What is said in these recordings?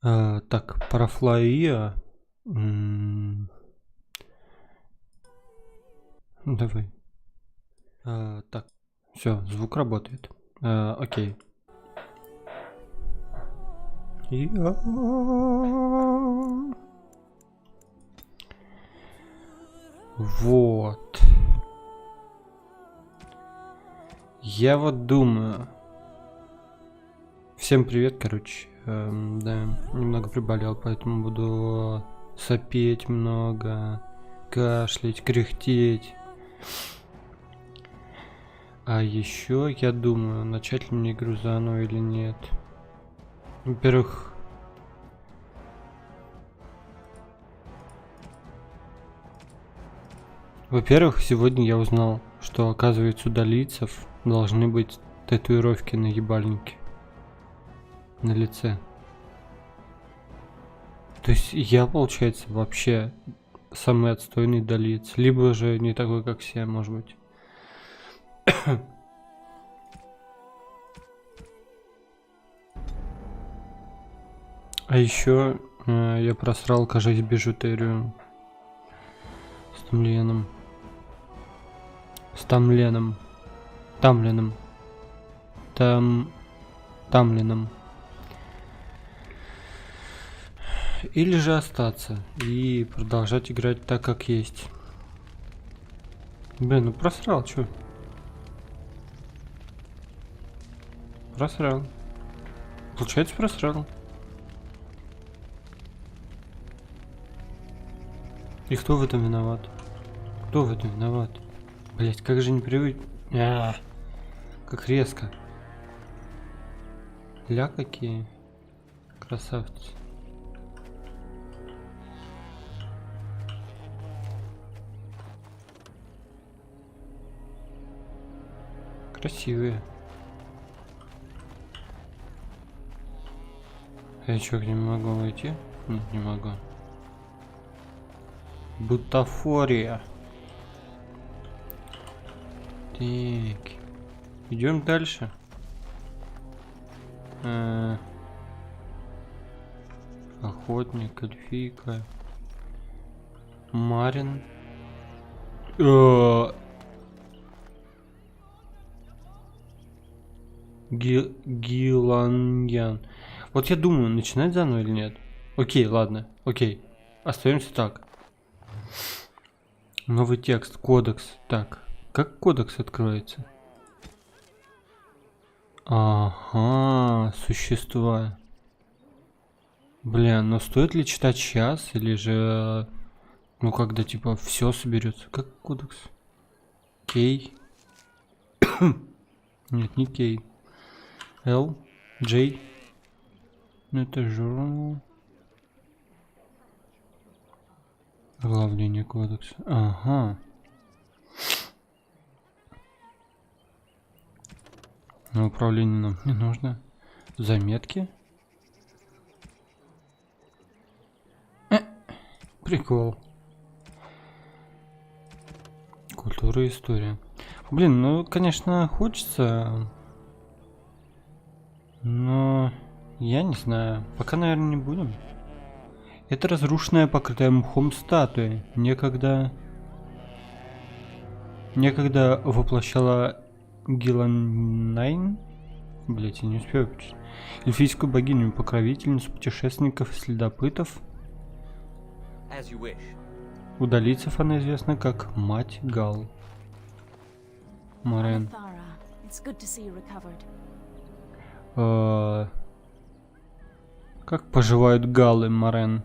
Так, парафлоия. Давай. Так, все, звук работает. Окей. Вот. Я вот думаю. Всем привет, короче. Да, немного приболел, поэтому буду сопеть много, кашлять, кряхтеть. А еще я думаю, начать ли мне игру заново или нет. Во-первых, сегодня я узнал, что, оказывается, у долийцев должны быть татуировки на ебальнике. На лице. То есть я, получается, вообще самый отстойный долиец. Либо же не такой, как все, может быть. А еще я просрал, кажется, бижутерию с Тамленом. С Тамленом. Тамленом. Тамленом. Или же остаться и продолжать играть так, как есть. Блин, ну просрал, чё? Просрал. Получается, просрал. И кто в этом виноват? Кто в этом виноват? Блять, как же не привык. Как резко. Ля какие. Красавцы. Красивые. Я чё, к ним могу войти? Нет, не могу. Бутафория. Так. Идем дальше. Охотник, эльфийка. Марин. Гиланьян. Вот я думаю, начинать заново или нет. Окей, ладно. Окей. Остаемся так. Новый текст. Кодекс. Так. Как кодекс откроется? Ага, существа. Бля, но стоит ли читать сейчас или же, ну, когда типа все соберется? Как кодекс? Кей. Нет, не Кей. Л. Джей. Ну это журнал. Оглавление кодекса. Ага. На управление нам не нужно. Заметки. Прикол. Культура и история. Блин, ну, конечно, хочется. Но я не знаю. Пока, наверное, не будем. Это разрушенная, покрытая мхом статуя. Некогда воплощала Гиланайн. Блять, я не успею прочитать. Эльфийскую богиню, покровительницу путешественников и следопытов. У долийцев она известна как Мать Гал. Марен. Как поживают галлы, Марен?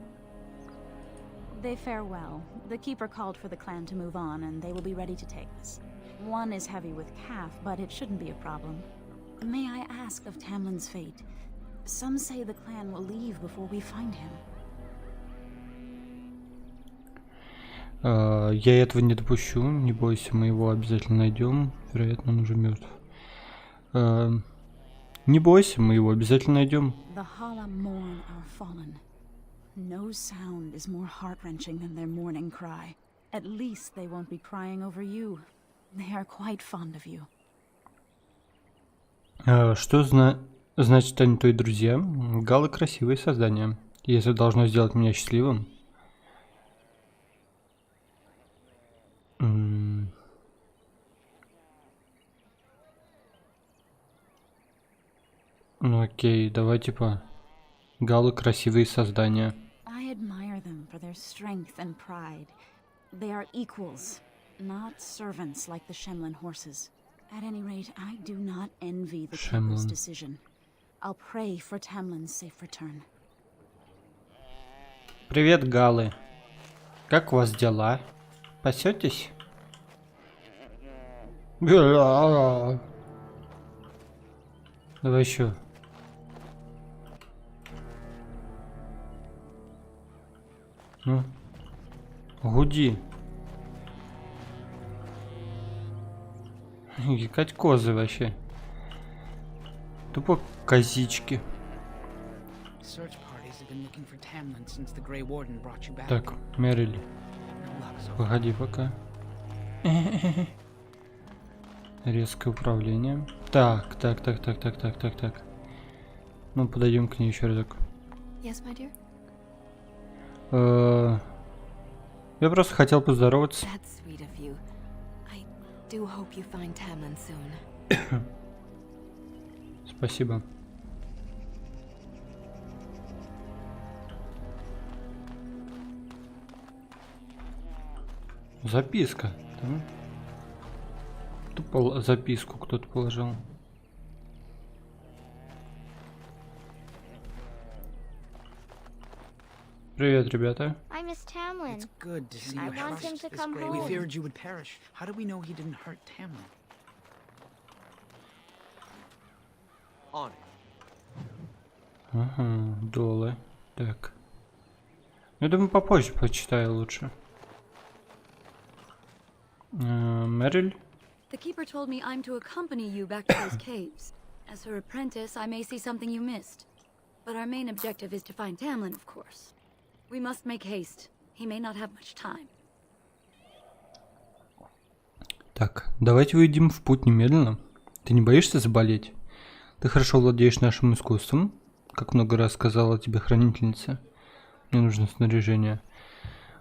They fare well. The keeper called for the clan to move on, and they will be ready to take us. One is heavy with calf, but it shouldn't be a problem. May I ask of Tamlin's fate? Some say the clan will leave before we find him. Я этого не допущу. Не бойся, мы его обязательно найдем. Вероятно, он уже мертв. Не бойся, мы его обязательно найдем. No sound is more heart-wrenching than their mourning cry. At least they won't be crying over you. They are quite fond of you. Что значит они твои друзья? Галлы красивые создания. И это должно сделать меня счастливым. Ну окей, давай типа галы красивые создания. I admire them for their strength and pride. They are equals, not servants like the Shemlin horses. At any rate, I do not envy the keeper's decision. I'll pray for Tamlin's safe return. Привет, галы. Как у вас дела? Пасетесь? Давай еще. Ну, гуди. Якать козы вообще. Тупо козички. Так, Мерили. Погоди пока. Резкое управление. Так. Ну, подойдем к ней еще разок. Yes, my dear? Я просто хотел поздороваться. That's sweet of you. I do hope you find Tamlin soon. Спасибо. Записка. Да? Тупо записку кто-то положил. Привет, ребята. I miss Tamlin. It's good to see I you want him trust to this come great. We home. feared you would perish. How do we know he didn't hurt Tamlin? On it. Ага, долы. Так. Я думаю, попозже почитаю лучше. Мериль? The keeper told me I'm to accompany you back to those caves. As her apprentice, I may see something you missed. But our main objective is to find Tamlin, of course. We must make haste. He may not have much time. Так, давайте выйдем в путь немедленно. Ты не боишься заболеть? Ты хорошо владеешь нашим искусством, как много раз сказала тебе хранительница. Мне нужно снаряжение.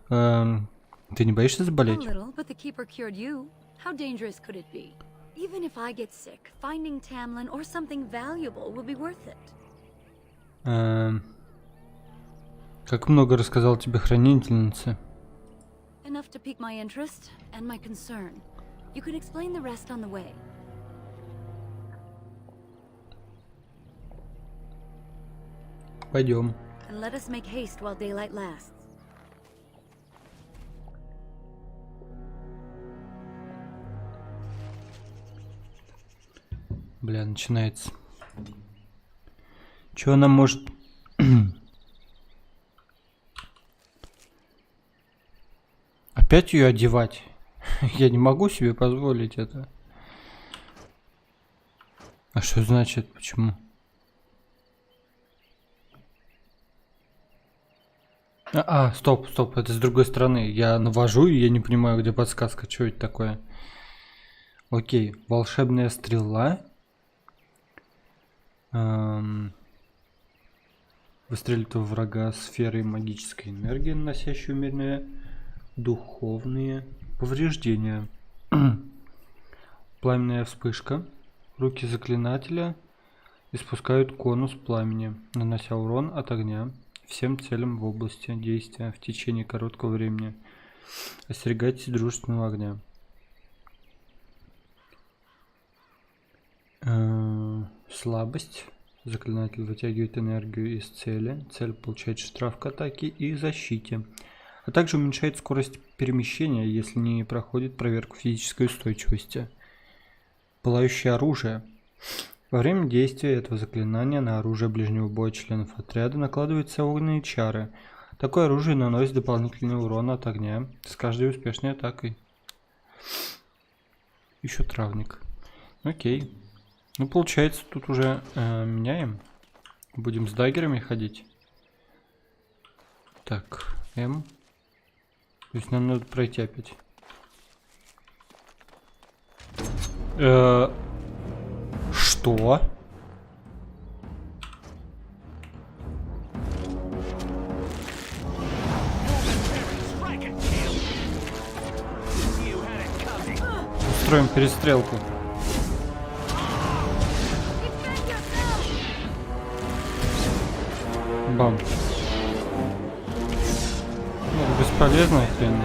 Ты не боишься A заболеть? little, but the keeper cured you. How dangerous could it be? Even if I get sick, finding Tamlin or something valuable will be worth it. Как много рассказала тебе хранительница? Enough to pique my interest and my concern. You can explain the rest on the way. Пойдем. And let us make haste while daylight lasts. Бля, начинается. Чё она может... Опять ее одевать? Я не могу себе позволить это. А что значит? Почему? Стоп, это с другой стороны. Я навожу, и я не понимаю, где подсказка. Что это такое? Окей, волшебная стрела. Выстрелит в врага сферой магической энергии, наносящей умеренные духовные повреждения. Пламенная вспышка. Руки заклинателя испускают конус пламени, нанося урон от огня всем целям в области действия в течение короткого времени. Остерегайтесь дружественного огня. Слабость. Заклинатель вытягивает энергию из цели. Цель получает штраф к атаке и защите. А также уменьшает скорость перемещения, если не проходит проверку физической устойчивости. Пылающее оружие. Во время действия этого заклинания на оружие ближнего боя членов отряда накладываются огненные чары. Такое оружие наносит дополнительный урон от огня с каждой успешной атакой. Еще травник. Окей. Ну, получается, тут уже меняем. Будем с даггерами ходить. Так, М. То есть нам надо пройти опять. Что? устроим перестрелку. Бам. Ну, бесполезная хрень.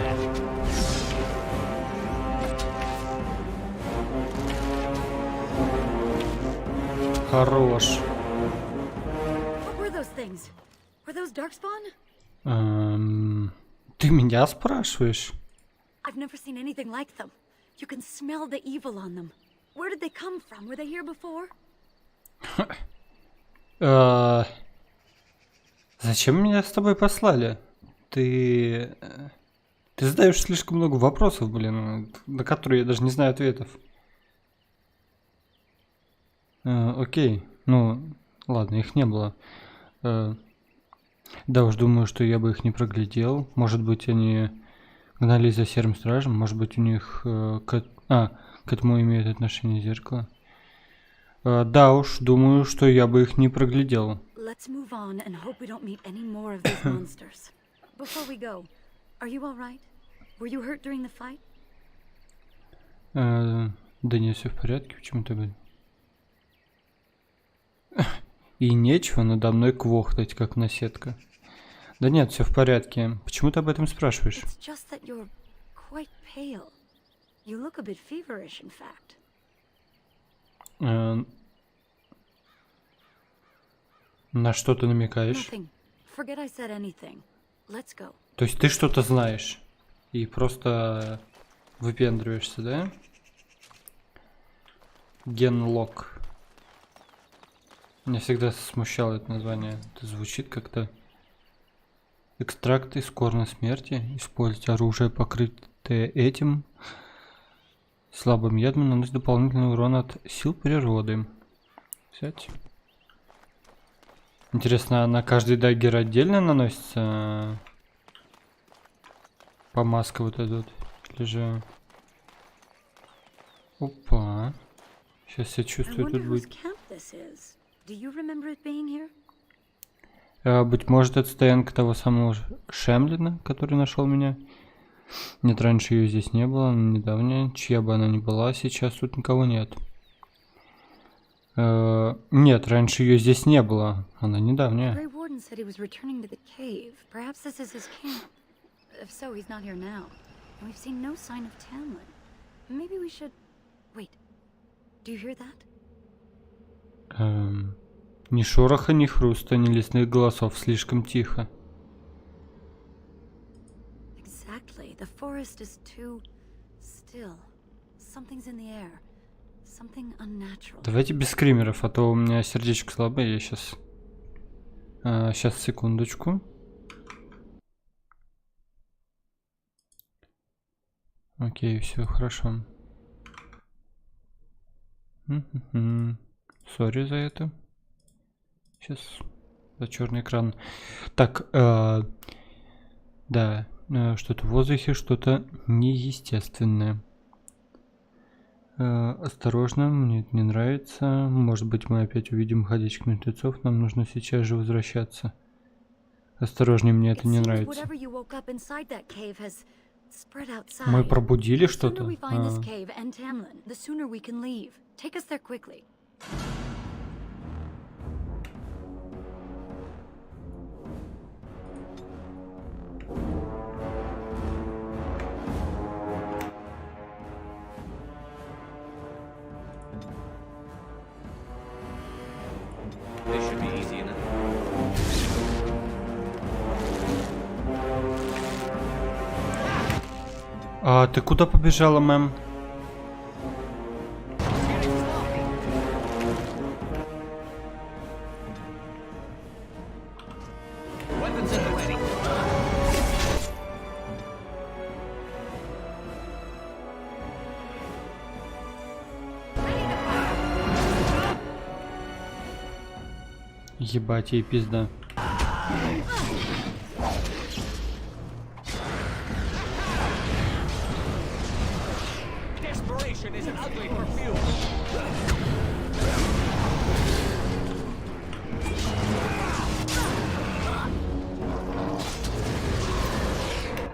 Хорош. What were those things? Were those darkspawn? Ты меня спрашиваешь? I've never seen anything like them. You can smell the evil on them. Where did they come from? Were they here before? Зачем меня с тобой послали? Ты задаешь слишком много вопросов, блин, на которые я даже не знаю ответов. Окей, ну, ладно, их не было. Да уж, думаю, что я бы их не проглядел. Может быть, они гнались за серым стражем, может быть, у них к этому имеет отношение зеркало. Да уж, думаю, что я бы их не проглядел. Let's move on and hope we don't meet any more of these monsters. Before we go, are you all right? Were you hurt during the fight? Да нет, все в порядке, почему-то, блин. И нечего надо мной квохтать, как наседка. Да нет, все в порядке. Почему ты об этом спрашиваешь? It's just that you're quite pale. You look a bit feverish, in fact. На что ты намекаешь? Nothing. Forget I said anything. Let's go. То есть ты что-то знаешь и просто выпендриваешься, да? Генлок. Меня всегда смущало это название. Это звучит как-то... Экстракт из корня смерти. Использовать оружие, покрытое этим слабым ядом, наносит дополнительный урон от сил природы. Взять. Интересно, а на каждый даггер отдельно наносится помазка вот эта вот? Или же... Опа. Сейчас я чувствую, тут будет... Быть может, это стоянка того самого Шемлина, который нашел меня. Нет, раньше ее здесь не было, она недавняя. Чья бы она ни была, сейчас тут никого нет. Нет, раньше ее здесь не было. Она недавняя. Ни шороха, ни хруста, ни лесных голосов. Слишком тихо. Exactly. The forest is too still. Something's in the air. Something unnatural. Давайте без скримеров, а то у меня сердечко слабое. Я сейчас... сейчас, секундочку. Окей, все хорошо. Сори за это. Сейчас за черный экран. Так, да, что-то в воздухе, что-то неестественное. Осторожно, мне это не нравится. Может быть, мы опять увидим ходячих мертвецов. Нам нужно сейчас же возвращаться. Осторожнее, мне это не нравится. Мы пробудили что-то? This should be easy enough. А ты куда побежала, мэм? Weapons at the ready. Ебать, ей пизда. Desperation is an ugly perfume.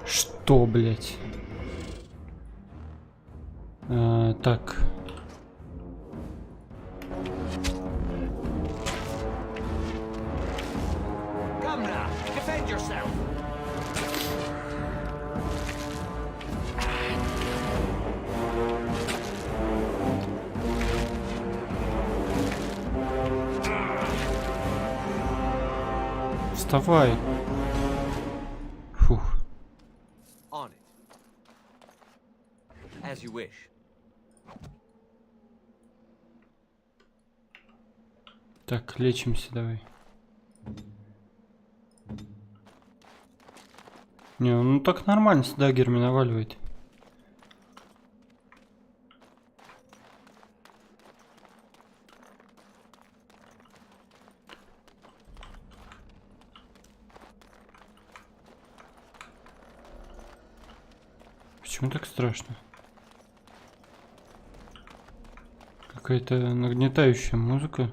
Что, блять? Так. Come now, defend yourself. Вставай. Фух. On it. As you wish. Так, лечимся давай. Не, ну так нормально с даггерами наваливает. Почему так страшно? Какая-то нагнетающая музыка.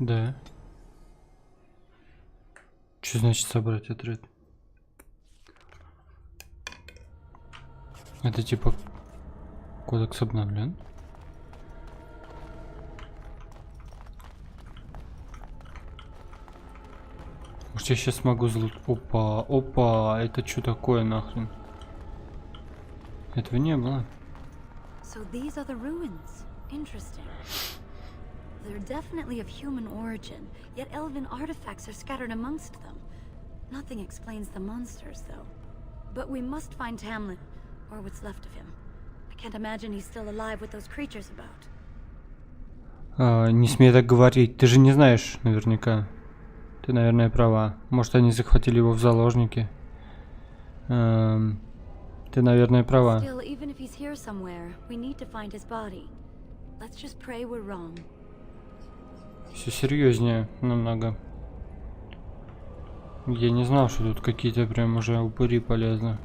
Да. Что значит собрать отряд? Это типа кодекс обновлен. Может я сейчас смогу Опа, опа, это что такое нахрен? Этого не было. So these are the ruins. Interesting. They're definitely of human origin, yet elven artifacts are scattered amongst them. Nothing explains the monsters, though. But we must find Tamlin, or what's left of him. I can't imagine he's still alive with those creatures about. Не смей так говорить. Ты же не знаешь наверняка. Ты, наверное, права. Может, они захватили его в заложники. Ты, наверное, права. Still, even if he's here somewhere, we need to find his body. Let's just pray we're wrong. Все серьезнее намного. Я не знал, что тут какие-то прям уже упыри полезны.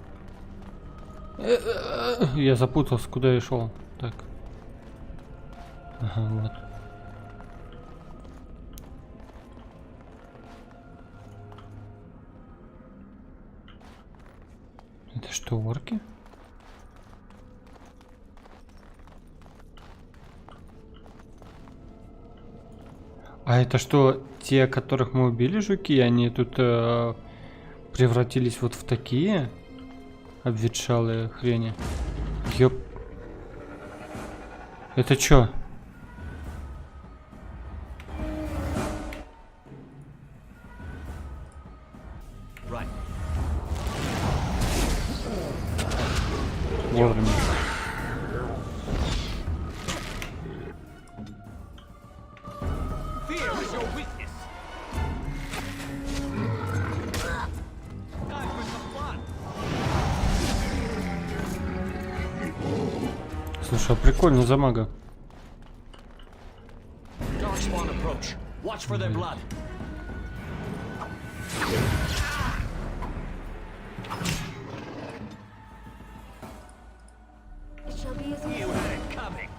Я запутался, куда я шел. Так. Ага, вот. Это что, орки? А это что, те, которых мы убили, жуки, они тут превратились вот в такие обветшалые хрени? Ёп. Это чё? Right. Вовремя. Fear is your weakness. Time for some fun. Слушай, а прикольно за мага. Darkspawn approach. Watch for their blood. It shall be as You had it coming.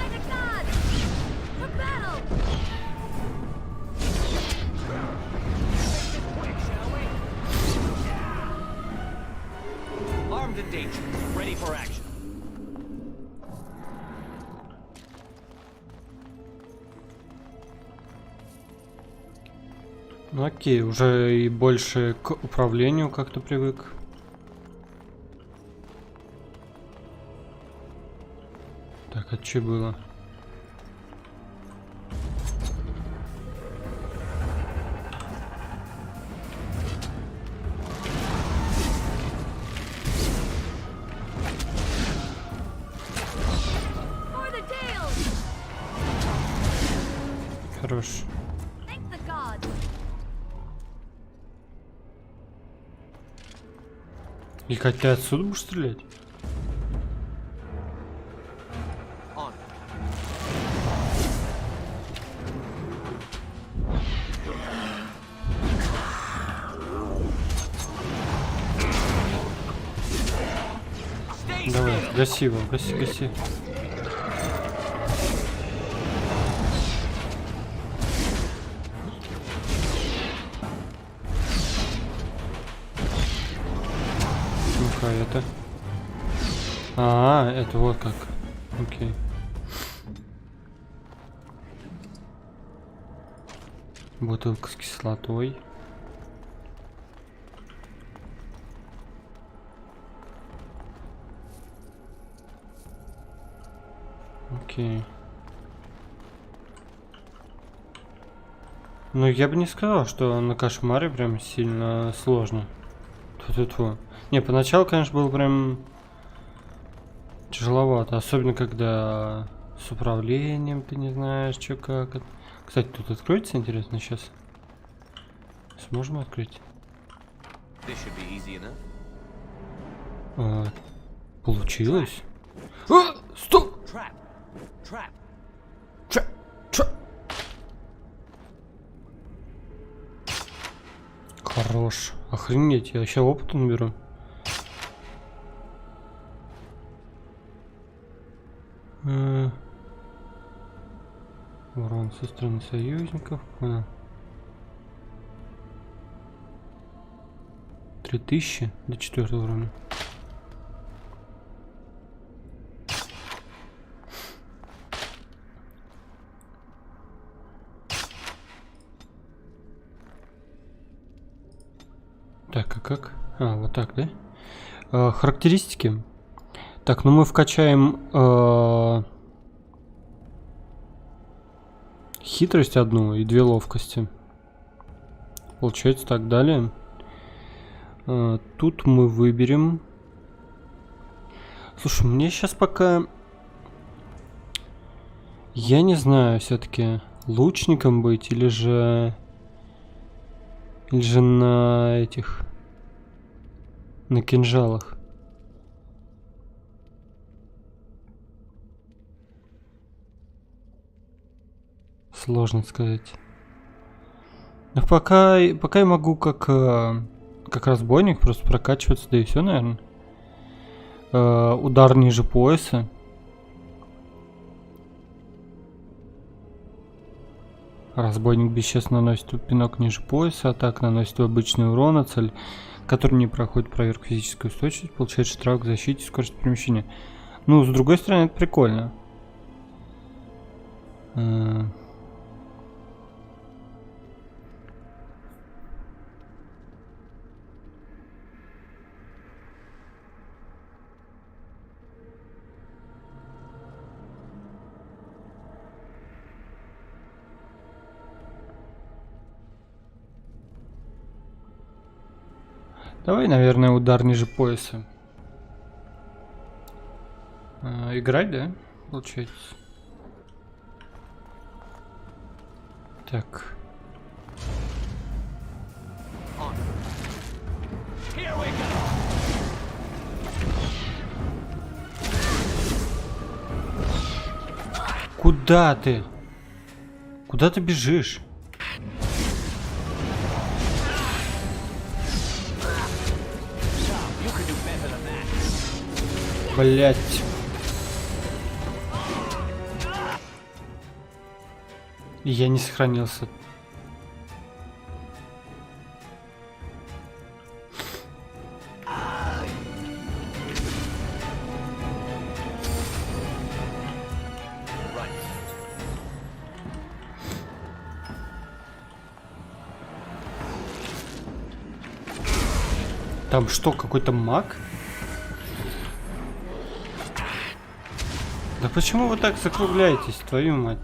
by the gods! For battle! Quick, shall we? Armed and dangerous. Ready for action. Ну окей, уже и больше к управлению как-то привык. Так, а что было? For the Dales! Хорош. Thank the gods! И как ты отсюда будешь стрелять? On. Давай, гаси его, гаси. Ну-ка, это... это вот как. Окей. Бутылка с кислотой. Окей. Ну, я бы не сказал, что на кошмаре прям сильно сложно. Тьфу-тьфу-тьфу. Не, поначалу, конечно, было прям тяжеловато. Особенно, когда с управлением ты не знаешь, что как. Кстати, тут откроется, интересно, сейчас. Сможем открыть? Получилось? Стоп! Хорош. Охренеть, я сейчас опыт наберу. Урон со стороны союзников. 3000 до 4 уровня. Так, а как? Вот так, да? Характеристики. Так, ну мы вкачаем хитрость одну и 2 ловкости. Получается так, далее. Тут мы выберем... Слушай, мне сейчас пока... Я не знаю, все-таки лучником быть или же... Или же на этих... На кинжалах. Сложно сказать. Но пока я могу как разбойник просто прокачиваться, да и все, наверное. Удар ниже пояса. Разбойник бесчестно наносит пинок ниже пояса, атака наносит обычный урон, а цель, который не проходит проверку физической устойчивости, получает штраф к защите и скорость перемещения. Ну, с другой стороны, это прикольно. Давай, наверное, удар ниже пояса. Играть, да? Получается. Так. Куда ты? Куда ты бежишь? Блять. Я не сохранился. Там что, какой-то маг? Да почему вы так закругляетесь, твою мать?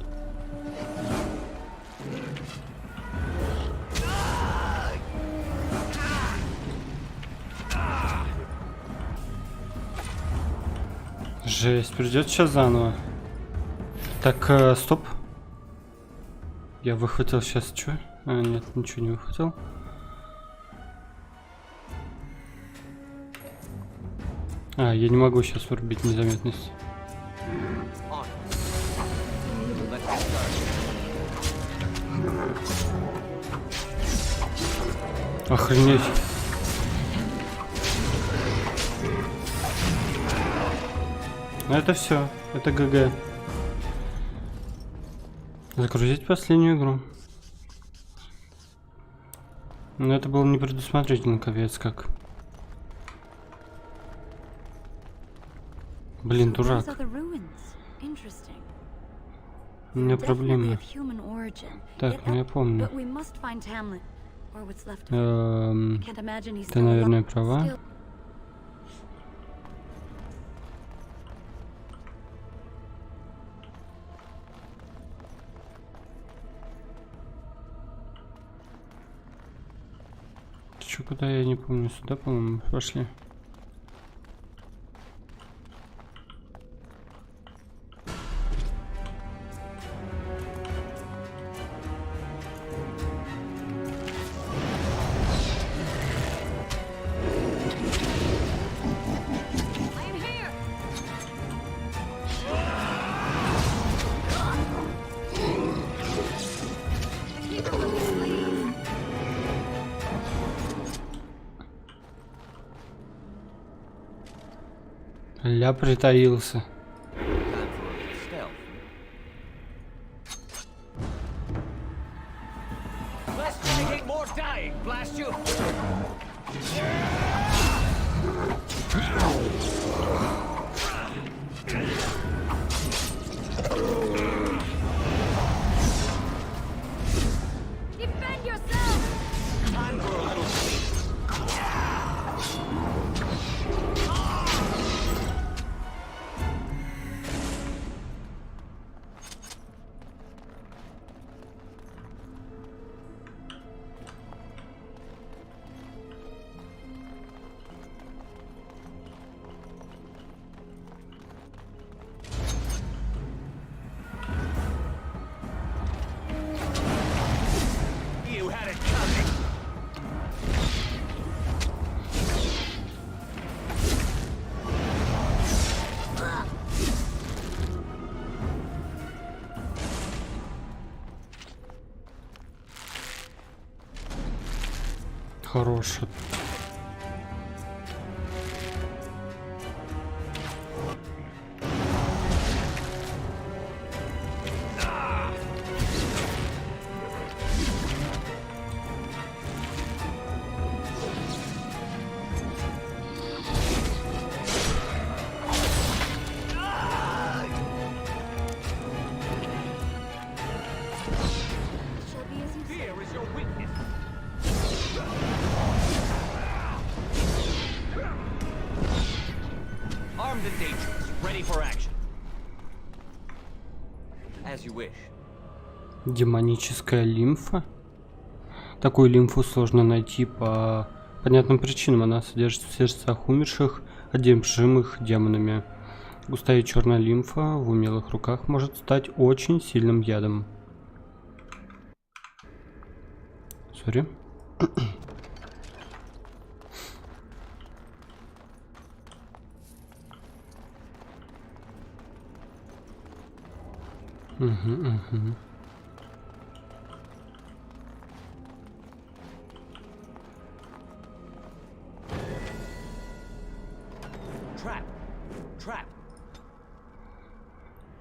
Жесть, придется сейчас заново. Так, стоп. Я выхватил сейчас что? Нет, ничего не выхватил. Я не могу сейчас вырубить незаметность. Охренеть. Ну это все. Это ГГ. Загрузить последнюю игру. Но это было не предусмотрительно, капец как. Блин, дурак. У меня проблемы. Так, ну я помню. Ты, наверное, права. Чё, куда я не помню, сюда, по-моему, пошли. Я притаился. Хороший. Armed and dangerous, ready for action. As you wish. Демоническая лимфа. Такую лимфу сложно найти по понятным причинам. Она содержится в сердцах умерших, одержимых демонами. Густая черная лимфа в умелых руках может стать очень сильным ядом. Сори. Угу. Trap.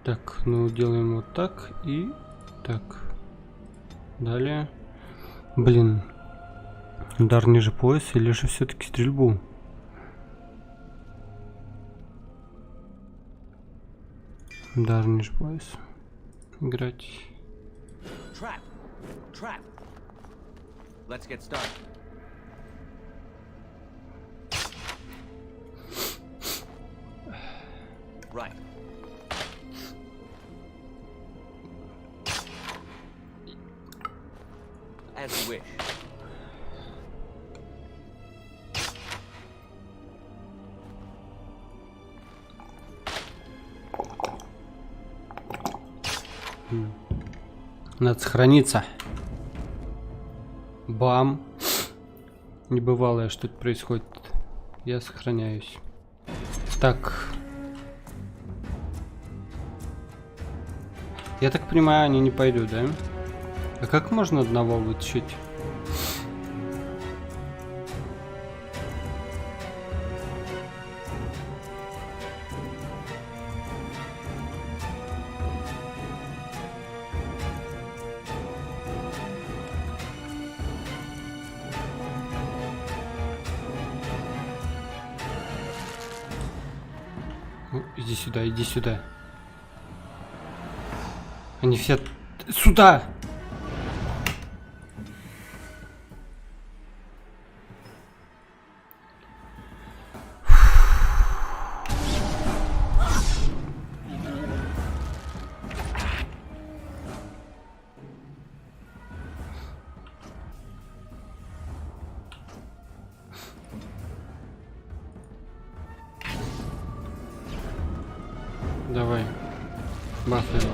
Так, ну делаем вот так и так. Далее. Блин. Удар ниже пояса или же все-таки стрельбу? Удар ниже пояса. Играть. Trap. Let's get started. Right. As you wish. Надо сохраниться. Бам. Небывалое что-то происходит. Я сохраняюсь. Так. Я так понимаю, они не пойдут, да? А как можно одного вытащить? Иди сюда, иди сюда. Они все... Сюда! Давай. Бафай его.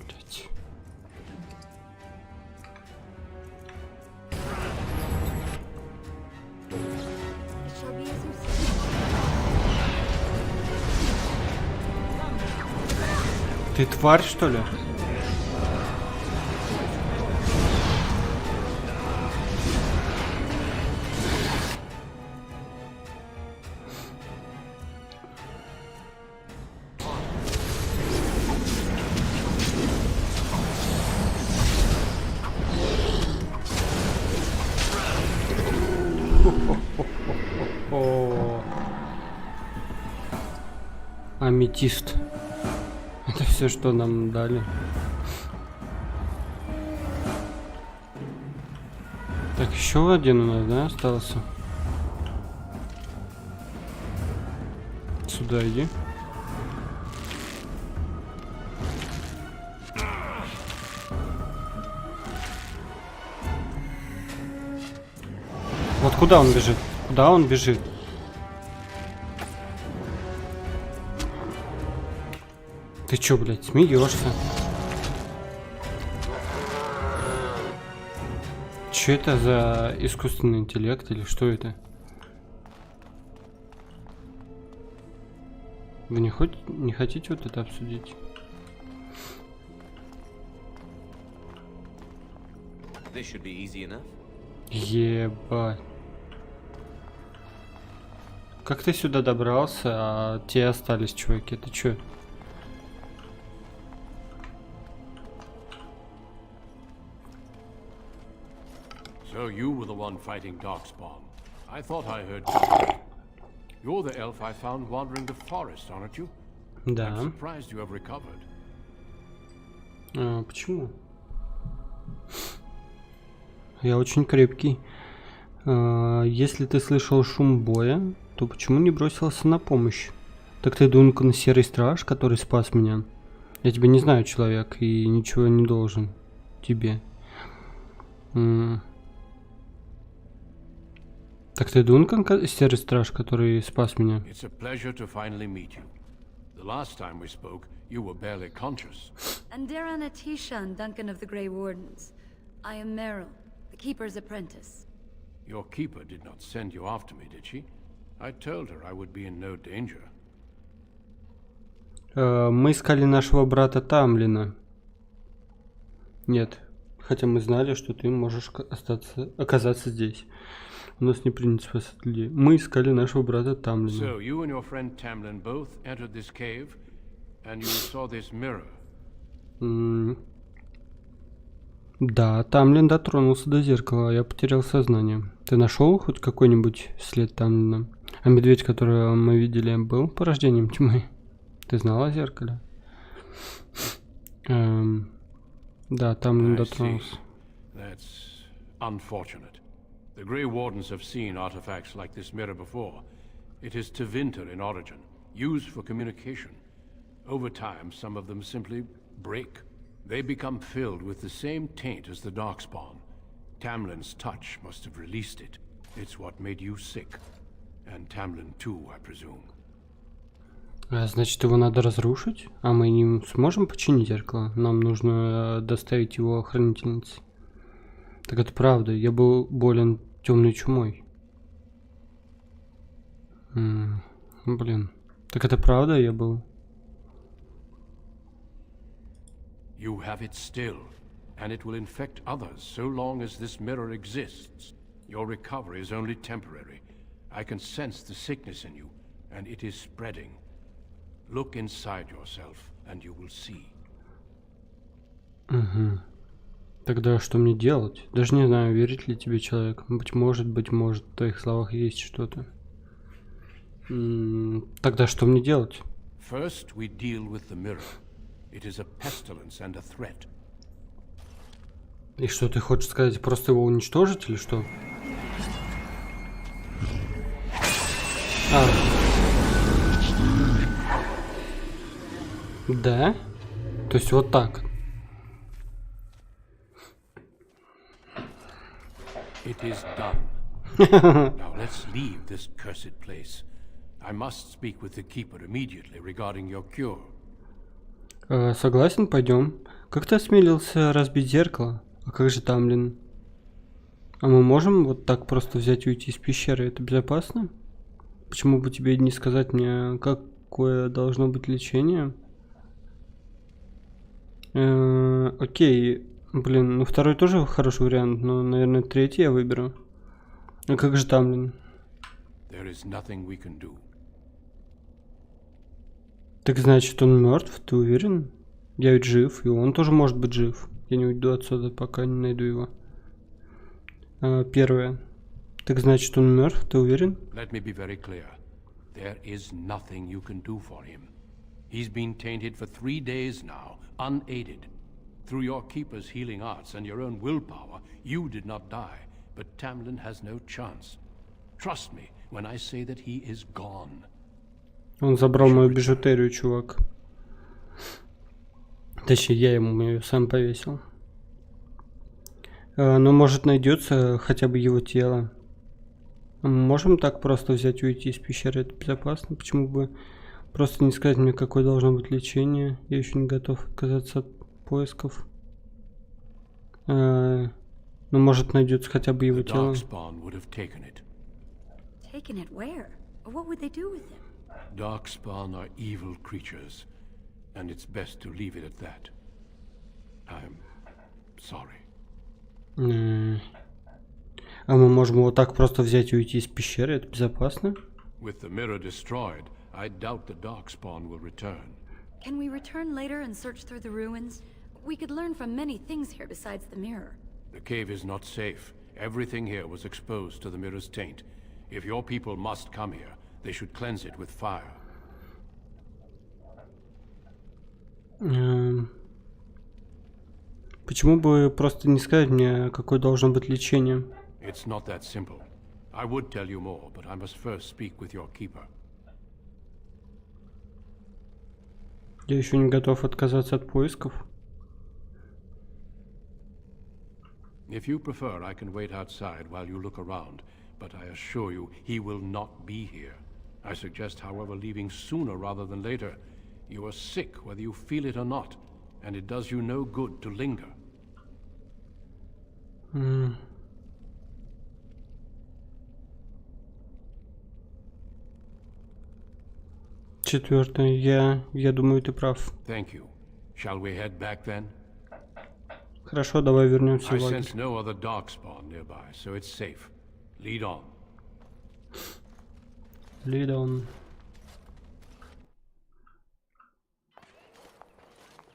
Блять. It shall be as you say. Ты тварь, что ли? О, аметист. Это все, что нам дали. Так, еще один у нас, да, остался? Сюда иди. Вот куда он бежит? Куда он бежит? Ты чё, блядь, смеешься? Чё это за искусственный интеллект или что это? Вы не хотите вот это обсудить? This should be easy enough. Ебать. Как ты сюда добрался, а те остались, чуваки? Ты чё? So you were the one fighting Darkspawn. I thought I heard. You're the elf I found wandering the forest, aren't you? Да. I'm surprised you have recovered. А, почему? Я очень крепкий. Если ты слышал шум боя, то почему не бросился на помощь? Так ты Дункан Серый Страж, который спас меня. Я тебя не знаю, человек, и ничего не должен тебе. Так ты Дункан Серый Страж, который спас меня? It's a pleasure to finally meet you. The last time we spoke, you were barely conscious. And Darren Atishan, Duncan of the Grey Wardens. I am Meryl, the Keeper's apprentice. Your keeper did not send you after me, did she? I told her I would be in no danger. Мы искали нашего брата Тамлина. Нет, хотя мы знали, что ты можешь оказаться здесь. У нас не принято спасать людей. Мы искали нашего брата Тамлина. So you and your friend Tamlin both entered this cave, and you saw this mirror. Да, Тамлин дотронулся до зеркала, а я потерял сознание. Ты нашел хоть какой-нибудь след Тамлина? А медведь, которого мы видели, был порождением тьмы? Ты знал о зеркале? Да, Тамлин дотронулся. That's unfortunate. The Grey Wardens have seen artifacts like this mirror before. It is Tevinter in origin, used for communication. Over time, some of them simply break. They become filled with the same taint as the Darkspawn. Tamlin's touch must have released it. It's what made you sick. And Tamlin too, I presume. Значит, его надо разрушить? А мы не сможем починить зеркало? Нам нужно доставить его хранительнице. Так это правда, я был болен темной чумой. Блин. Так это правда, я был... You have it still, and it will infect others so long as this mirror exists. Your recovery is only temporary. I can sense the sickness in you, and it is spreading. Look inside yourself, and you will see. Тогда что мне делать? Даже не знаю, верит ли тебе человек. Быть может, в твоих словах есть что-то. Тогда что мне делать? First, we deal with the mirror. It is a pestilence and a threat. И что ты хочешь сказать? Просто его уничтожить или что? Да? То есть вот так. It is done. Now let's leave this cursed place. I must speak with the keeper immediately regarding your cure. Согласен, пойдем. Как ты осмелился разбить зеркало? А как же Тамлин? А мы можем вот так просто взять и уйти из пещеры? Это безопасно? Почему бы тебе не сказать мне, какое должно быть лечение? Окей. Блин, ну второй тоже хороший вариант, но, наверное, третий я выберу. А как же Тамлин? There is nothing we can do. Так значит, он мертв, ты уверен? Я ведь жив, и он тоже может быть жив. Я не уйду отсюда, пока не найду его. Первое. Так значит, он мертв, ты уверен? Let me be very clear. There is nothing you can do for him. He's been tainted for 3 days now, unaided. Through your keeper's healing arts and your own willpower, you did not die, but Tamlin has no chance. Trust me when I say that he is gone. Он забрал мою бижутерию, чувак. Точнее, я ему ее сам повесил. Но может найдется хотя бы его тело. Мы можем так просто взять и уйти из пещеры? Это безопасно? Почему бы просто не сказать мне, какое должно быть лечение? Я еще не готов отказаться от поисков. Но может найдется хотя бы его тело. Taken it where? What would they do with him? Darkspawn are evil creatures, and it's best to leave it at that. I'm sorry. А мы можем вот так просто взять и уйти из пещеры? Это безопасно? With the mirror destroyed, I doubt the Darkspawn will return. Can we return later and search through the ruins? We could learn from many things here besides the mirror. The cave is not safe. Everything here was exposed to the mirror's taint. If your people must come here, they should cleanse it with fire. Почему бы просто не сказать мне, какое должно быть лечение? It's not that simple. I would tell you more, but I must first speak with your keeper. Я еще не готов отказаться от поисков. If you prefer, I can wait outside while you look around, but I assure you, he will not be here. I suggest, however, leaving sooner rather than later. You are sick, whether you feel it or not, and it does you no good to linger. Четвертое. Я думаю, ты прав. Thank you. Shall we head back then? Хорошо, давай вернемся I в лагерь. sense no other darkspawn nearby, so it's safe. Lead on. Lead on.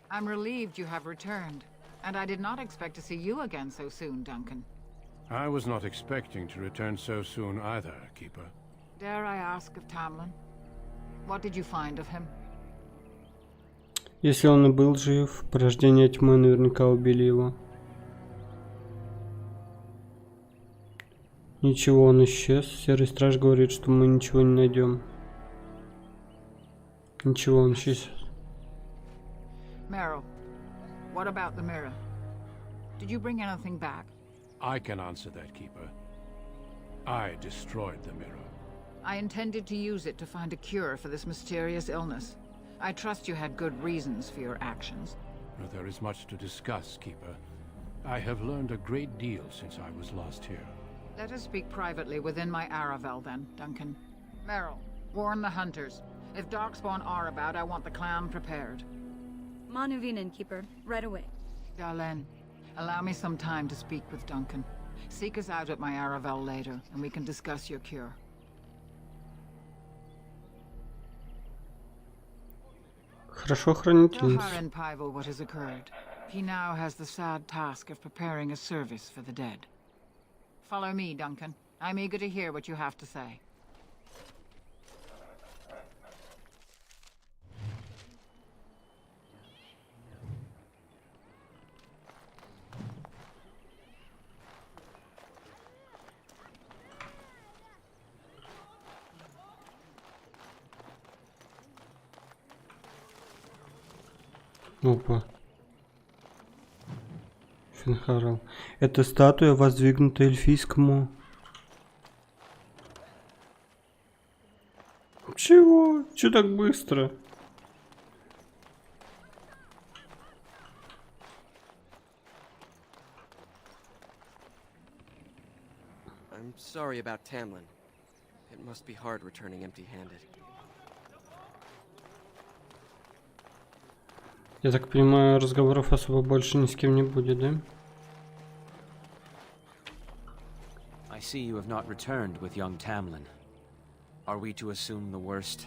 I'm relieved you have returned, and I did not expect to see you again so soon, Duncan. I was not expecting to return so soon either, Keeper. Dare I ask of Tamlin? What did you find of him? Если он и был жив, порождение тьмы наверняка убили его. Ничего, он исчез. Серый страж говорит, что мы ничего не найдем. Ничего, он исчез. Meryl, what about the mirror? Did you bring anything back? I can answer that, Keeper. I destroyed the mirror. I intended to use it to find a cure for this mysterious illness. I trust you had good reasons for your actions. But there is much to discuss, Keeper. I have learned a great deal since I was last here. Let us speak privately within my Aravel then, Duncan. Meryl, warn the hunters. If Darkspawn are about, I want the clan prepared. Manuvinen, Keeper, right away. Darlene, allow me some time to speak with Duncan. Seek us out at my Aravel later, and we can discuss your cure. Хорошо, Tell хранительница. her and Pivel what has occurred. He now has the sad task of preparing a service for the dead. Follow me, Duncan. I'm eager to hear what you have to say. Опа. Финхарал. Это статуя, воздвигнутая эльфийскому... Чего? Чё так быстро? I'm sorry about Tamlin. It must be hard returning empty-handed. Я так понимаю, разговоров особо больше ни с кем не будет, да? I see you have not returned with young Tamlin. Are we to assume the worst?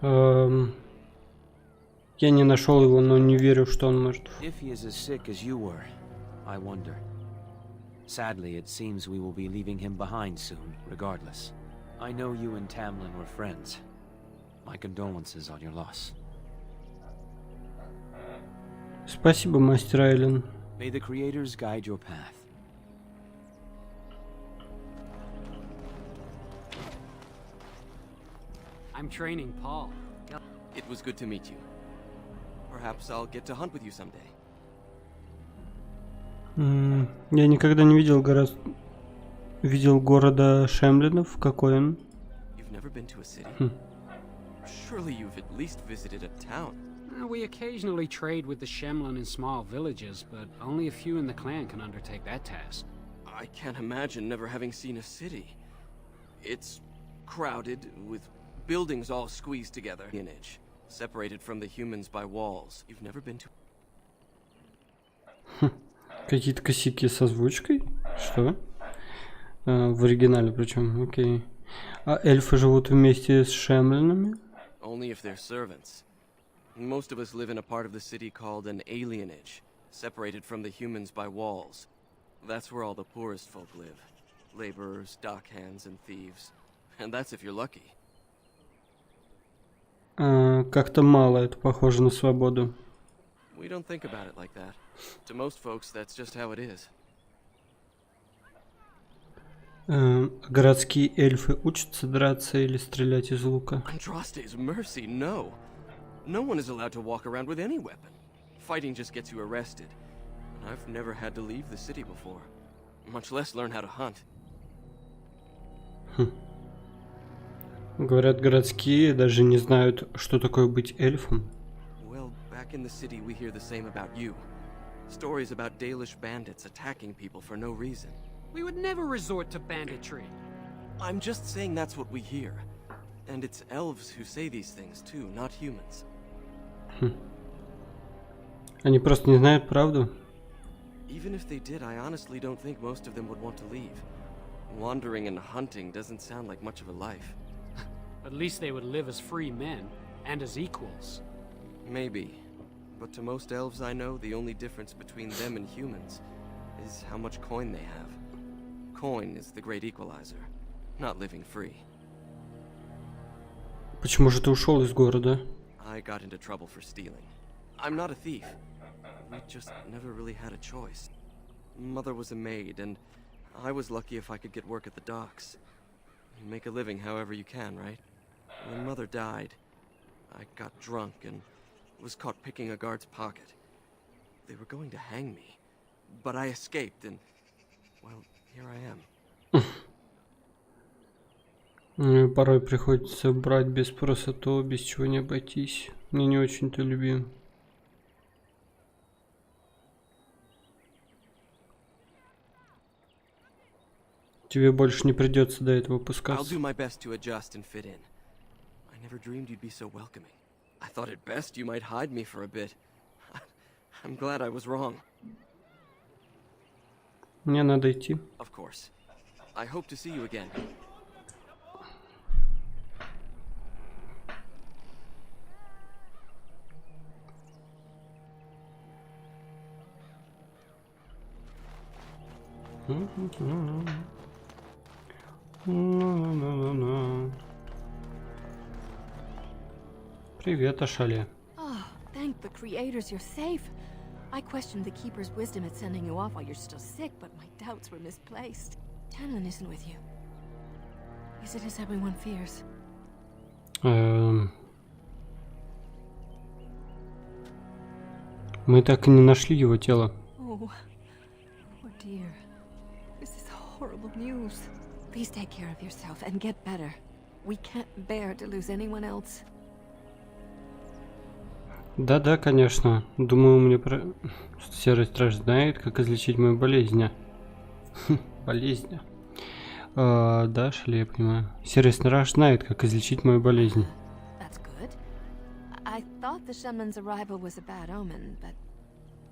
Я не нашел его, но не верю, что он мертв. If he is as sick as you were, I wonder. Sadly, it seems we will be leaving him behind soon, regardless. I know you and Tamlin were friends. My condolences on your loss. Спасибо, мастер Айлен. May the creators guide your path. I'm training Paul. It was good to meet you. Perhaps I'll get to hunt with you someday. Я никогда не видел города Шемлинов. Какой он? You've never been to a city? Surely you've at least visited a town. We occasionally trade with the Shemlin in small villages, but only a few in the clan can undertake that task. I can't imagine never having seen a city. It's crowded, with buildings all squeezed together. Separated from the humans by walls. You've never been to... Какие-то косяки с озвучкой? Что? В оригинале причем, окей. А эльфы живут вместе с шемлинами? Only if they're servants. Most of us live in a part of the city called an alienage, separated from the humans by walls. That's where all the poorest folk live. Laborers, dockhands, and thieves. And that's if you're lucky. Как-то мало, это похоже на свободу. We don't think about it like that. To most folks, that's just how it is. Городские эльфы учатся драться или стрелять из лука? Andraste's mercy, no. No one is allowed to walk around with any weapon. Fighting just gets you arrested. And I've never had to leave the city before. Much less learn how to hunt. Говорят, городские даже не знают, что такое быть эльфом. Well, back in the city we hear the same about you. Stories about Dalish bandits attacking people for no reason. We would never resort to banditry. I'm just saying that's what we hear. And it's elves who say these things too, not humans. Они просто не знают правду? Even if they did, I honestly don't think most of them would want to leave. Wandering and hunting doesn't sound like much of a life. At least they would live as free men, and as equals. Maybe. But to most elves I know, the only difference between them and humans is how much coin they have. Coin is the great equalizer, not living free. Почему же ты ушел из города? I got into trouble for stealing. I'm not a thief. We just never really had a choice. Mother was a maid, and I was lucky if I could get work at the docks. You make a living however you can, right? When Mother died, I got drunk and was caught picking a guard's pocket. They were going to hang me, but I escaped and, well, here I am. Порой приходится брать без спроса то, без чего не обойтись. Мне не очень-то любим. Тебе больше не придется до этого I'll пускаться. do my best to adjust and fit in. I never dreamed you'd be so welcoming. I thought at best you might hide me for a bit. I'm glad I was wrong. Мне надо идти. Of course. I hope to see you again. Привет, Ашале. Oh, thank the creators you're safe. I questioned the Keeper's wisdom at sending you off while you're still sick, but my doubts were misplaced. Tamlin isn't with you. Is it as everyone fears? Мы так и не нашли его тело. Oh dear. This is horrible news. Please take care of yourself and get better. We can't bear to lose anyone else. Да-да, конечно. Думаю, мне Серый Страж знает, как излечить мою болезнь. Болезнь. Да, Шли, я понимаю. Серый Страж знает, как излечить мою болезнь. That's good. I thought the shaman's arrival was a bad omen, but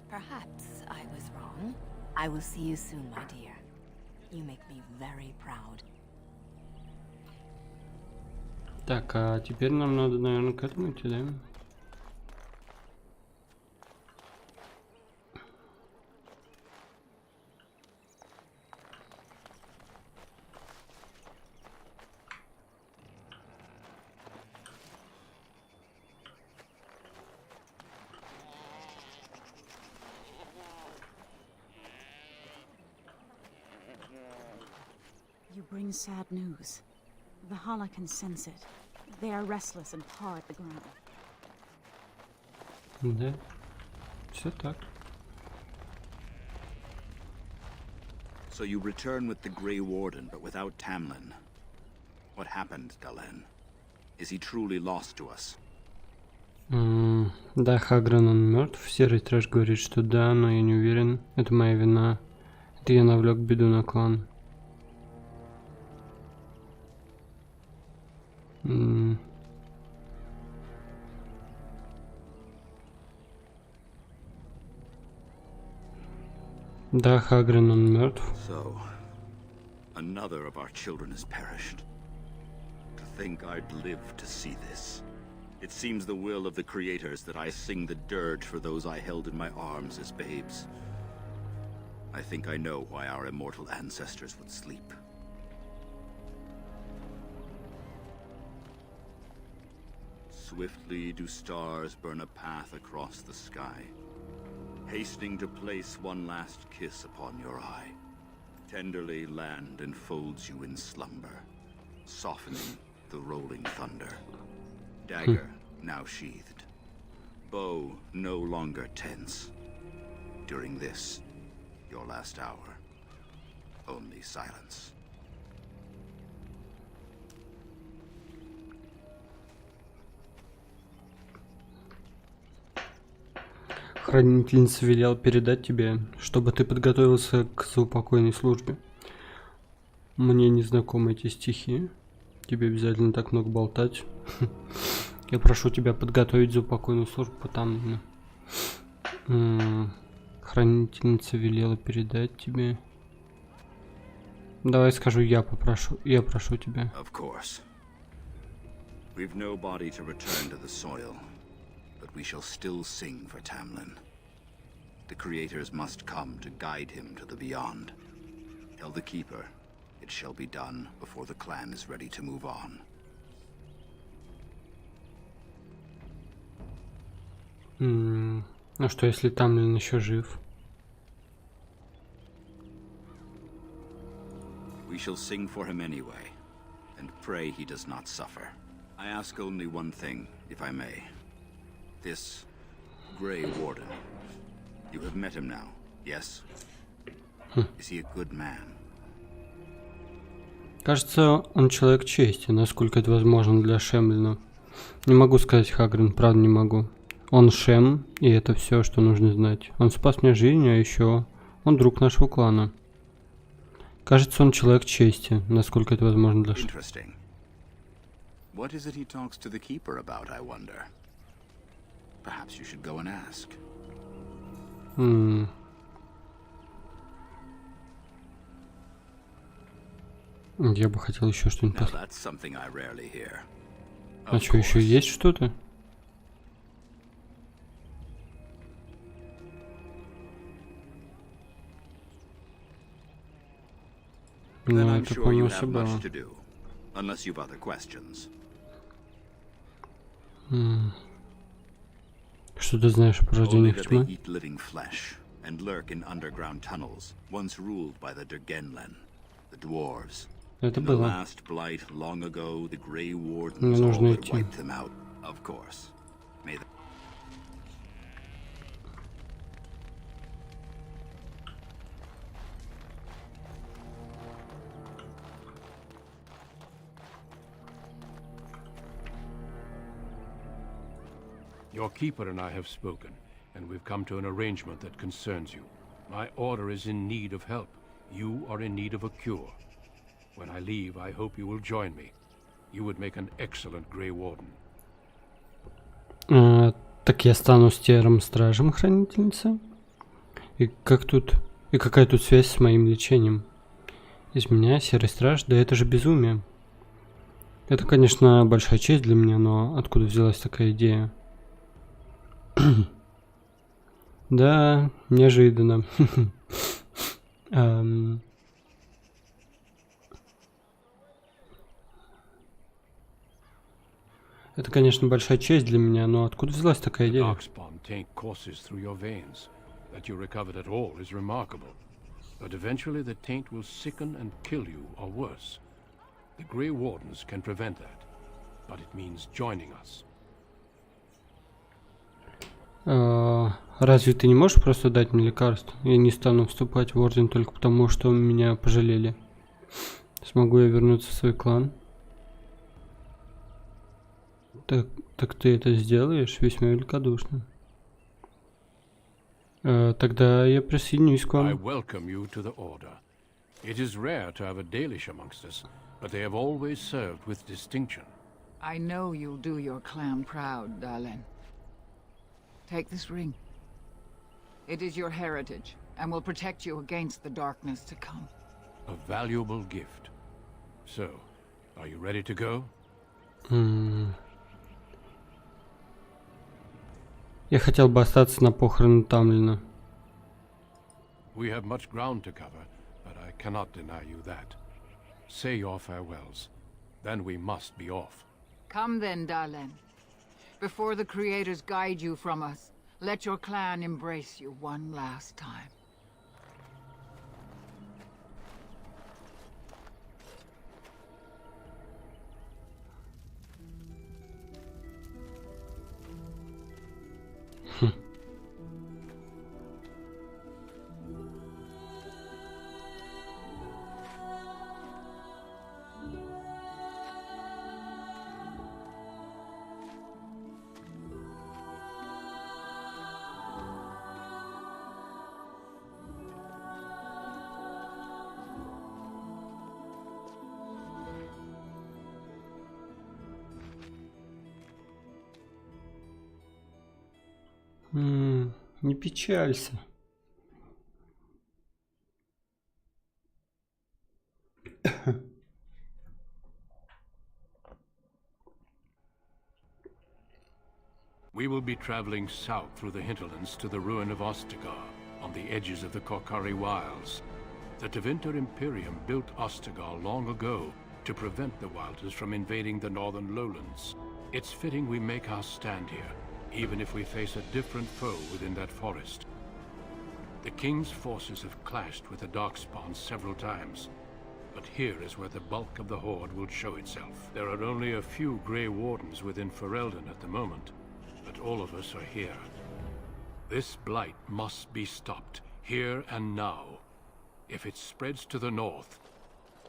perhaps I was wrong. I will see you soon, my dear. You make me very proud. Так, а теперь нам надо, наверное, к этому идти, да? You bring sad news. The Hala can sense it. They are restless and paw at the ground. Да. Все так. So you return with the Grey Warden, but without Tamlin. What happened, Dalen? Is he truly lost to us? Да, Хагран, он мертв. Серый Страж говорит, что да, но я не уверен. Это моя вина. Это я навлек беду на клан. Да, Хагран, он мертв. So, another of our children has perished. To think I'd live to see this. It seems the will of the creators that I sing the dirge for those I held in my arms as babes. I think I know why our immortal ancestors would sleep. Swiftly do stars burn a path across the sky, hastening to place one last kiss upon your eye. Tenderly land enfolds you in slumber, softening the rolling thunder. Dagger now sheathed, bow no longer tense. During this, your last hour, only silence. Хранительница велел передать тебе, чтобы ты подготовился к заупокойной службе. Мне не знакомы эти стихи. Тебе обязательно так много болтать. Я прошу тебя подготовить заупокойную службу там. Хранительница велела передать тебе. Давай скажу, я прошу тебя. Of course. We've no body to return to the soil. But we shall still sing for Tamlin. The creators must come to guide him to the beyond. Tell the Keeper, it shall be done before the clan is ready to move on. А что, если Тамлин еще жив? We shall sing for him anyway, and pray he does not suffer. I ask only one thing, if I may. This Grey Warden. You have met him now, yes? Is he a good man? Кажется, он человек чести, насколько это возможно для Шемлина. Не могу сказать, Хагрин, правда не могу. Он Шем, и это все, что нужно знать. Он спас мне жизнь, а еще он друг нашего клана. Кажется, он человек чести, насколько это возможно для Шемлина. What is it he talks to the Keeper about, I wonder? Perhaps you should go and ask. Я бы хотел еще что-нибудь Now послушать. that's something I rarely hear. А что, еще есть что-то? Then Ну, I'm это sure you полностью have было. much to do, unless you've other questions. Что ты знаешь о Only порождениях that they тьмы? eat living flesh and lurk in underground tunnels, once ruled by the Dergenlen, the dwarves. Это In the было. last blight long ago, the Grey Wardens Мне all нужно but идти. wiped them out, of course. May the Your keeper and I have spoken, and we've come to an arrangement that concerns you. My order is in need of help. You are in need of a cure. When I leave, I hope you will join me. You would make an excellent Grey Warden. Так я стану серым стражем хранительницы? И как тут... И какая тут связь с моим лечением? Из меня серый страж? Да это же безумие. Это, конечно, большая честь для меня, но откуда взялась такая идея? Да, неожиданно. Это, конечно, большая честь для меня, но откуда взялась такая идея? Darkspawn taint courses through your veins. That you recovered at all is remarkable. But eventually the taint will sicken and kill you, or worse. The Grey Wardens can prevent that, but it means joining us. Разве ты не можешь просто дать мне лекарство? Я не стану вступать в орден только потому, что меня пожалели. Смогу я вернуться в свой клан? Так ты это сделаешь? Весьма великодушно. Тогда я присоединюсь к I вам. welcome you to the Order. It is rare to have a Dalish amongst us, but they have always served with distinction. I know you'll do your clan proud, Dalen. Take this ring. It is your heritage, and will protect you against the darkness to come. A valuable gift. So, are you ready to go? Я хотел бы остаться на похороны Тамлина. We have much ground to cover, but I cannot deny you that. Say your farewells. Then we must be off. Come then, Dalen. Before the creators guide you from us, let your clan embrace you one last time. Не печалься. We will be traveling south through the hinterlands to the ruin of Ostagar, on the edges of the Korkari Wilds. The Tevinter Imperium built Ostagar long ago to prevent the Wilders from invading the northern lowlands. It's fitting we make our stand here, even if we face a different foe within that forest. The King's forces have clashed with the Darkspawn several times, but here is where the bulk of the Horde will show itself. There are only a few Grey Wardens within Ferelden at the moment, but all of us are here. This blight must be stopped, here and now. If it spreads to the north,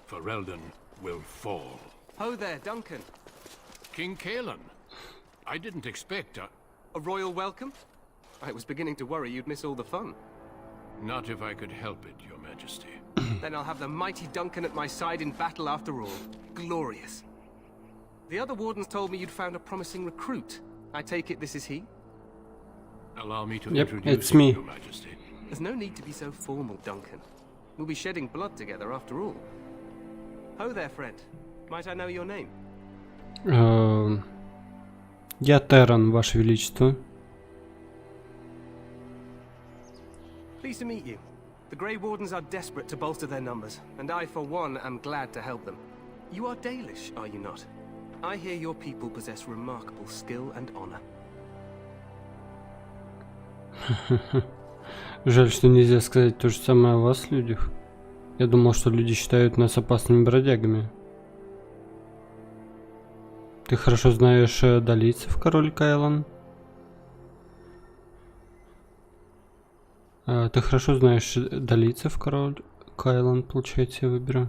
Ferelden will fall. Ho there, Duncan. King Kaelin, I didn't expect A royal welcome? I was beginning to worry you'd miss all the fun. Not if I could help it, Your Majesty. Then I'll have the mighty Duncan at my side in battle after all. Glorious. The other wardens told me you'd found a promising recruit. I take it this is he? Allow me to Yep, introduce it's you, me. Your Majesty. There's no need to be so formal, Duncan. We'll be shedding blood together after all. Ho there, friend. Might I know your name? Я Терран, Ваше Величество. Pleased to meet you. The Grey Wardens are desperate to bolster their numbers, and I, for one, am glad to help them. You are Dalish, are you not? I hear your people possess remarkable skill and honor. Жаль, что нельзя сказать то же самое о вас, людях. Я думал, что люди считают нас опасными бродягами. Ты хорошо знаешь далийцев, король Кайлан? Ты хорошо знаешь далийцев, король Кайлан, получается, я выберу.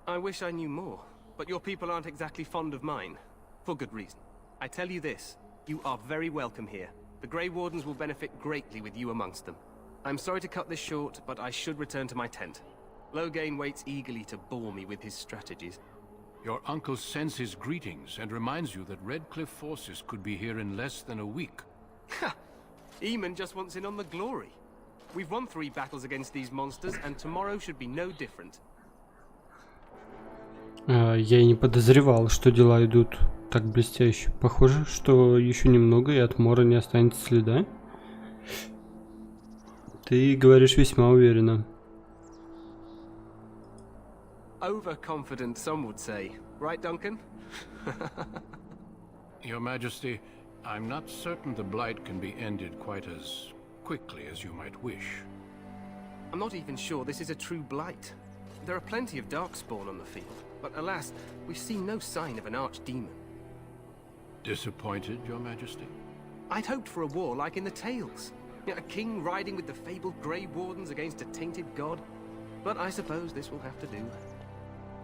I wish I knew more, but your people aren't exactly fond of mine. For good reason. I tell you this, you are very welcome here. The Grey Wardens will benefit greatly with you amongst them. I'm sorry to cut this short, but I should return to my tent. Loghain waits eagerly to bore me with his strategies. Your uncle sends his greetings and reminds you that Redcliffe forces could be here in less than a week. Ha! Eamon just wants in on the glory. We've won 3 battles against these monsters, and tomorrow should be no different. Я и не подозревал, что дела идут так блестяще. Похоже, что еще немного и от Мора не останется следа. Ты говоришь весьма уверенно. Overconfident, some would say. Right, Duncan? Your Majesty, I'm not certain the Blight can be ended quite as quickly as you might wish. I'm not even sure this is a true blight. There are plenty of Darkspawn on the field, but alas, we've seen no sign of an archdemon. Disappointed, Your Majesty? I'd hoped for a war like in the tales. A king riding with the fabled Grey Wardens against a tainted god. But I suppose this will have to do.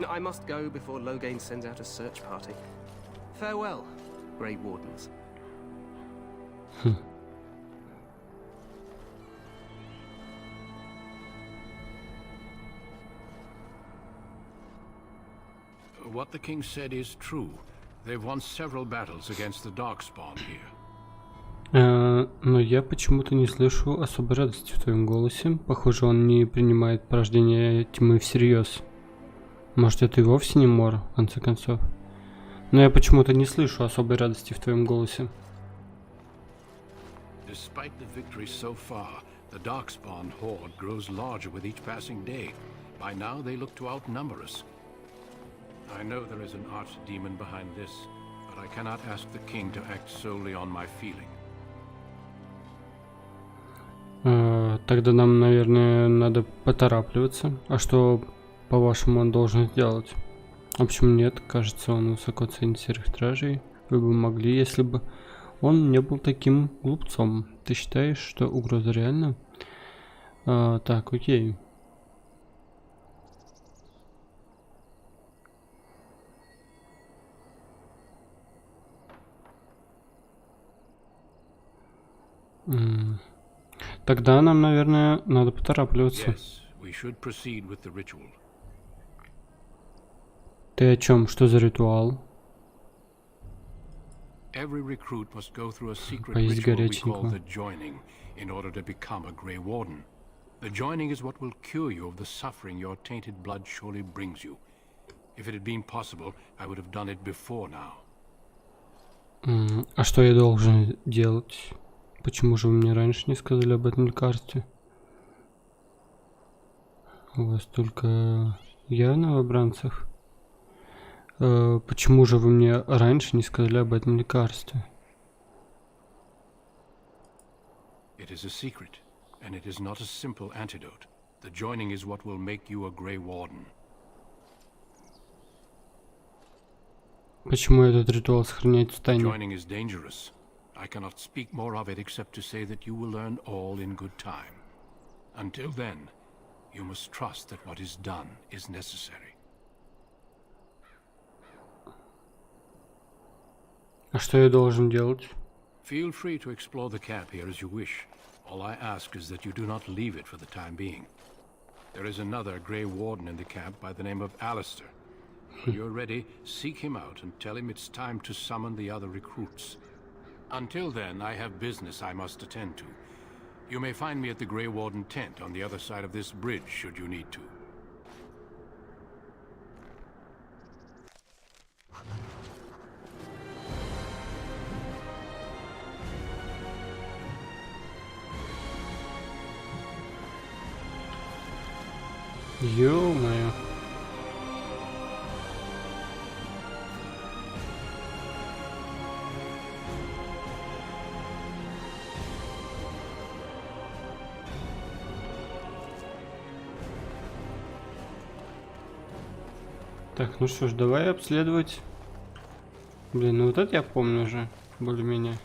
I must go before Loghain sends out a search party. Farewell, Grey Wardens. What the king said is true. They've won several battles against the Darkspawn here. Но я почему-то не слышу особой радости в твоем голосе. Похоже, он не принимает порождение тьмы всерьез. Может, это и вовсе не Мор, в конце концов. Но я почему-то не слышу особой радости в твоем голосе. Despite the victory so far, the Darkspawn horde grows larger with each passing day. By now, they look to outnumber us. I know there is an archdemon behind this, but I cannot ask the king to act solely on my feeling. Тогда нам, наверное, надо поторапливаться. А что, по-вашему, он должен сделать? А почему нет? Кажется, он высоко ценит серых стражей. Вы бы могли, если бы он не был таким глупцом. Ты считаешь, что угроза реальна? Так, окей. Тогда нам, наверное, надо поторапливаться. Yes, we should proceed with the ritual. Ты о чем? Что за ритуал? Every recruit must go through a secret Поесть ritual we call горяченького. the joining in order to become a Grey Warden. The joining is what will cure you of the suffering your tainted blood surely brings you. If it had been possible, I would have done it before now. А что я должен делать? Почему же вы мне раньше не сказали об этом лекарстве? У вас только я в новобранцах? Почему же вы мне раньше не сказали об этом лекарстве? It is a secret, and it is not a simple antidote. The joining is what will make you a Grey Warden. Почему этот ритуал сохраняется в тайне? Joining is dangerous. I cannot speak more of it except to say that you will learn all in good time. Until then, you must trust that what is done is necessary. А что я должен делать? Feel free to explore the camp here as you wish. All I ask is that you do not leave it for the time being. There is another Grey Warden in the camp by the name of Alistair. When you're ready, seek him out and tell him it's time to summon the other recruits. Until then, I have business I must attend to. You may find me at the Grey Warden tent on the other side of this bridge, should you need to. Ё-моё. Так, ну что ж, давай обследовать. Блин, ну вот это я помню уже, более-менее,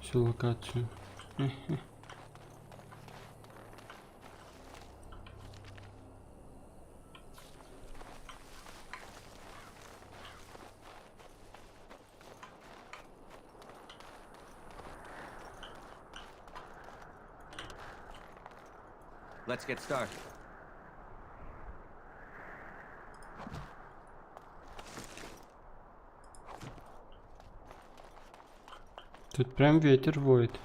всю локацию. Let's get started. Тут прям ветер воет.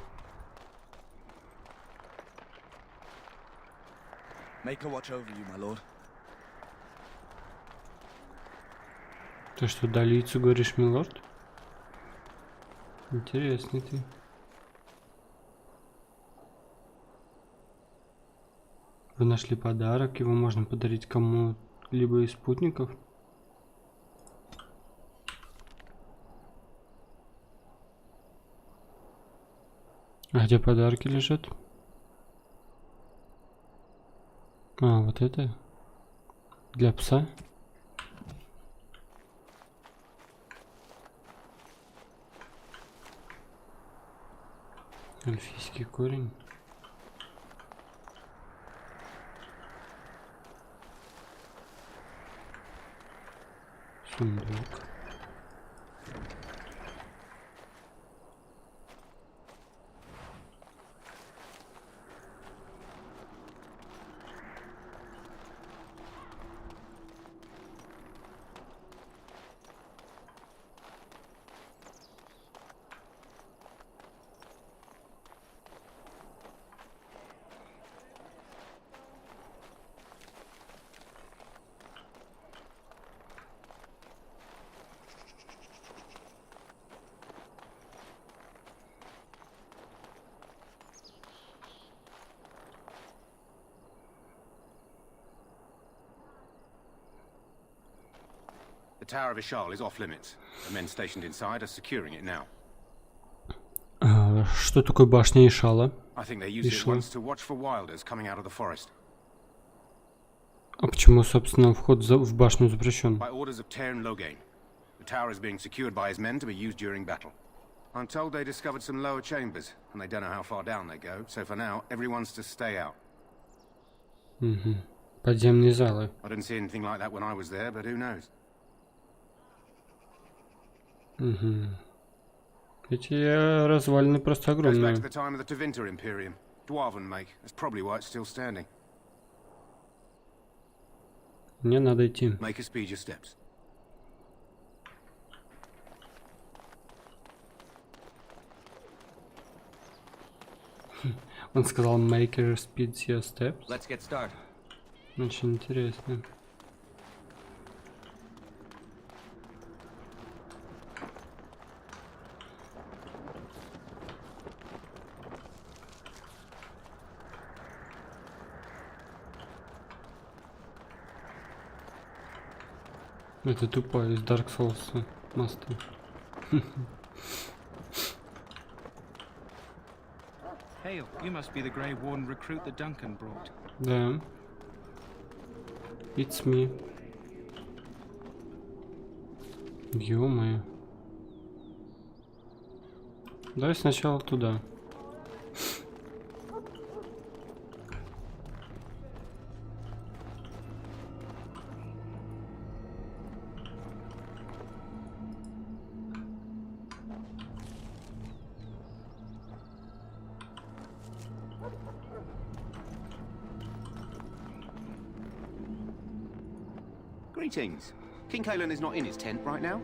Make a watch over you, my lord. Ты что, долицу говоришь, милорд? Интересный ты. Вы нашли подарок, его можно подарить кому-либо из спутников. А где подарки лежат? А, вот это? Для пса? Эльфийский корень. Сундук. The Tower of Ishal is off limits. The men stationed inside are securing it now. Что такое башня Ишала? I think they used it once to watch for wilders coming out of the forest. А почему, собственно, вход в башню запрещен? By orders of Tairn Loghain. The tower is being secured by his men to be used during battle. I'm told they discovered some lower chambers, and they don't know how far down they go, so for now, everyone's to stay out. Угу. Подземные залы. I didn't see anything like that when I was there, but who knows? Угу. Эти развалины просто огромные. Goes back to the time of the Tevinter Imperium. Dwarven make. That's probably why it's still standing. Мне надо идти. Make a speed your steps. Он сказал make your speed your steps. Let's get started. Очень интересно. Это тупо из Dark Souls моста. Hail, you must be the Grey Warden recruit that Duncan brought. Да. It's me. Ё-моё. Давай сначала туда. Greetings. King Kalen is not in his tent right now.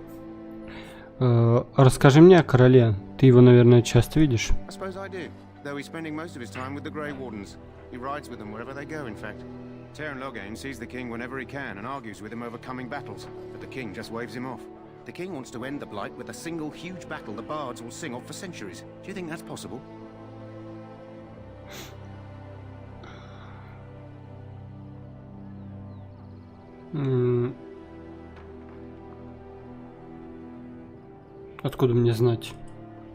Расскажи мне о короле. Ты его, наверное, часто видишь? I suppose I do, though he's spending most of his time with the Grey Wardens. He rides with them wherever they go, in fact. Tairn Loghain sees the king whenever he can and argues with him over coming battles, but the king just waves him off. The king wants to end the Blight with a single huge battle the bards will sing of for centuries. Do you think that's possible? Откуда мне знать?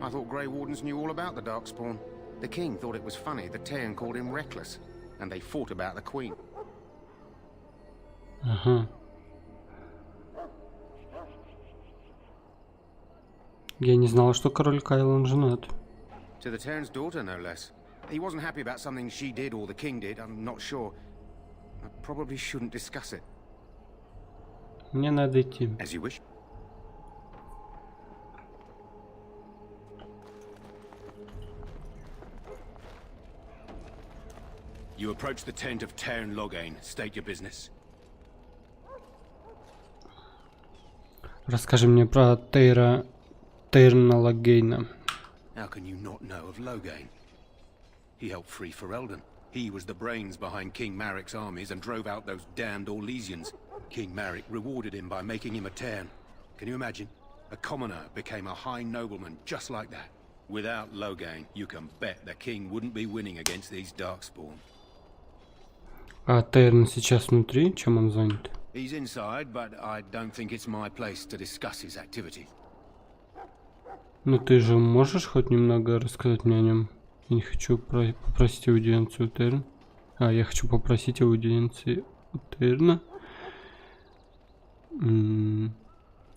I thought Grey Wardens knew all about the Darkspawn. The king thought it was funny that Teyrn called him reckless, and they fought about the queen. Ага. Я не знала, что король Кайлан женат. To the Teyrn's daughter, no less. He wasn't happy about something she did or the king did, I'm not sure. I probably shouldn't discuss it. Мне надо идти. As you wish. You approach the tent of Teyrn Loghain. State your business. Расскажи мне про Тейрна Логейна. How can you not know of Loghain? He helped free Ferelden. He was the brains behind King Maric's armies and drove out those damned Orlesians. King Maric rewarded him by making him a Teyrn. Can you imagine? A commoner became a high nobleman just like that. Without Loghain, you can bet the king wouldn't be winning against these Darkspawn. А Тейрн сейчас внутри? Чем он занят? He's inside, but I don't think it's my place to discuss his activity. Ну ты же можешь хоть немного рассказать мне о нем? Я не хочу попросить аудиенцию у Тейрна. Я хочу попросить аудиенции у Тейрна.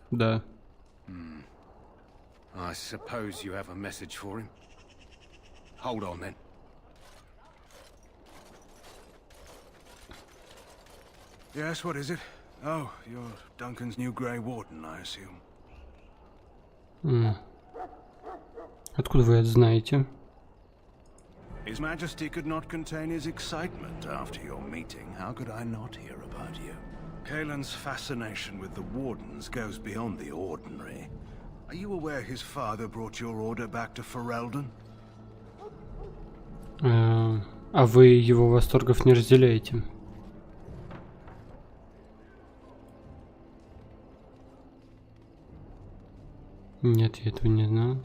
Да. I suppose you have a message for him. Hold on then. Yes, what is it? Oh, you're Duncan's new Grey Warden, I assume. Откуда вы это знаете? His Majesty could not contain his excitement after your meeting. How could I not hear about you? Kaelin's fascination with the Wardens goes beyond the ordinary. Are you aware his father brought your order back to Ferelden? А вы его восторгов не разделяете? Нет, я этого не знал.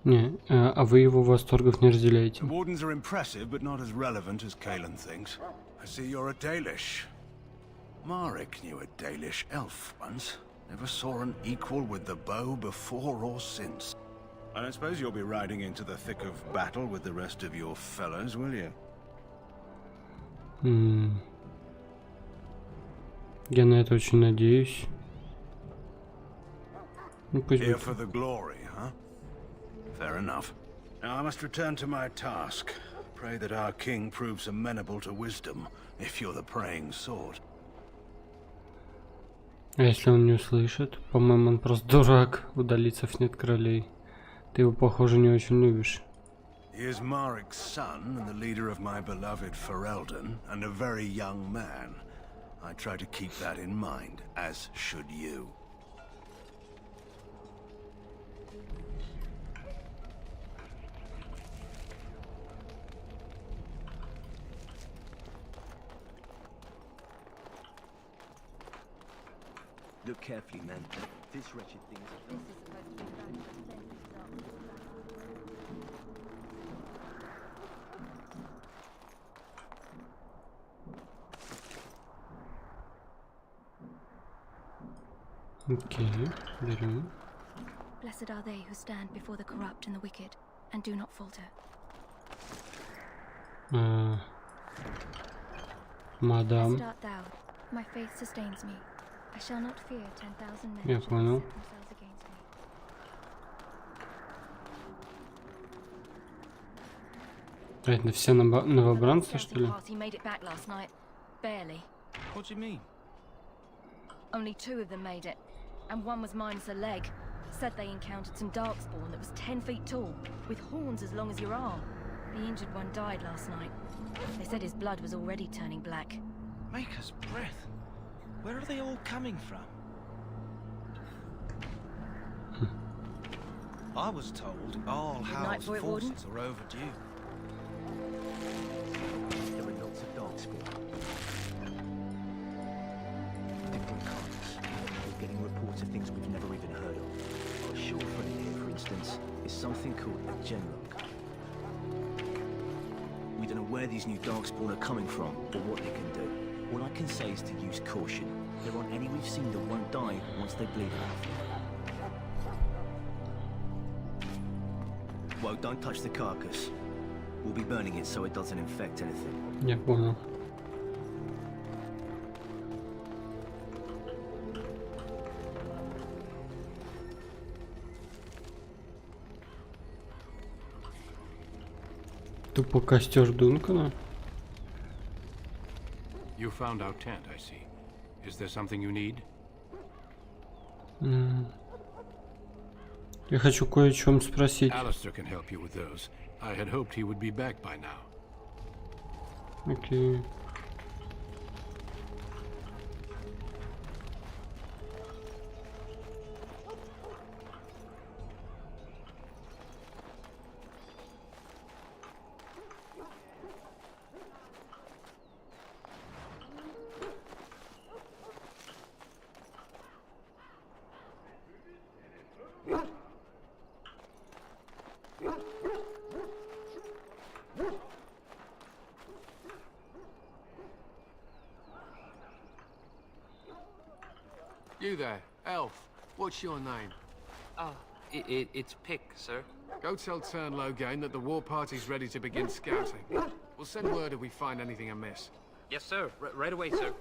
Не, а вы его восторгов не разделяете? The Wardens are impressive, but not as relevant as Kaelin thinks. I see you're a Dalish. Maric knew a Dalish elf once. Never saw an equal with the bow before or since. I don't suppose you'll be riding into the thick of battle with the rest of your fellows, will you? Я на это очень надеюсь. Ну, пусть Here будет. for the glory, huh? Fair enough. Now I must return to my task. Pray that our king proves amenable to wisdom, if you're the praying sort. А если он не услышит? По-моему, он просто дурак. Удалиться нет королей. Ты его, похоже, не очень любишь. He is Maric's son and the leader of my beloved Ferelden, and a very young man. I try to keep that in mind, as should you. Look carefully, man. This wretched thing is... Окей, берем. Blessed are they who stand before the corrupt and the wicked, and do not falter. Мадам. Blessed art thou. My faith sustains me. I shall not fear 10,000 men Я should понял. set themselves against me. Это все новобранцы, что ли? He made it back last night. Barely. What do you mean? Only 2 of them made it, and one was minus a leg. Said they encountered some darkspawn that was 10 feet tall, with horns as long as your arm. The injured one died last night. They said his blood was already turning black. Maker's breath. Where are they all coming from? I was told all Howl's forces are overdue. There are lots of darkspawn. Different kinds. We're getting reports of things we've never even heard of. Our short friend here, for instance, is something called a Genlock. We don't know where these new darkspawn are coming from, or what they can do. All I can say is to use caution. There aren't any we've seen that won't die once they bleed enough. Well, don't touch the carcass. We'll be burning it so it doesn't infect anything. Я понял. Тупо костер Дункана. You found our tent, I see. Is there something you need? Я хочу кое о чем спросить. Alistair can help you with those. I had hoped he would be back by now. Окей. You there, elf. What's your name? It's Pick, sir. Go tell Logain that the war party's ready to begin scouting. We'll send word if we find anything amiss. Yes, sir. Right away, sir.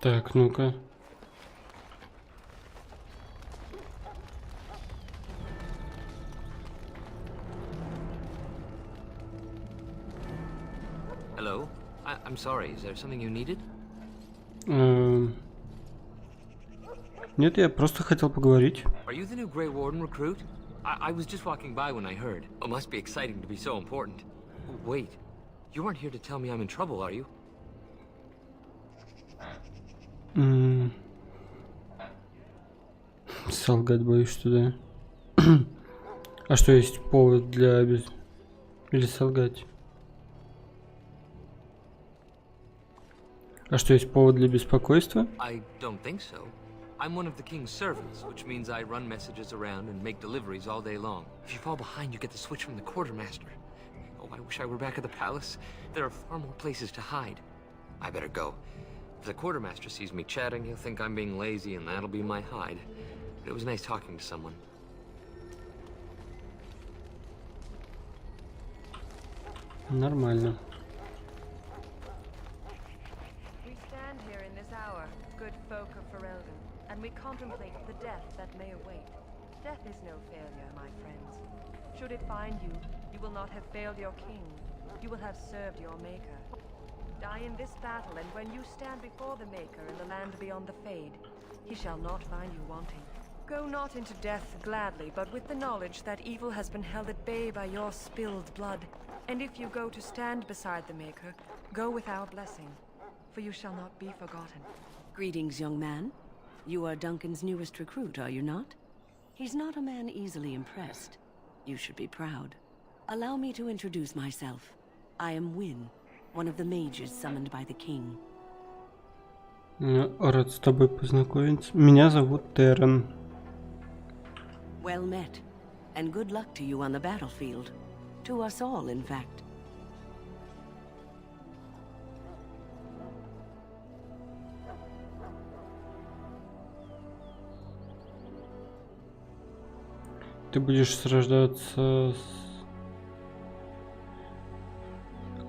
Так, ну-ка. Hello? I'm sorry, is there something you needed? Нет, я просто хотел поговорить. Are you the new Grey Warden recruit? I was just walking by when I heard. It must be exciting to be so important. Wait, you aren't here to tell me I'm in trouble, are you? Солгать боюсь, что да. А что, есть повод для... Или солгать? А что, есть повод для беспокойства? I don't think so. I'm one of the king's servants, which means I run messages around and make deliveries all day long. If you fall behind, you get the switch from the quartermaster. Oh, I wish I were back at the palace. There are far more places to hide. I better go. If the quartermaster sees me chatting, he'll think I'm being lazy, and that'll be my hide. But it was nice talking to someone. Нормально. We stand here in this hour, good folk of Ferelden, and we contemplate the death that may await. Death is no failure, my friends. Should it find you, you will not have failed your king. You will have served your maker. Die in this battle, and when you stand before the Maker in the land beyond the Fade, he shall not find you wanting. Go not into death gladly, but with the knowledge that evil has been held at bay by your spilled blood. And if you go to stand beside the Maker, go with our blessing, for you shall not be forgotten. Greetings, young man. You are Duncan's newest recruit, are you not? He's not a man easily impressed. You should be proud. Allow me to introduce myself. I am Wynne, one of the mages summoned by the king. Рад с тобой познакомиться. Меня зовут Террен. Well met, and good luck to you on the battlefield. To us all, in fact. Ты будешь сражаться с...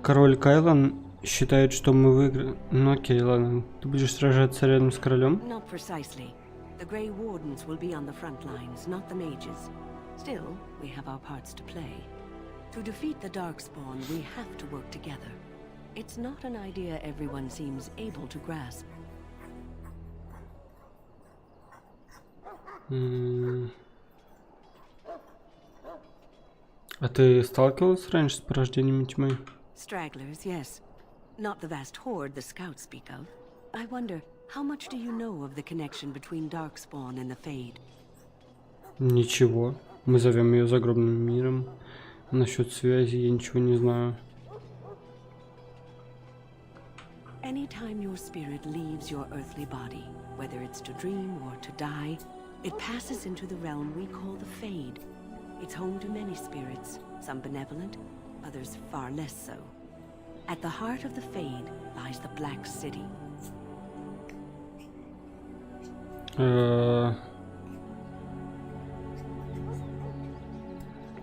Король Кайлан считает, что мы выиграли... Ну окей, ладно. Ты будешь сражаться рядом с королем? Not precisely. The Grey Wardens will be on the front lines, not the mages. Still, we have our parts to play. To defeat the Darkspawn, we have to work together. It's not an idea everyone seems able to grasp. А ты сталкивалась раньше с порождениями тьмы? Stragglers, yes. Not the vast horde the scouts speak of. I wonder, how much do you know of the connection between Darkspawn and the Fade? Ничего. Мы зовем ее загробным миром. Насчет связи я ничего не знаю. Anytime your spirit leaves your earthly body, whether it's to dream or to die, It passes into the realm we call the Fade. It's home to many spirits, some benevolent, others far less so. At the heart of the Fade lies the Black City.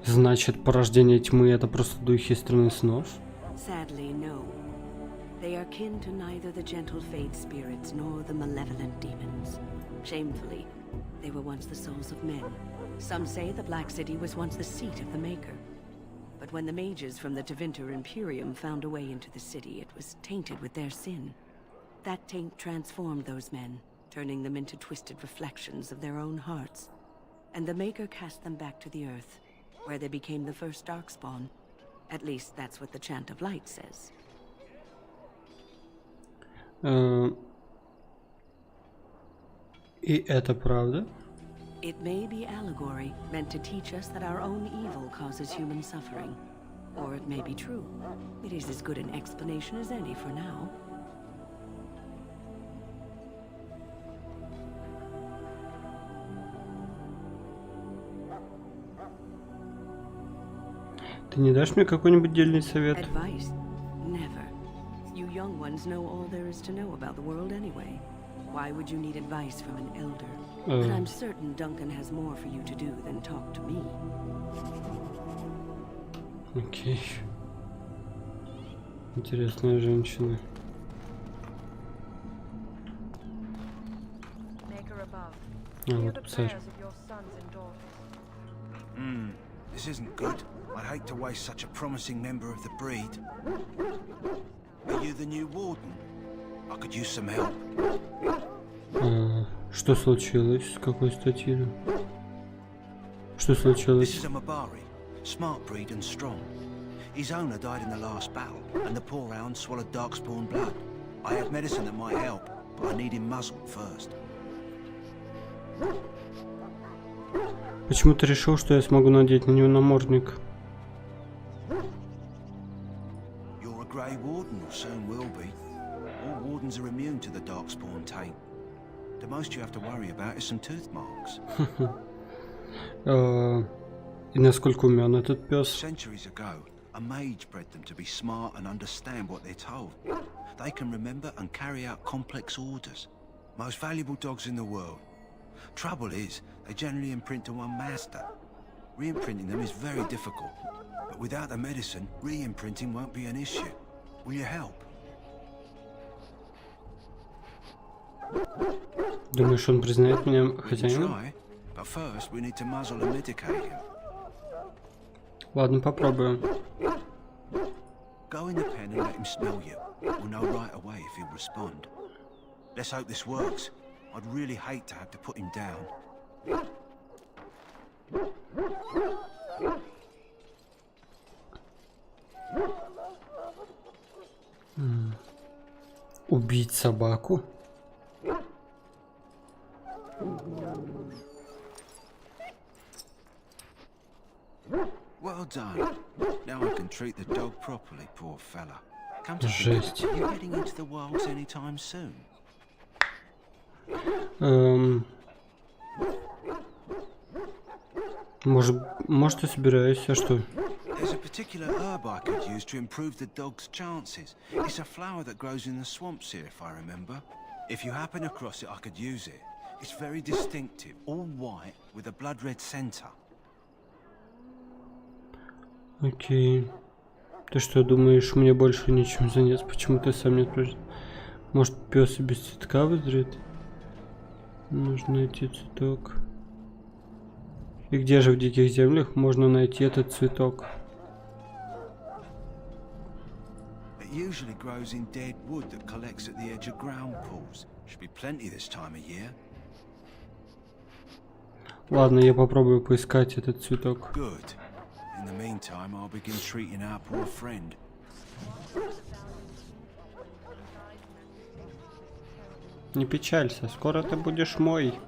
Значит, порождение тьмы — это просто духи из страны снов? Sadly, no. They are kin to neither the gentle Fade spirits nor the malevolent demons. Shamefully, they were once the souls of men. Some say the Black City was once the seat of the Maker. But when the mages from the Tevinter Imperium found a way into the city, it was tainted with their sin. That taint transformed those men, turning them into twisted reflections of their own hearts. And the Maker cast them back to the earth, where they became the first Darkspawn. At least that's what the Chant of Light says. И это правда? It may be allegory, meant to teach us that our own evil causes human suffering. Or it may be true. It is as good an explanation as any for now. Ты не дашь мне какой-нибудь дельный совет? Advice? Never. You young ones know all there is to know about the world anyway. Why would you need advice from an elder? But I'm certain Duncan has more for you to do than talk to me. Окей. Интересная женщина. Вот царь. This isn't good. I'd hate to waste such a promising member of the breed. Are you the new warden? I could use some help. Что случилось? С какой статьей? Что случилось? This is a Mabari, smart breed and strong. His owner died in the last battle, and the poor hound swallowed darkspawn blood. I have medicine that might help, but I need him muzzled first. Почему ты решил, что я смогу надеть на него намордник? You're a Grey Warden, or soon will be. All wardens are immune to the darkspawn taint. The most you have to worry about is some tooth marks. И насколько умен этот пес? Centuries ago, a mage bred them to be smart and understand what they're told. They can remember and carry out complex orders. Most valuable dogs in the world. Trouble is, they generally imprint to one master. Re-imprinting them is very difficult. But without the medicine, re-imprinting won't be an issue. Will you help? Думаешь, он признает меня хозяином? But first, we need to muzzle and medicate him. Ладно, попробуем. Go in the pen and let him smell you. We'll know right away if he'll respond. Let's hope this works. I'd really hate to have to put him down. Убить собаку? Well done. Now I can treat the dog properly, poor fella. Come to Жесть. think, are you heading into the wilds anytime soon? Может, и собираюсь, а что? There's a particular herb I could use to improve the dog's chances. It's a flower that grows in the swamps here, if I remember. If you happen across it, I could use it. It's very distinctive, all white, with a blood-red center. Окей. Ты что, думаешь, мне больше нечем заняться? Почему ты сам не отправишь? Может, пес и без цветка вызрет? Нужно найти цветок. И где же в диких землях можно найти этот цветок? It usually grows in dead wood that collects at the edge of ground pools. Should be plenty this time of year. Ладно, я попробую поискать этот цветок. Good. In the meantime, I'll begin treating our poor friend. Не печалься, скоро ты будешь мой.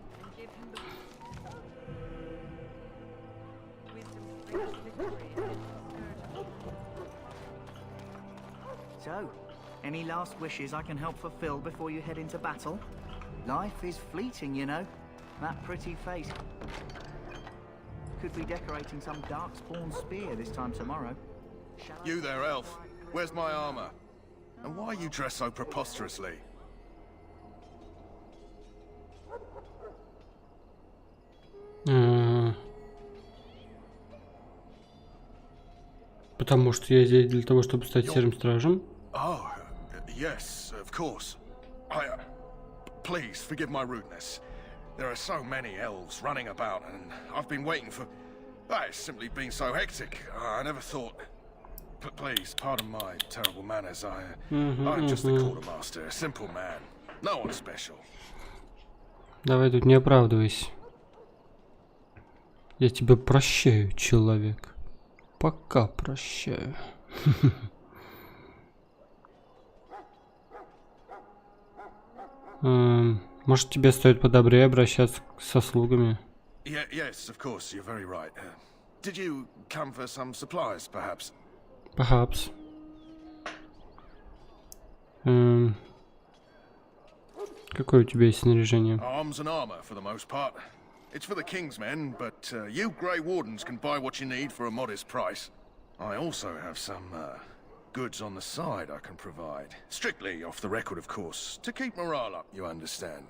So, any last wishes I can help fulfill before you head into battle? Life is fleeting, you know. That pretty face. Could be decorating some darkspawn spear this time tomorrow. You there, elf. Where's my armor? And why are you dressed so preposterously? Потому что я здесь для того, чтобы стать серым стражем. Oh, yes, of course. Please, forgive my rudeness. There are so many elves running about, and I've been waiting for... It's simply been so hectic. I never thought... Please, pardon my terrible manners. I'm just the quartermaster, a simple man. No one special. Давай тут не оправдывайся. Я тебя прощаю, человек. Пока прощаю. Может, тебе стоит подобрее обращаться со слугами? Yes, of course, you're very right. Did you come for some supplies, perhaps? Perhaps. Какое у тебя есть снаряжение? Arms and armor, for the most part. It's for the king's men, but you Grey Wardens can buy what you need for a modest price. I also have some goods on the side I can provide. Strictly off the record, of course. To keep morale up, you understand.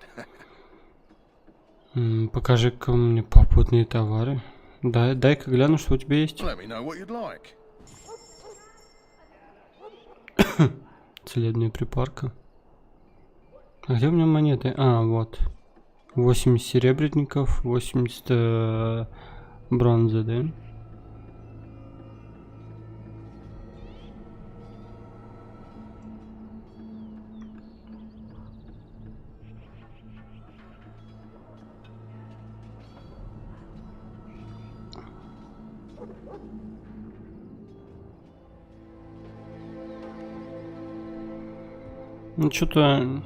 Покажи-ка мне попутные товары. Дай-ка гляну, что у тебя есть. Let me know what you'd like. Целебная припарка. А где у меня монеты? А, вот. 80 серебряников, 80 бронзы, да? Ну, что-то...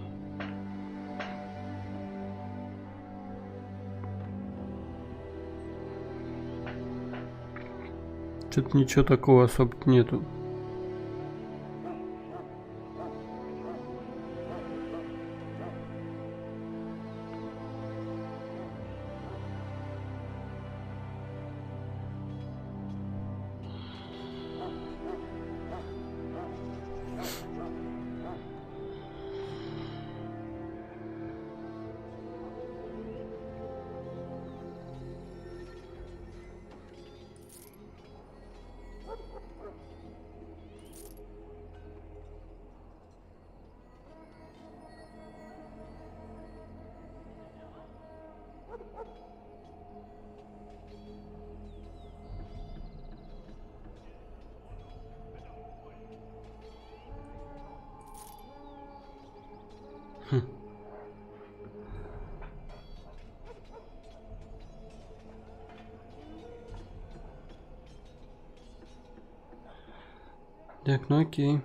Что-то ничего такого особо нету. Так, ну окей.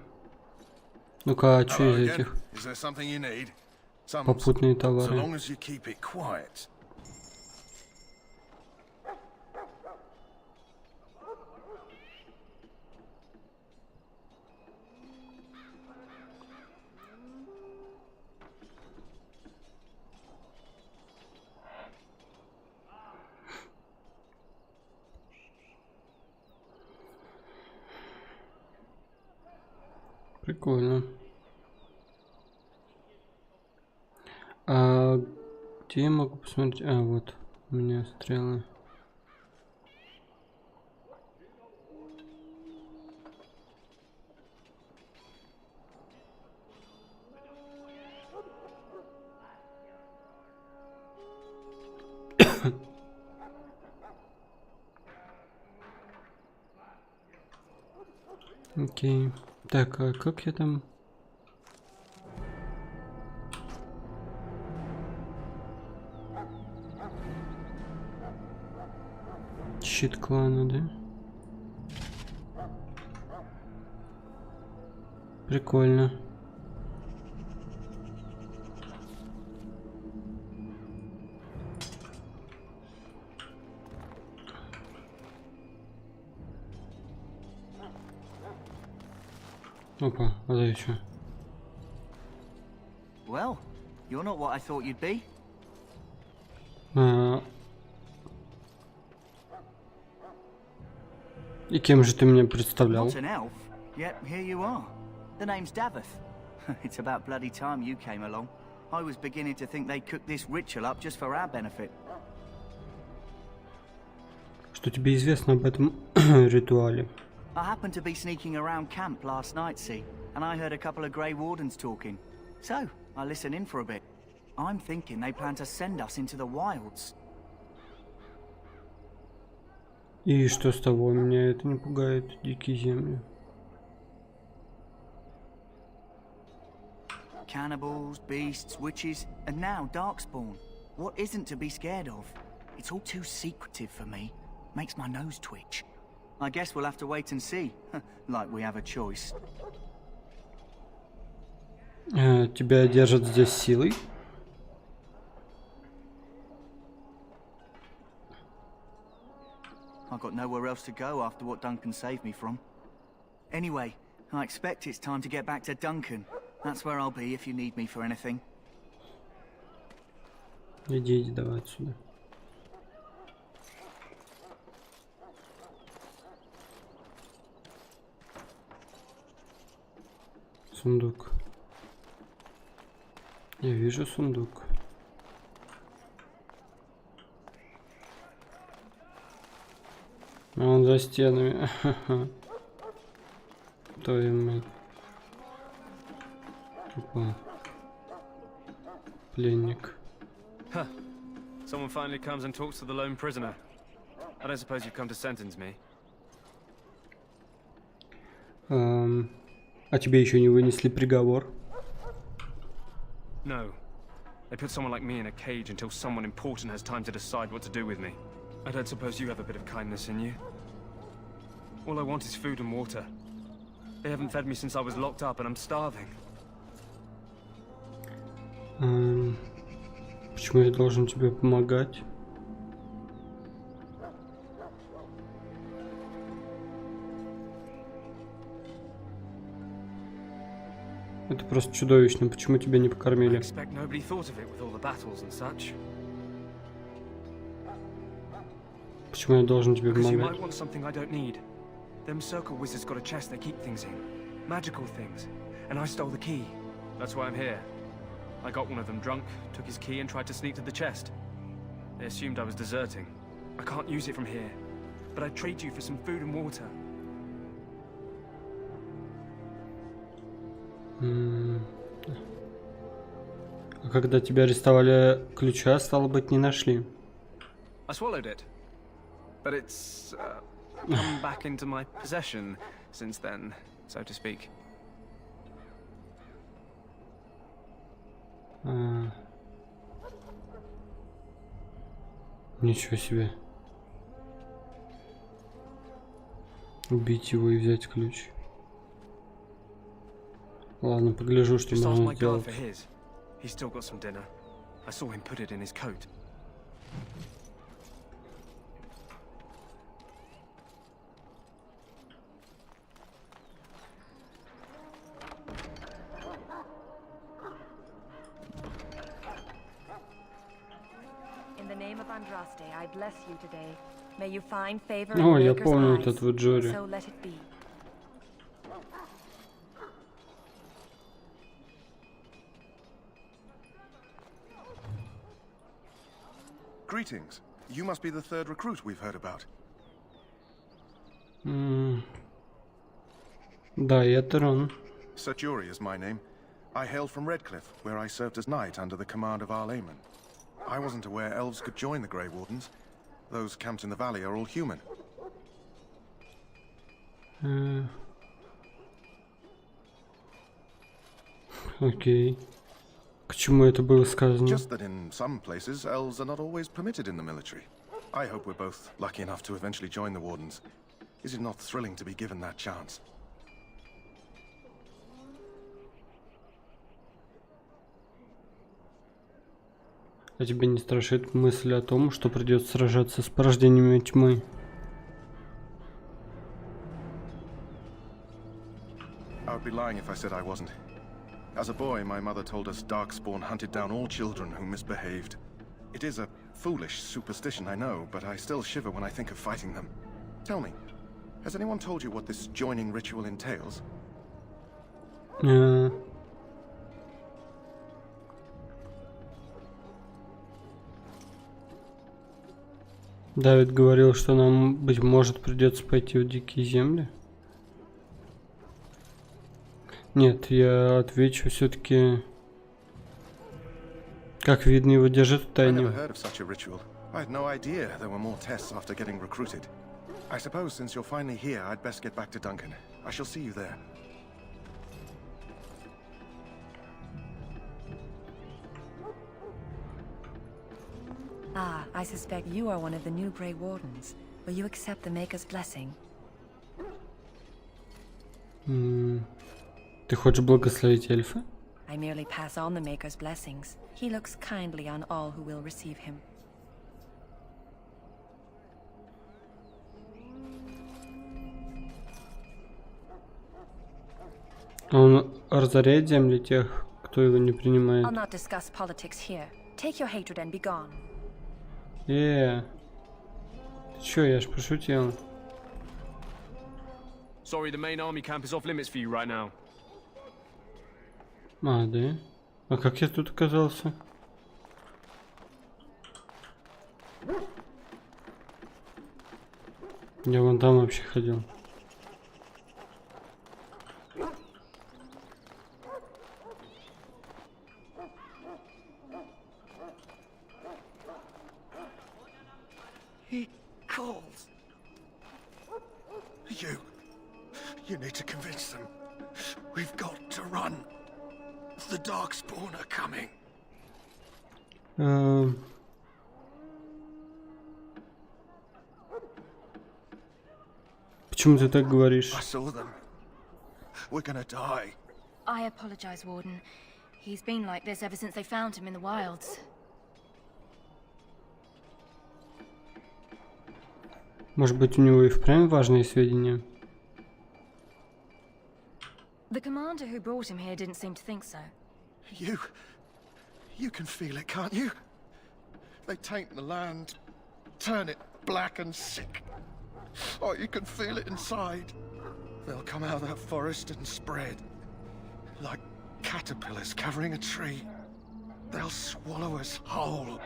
Ну-ка, а что из этих? Попутные товары. Прикольно. А где я могу посмотреть? А, вот у меня стрелы. Окей. Так, а как я там? Щит клана, да? Прикольно. Опа, а это что? Well, you're not what I thought you'd be. И кем же ты меня представлял? Not an elf, yet here you are. The name's Davith. It's about bloody time you came along. I was beginning to think they cooked this ritual up just for our benefit. Что тебе известно об этом ритуале? I happened to be sneaking around camp last night, see, and I heard a couple of Grey Wardens talking. So, I listened in for a bit. I'm thinking they plan to send us into the wilds. И что с того? Меня это не пугает, дикие земли. Cannibals, beasts, witches, and now Darkspawn. What isn't to be scared of? It's all too secretive for me. Makes my nose twitch. I guess we'll have to wait and see. Like we have a choice. Тебя держат здесь силой? I've got nowhere else to go after what Duncan saved me from. Anyway, I expect it's time to get back to Duncan. That's where I'll be if you need me for anything. Иди давай отсюда. Сундук. Я вижу сундук. Он за стенами. Твою мать. Опа. Пленник. Huh. Someone finally comes and talks to the lone prisoner. I don't suppose you've come to sentence me. А тебе еще не вынесли приговор? No. They put someone like me in a cage until someone important has time to decide what to do with me. I don't suppose you have a bit of kindness in you? All I want is food and water. They haven't fed me since I was locked up and I'm starving. Почему я должен тебе помогать? Это просто чудовищно. Почему тебя не покормили? Почему я должен тебе помогать? Them circle wizards got a chest they keep things in. Magical things. And I stole the key. That's why I'm here. I got one of them drunk, took his key and tried to sneak to the chest. They assumed I was deserting. I can't use it from here. But I'd trade you for some food and water. А когда тебя арестовали, ключа, стало быть, не нашли? I swallowed it. But it's come back into my possession since then, so to speak. Ничего себе. Убить его и взять ключ. Ладно, погляжу, что можно сделать. He's still got some dinner. I saw him put it in his coat. In the name of Andraste, I bless you today. May you find favor О, in я Maker's помню eyes. этот вот Джори. So let it be. Greetings. You must be the third recruit we've heard about. Да, я Терон. Sir Jury is my name. I hail from Redcliffe, where I served as knight under the command of AlltiGame. I wasn't aware elves could join the Grey Wardens. Those camped in the valley are all human. Окей. К чему это было сказано? Just that in some places, elves are not always permitted in the military. I hope we're both lucky enough to eventually join the Wardens. Is it not thrilling to be given that chance? А тебя не страшит мысль о том, что придется сражаться с порождениями тьмы? I would be lying if I said I wasn't. As a boy, my mother told us Darkspawn hunted down all children who misbehaved. It is a Foolish superstition, I know, but I still shiver when I think of fighting them. Tell me, has anyone told you what this joining ritual entails? Давид говорил, что нам, быть может, придется пойти в дикие земли. Нет, я отвечу все-таки. Как видно, его держат в тайне. I had no idea there were more tests after getting recruited. I suppose since you're finally here, I'd best get back to Duncan. I shall see you there. Ah, I suspect you are one of the new Grey Wardens. Will you accept the Maker's blessing? Ты хочешь благословить эльфа? I merely pass on the Maker's blessings. He looks kindly on all who will receive him. Он разоряет земли тех, кто его не принимает. I'll not discuss politics here. Take your hatred and be gone. Ты чё, я ж пошутил. Sorry, the main army camp is off limits for you right now. А, да? А как я тут оказался? Я вон там вообще ходил. He calls. You need to convince them. We've got to run. The Darkspawn are coming. Почему ты так говоришь? I saw them. We're gonna die. I apologize, Warden. He's been like this ever since they found him in the wilds. Может быть, у него и впрямь важные сведения? The commander who brought him here didn't seem to think so. You can feel it, can't you? They taint the land, turn it black and sick. Oh, you can feel it inside. They'll come out of that forest and spread. Like caterpillars covering a tree. They'll swallow us whole.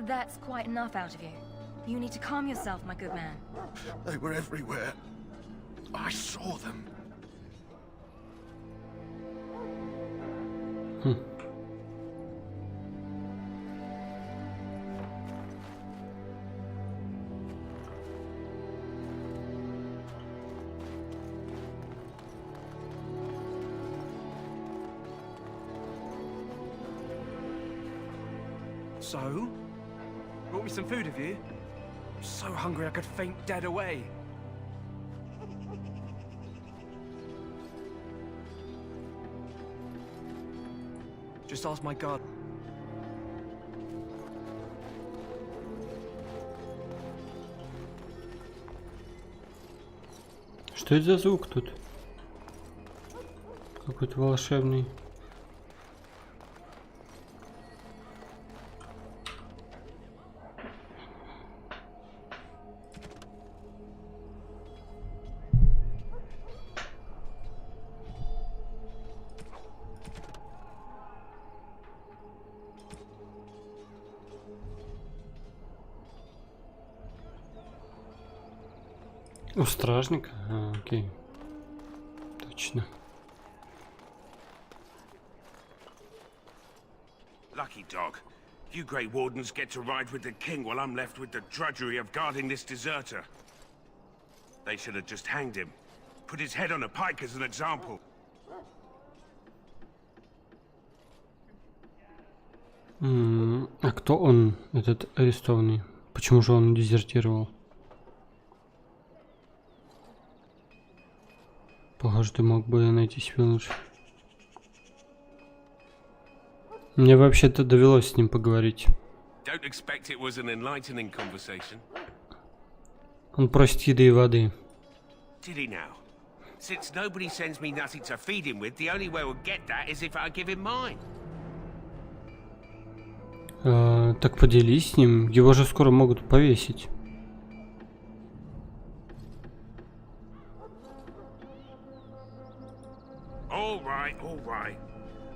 That's quite enough out of you. You need to calm yourself, my good man. They were everywhere. I saw them. So? Brought me some food, have you? I'm so hungry I could faint dead away. Just ask my guard. Что это за звук тут? Какой-то волшебный. У стражника? А, окей. Точно. Lucky dog. You Grey Wardens get to ride with the king while I'm left with the drudgery of guarding this deserter. They should have just hanged him. Put his head on a pike as an example. А кто он, этот арестованный? Почему же он дезертировал? Похоже, ты мог бы найти себе лучше. Мне вообще-то довелось с ним поговорить. Don't expect it was an enlightening conversation. Он просит еды и воды. Did he now? Since nobody sends me nothing to feed him with, the only way we'll get that is if I give him mine. Так поделись с ним, его же скоро могут повесить. All right.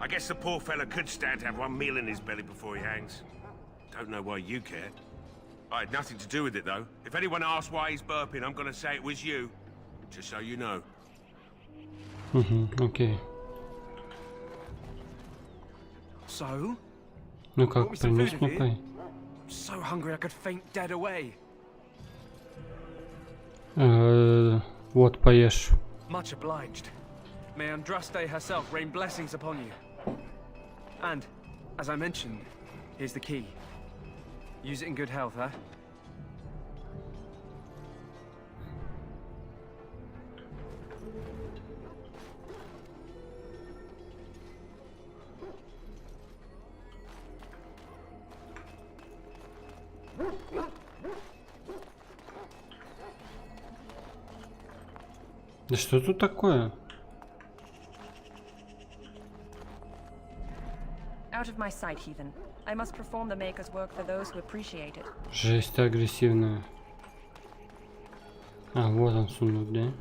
I guess the poor fella could stand to have one meal in his belly before he hangs. Don't know why you care. I had nothing to do with it, though. If anyone asks why he's burping, I'm gonna say it was you. Just so you know. Окей. So? Ну как, принес мне пай? So hungry I could faint dead away. Вот, поешь. Much obliged. May Andraste herself rain blessings upon you. And, as I mentioned, here's the key. Use it in good health, huh? Да что тут такое? Out of my sight, heathen. I must perform the Maker's work for those who appreciate it. Жесть агрессивная. А, вот он сундук, да?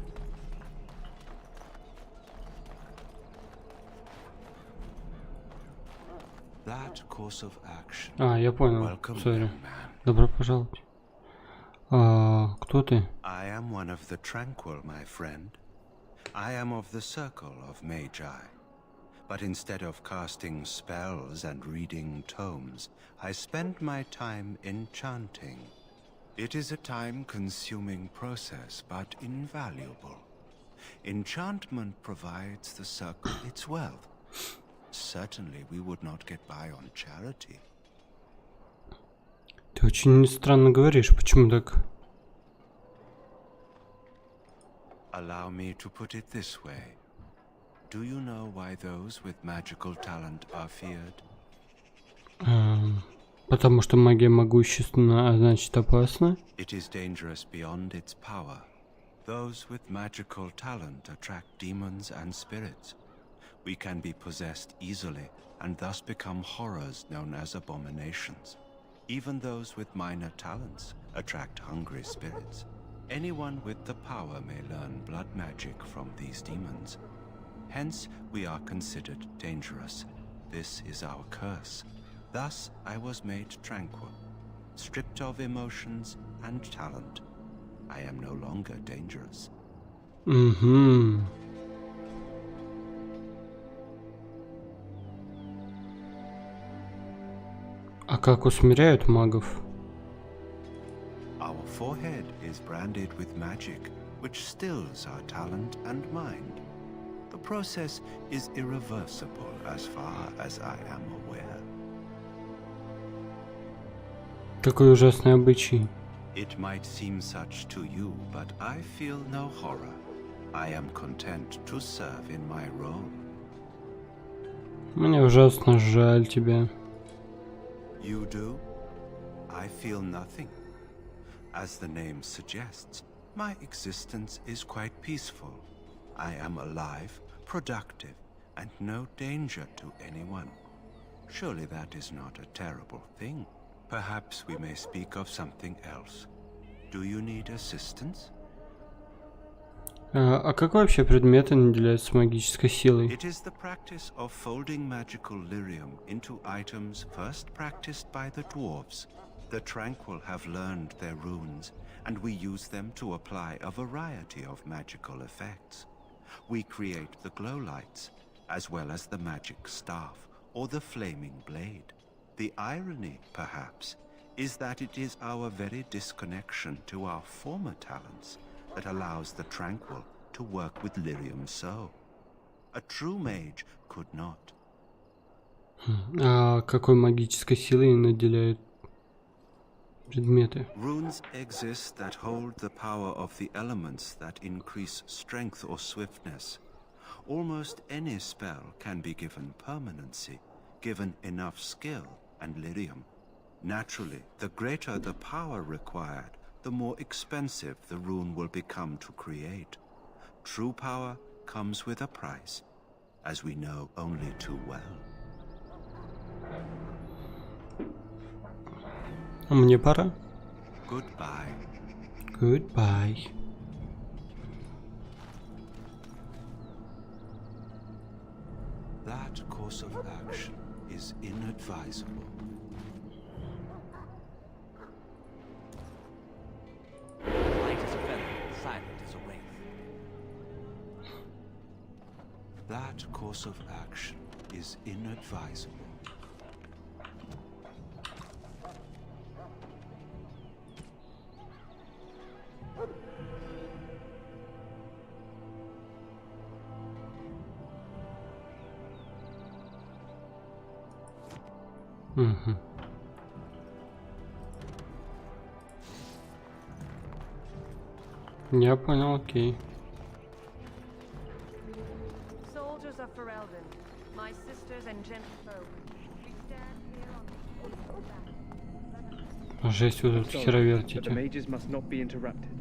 А, я понял. Сори. Добро пожаловать. Кто ты? I am one of the tranquil, my friend. I am of the circle of Magi. But instead of casting spells and reading tomes, I spend my time enchanting. It is a time-consuming process, but invaluable. Enchantment provides the circle its wealth. Certainly we would not get by on charity. Ты очень странно говоришь. Почему так? Allow me to put it this way. Do you know why those with magical talent are feared? Потому что магия могущественна, а значит опасна? It is dangerous beyond its power. Those with magical talent attract demons and spirits. We can be possessed easily and thus become horrors known as abominations. Even those with minor talents attract hungry spirits. Anyone with the power may learn blood magic from these demons. Hence, we are considered dangerous. This is our curse. Thus, I was made tranquil, stripped of emotions and talent. I am no longer dangerous. А как усмиряют магов? Our forehead is branded with magic, which stills our talent and mind. The process is irreversible as far as I am aware. Какой ужасный обычай. It might seem such to you, but I feel no horror. I am content to serve in my role. Мне ужасно жаль тебя. You do? I feel nothing. As the name suggests, my existence is quite peaceful. I am alive, productive, and no danger to anyone. Surely that is not a terrible thing. Perhaps we may speak of something else. Do you need assistance? А как вообще предметы наделяются магической силой? It is the practice of folding magical lyrium into items first practiced by the dwarves. The Tranquil have learned their runes, and we use them to apply a variety of magical effects. We create the glow lights, as well as the magic staff, or the flaming blade. The irony, perhaps, is that it is our very disconnection to our former talents that allows the Tranquil to work with lyrium so. A true mage could not. А какой магической силой наделяют предметы? Runes exist that hold the power of the elements that increase strength or swiftness. Almost any spell can be given permanency, given enough skill and lyrium. Naturally, the greater the power required, the more expensive the rune will become to create. True power comes with a price, as we know only too well. Мне пора. Goodbye. Goodbye. That course of action is inadvisable. Light as a feather, silent as a wraith. That course of action is inadvisable. Угу. Я понял, окей. Soldiers of Ferelden, my sisters and gentlefolk, we stand here on Жесть, вы тут хера But the вертите. mages must not be interrupted.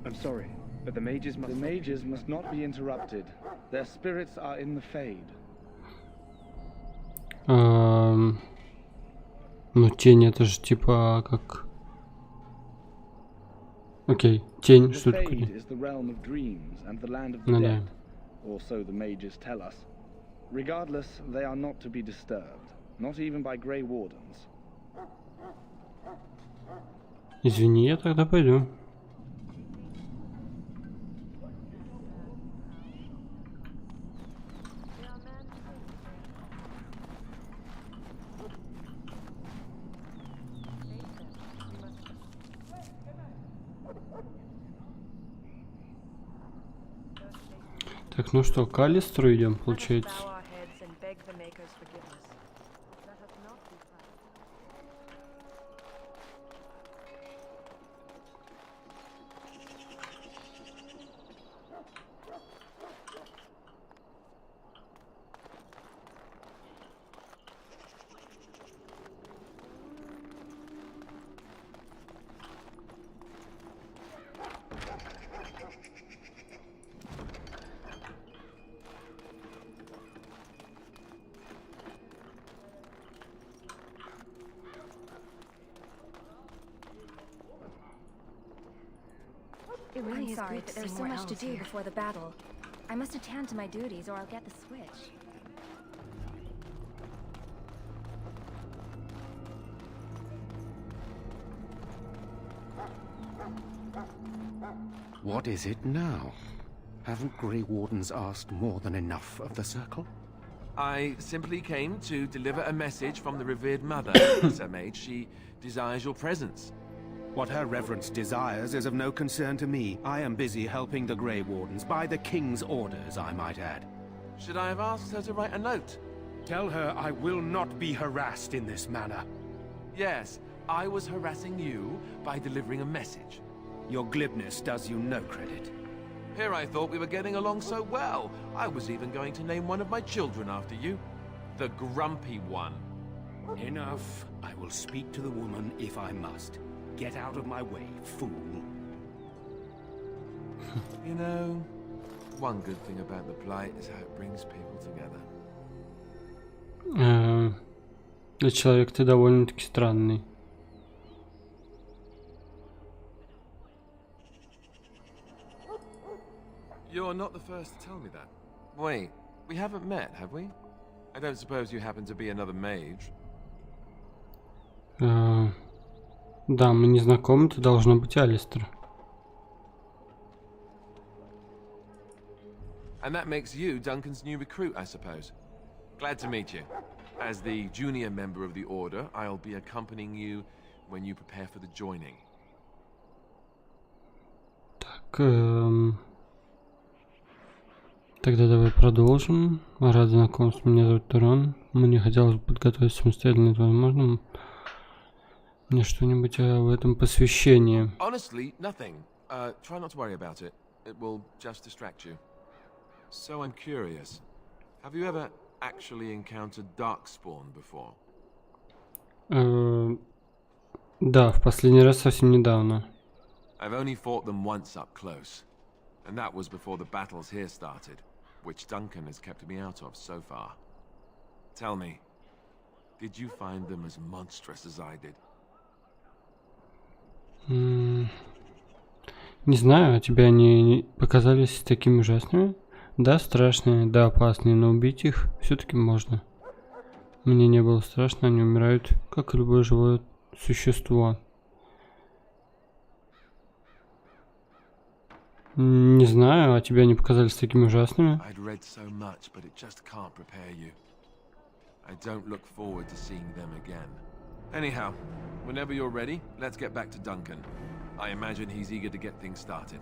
I'm sorry, but the mages must not be interrupted. Their spirits are in the Fade. Ну, тень это же типа как... Окей, тень, что The такое? Fade is the realm of dreams and the land of the Ну да. dead, or so the mages tell us. Regardless, they are not to be disturbed, not even by Grey Wardens. Извини, я тогда пойду. Так, ну что, к Алистеру идем, получается. bow our heads and beg the Maker's forgiveness. Let us not be proud. It really I'm is sorry, good but to there's see so more much to elves do here. before the battle. I must attend to my duties or I'll get the switch. What is it now? Haven't Grey Wardens asked more than enough of the Circle? I simply came to deliver a message from the revered mother, Sir Mage. She desires your presence. What her reverence desires is of no concern to me. I am busy helping the Grey Wardens, by the King's orders, I might add. Should I have asked her to write a note? Tell her I will not be harassed in this manner. Yes, I was harassing you by delivering a message. Your glibness does you no credit. Here I thought we were getting along so well. I was even going to name one of my children after you. The Grumpy One. Enough. I will speak to the woman if I must. Get out of my way, fool. You know, one good thing about the Blight is how it brings people together. Да, человек ты довольно-таки странный. You're not the first to tell me that. Wait, we haven't met, have we? I don't suppose you happen to be another mage? Да, мы не знакомы, это должно быть Алистер. And that makes you Duncan's new recruit, I suppose. Glad to meet you. As the junior member of the Order, I'll be accompanying you when you prepare for the joining. Так, тогда давай продолжим. Рад знакомству, меня зовут Туран. Мне хотелось бы подготовить самостоятельно, возможно, мне что-нибудь в этом посвящении. Honestly, nothing. Try not to worry about it. It will just distract you. So I'm curious. Have you ever actually encountered Darkspawn before? Да, в последний раз совсем недавно. I've only fought them once up close. And that was before the battles here started, which Duncan has kept me out of so far. Tell me, Did you find them as monstrous as I did? Не знаю, а тебе они показались такими ужасными? Да, страшные, да, опасные, но убить их все-таки можно. Мне не было страшно, они умирают, как и любое живое существо. Не знаю, а тебе они показались такими ужасными? I'd read so much, but it just can't prepare you. I don't look forward to seeing them again. Anyhow, whenever you're ready, let's get back to Duncan. I imagine he's eager to get things started.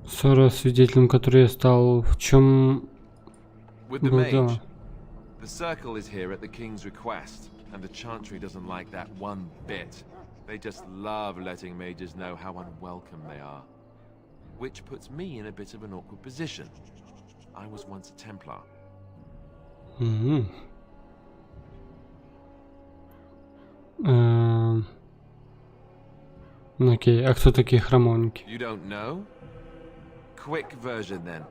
Ссора, свидетелем которой я стал, в чем With the было mage, дело? the circle is here at the king's request, and the chantry doesn't like that one bit. They just love letting mages know how unwelcome they are. Which puts me in a bit of an awkward position. I was once a Templar. Окей, а кто такие храмовники? You don't know? Quick version then.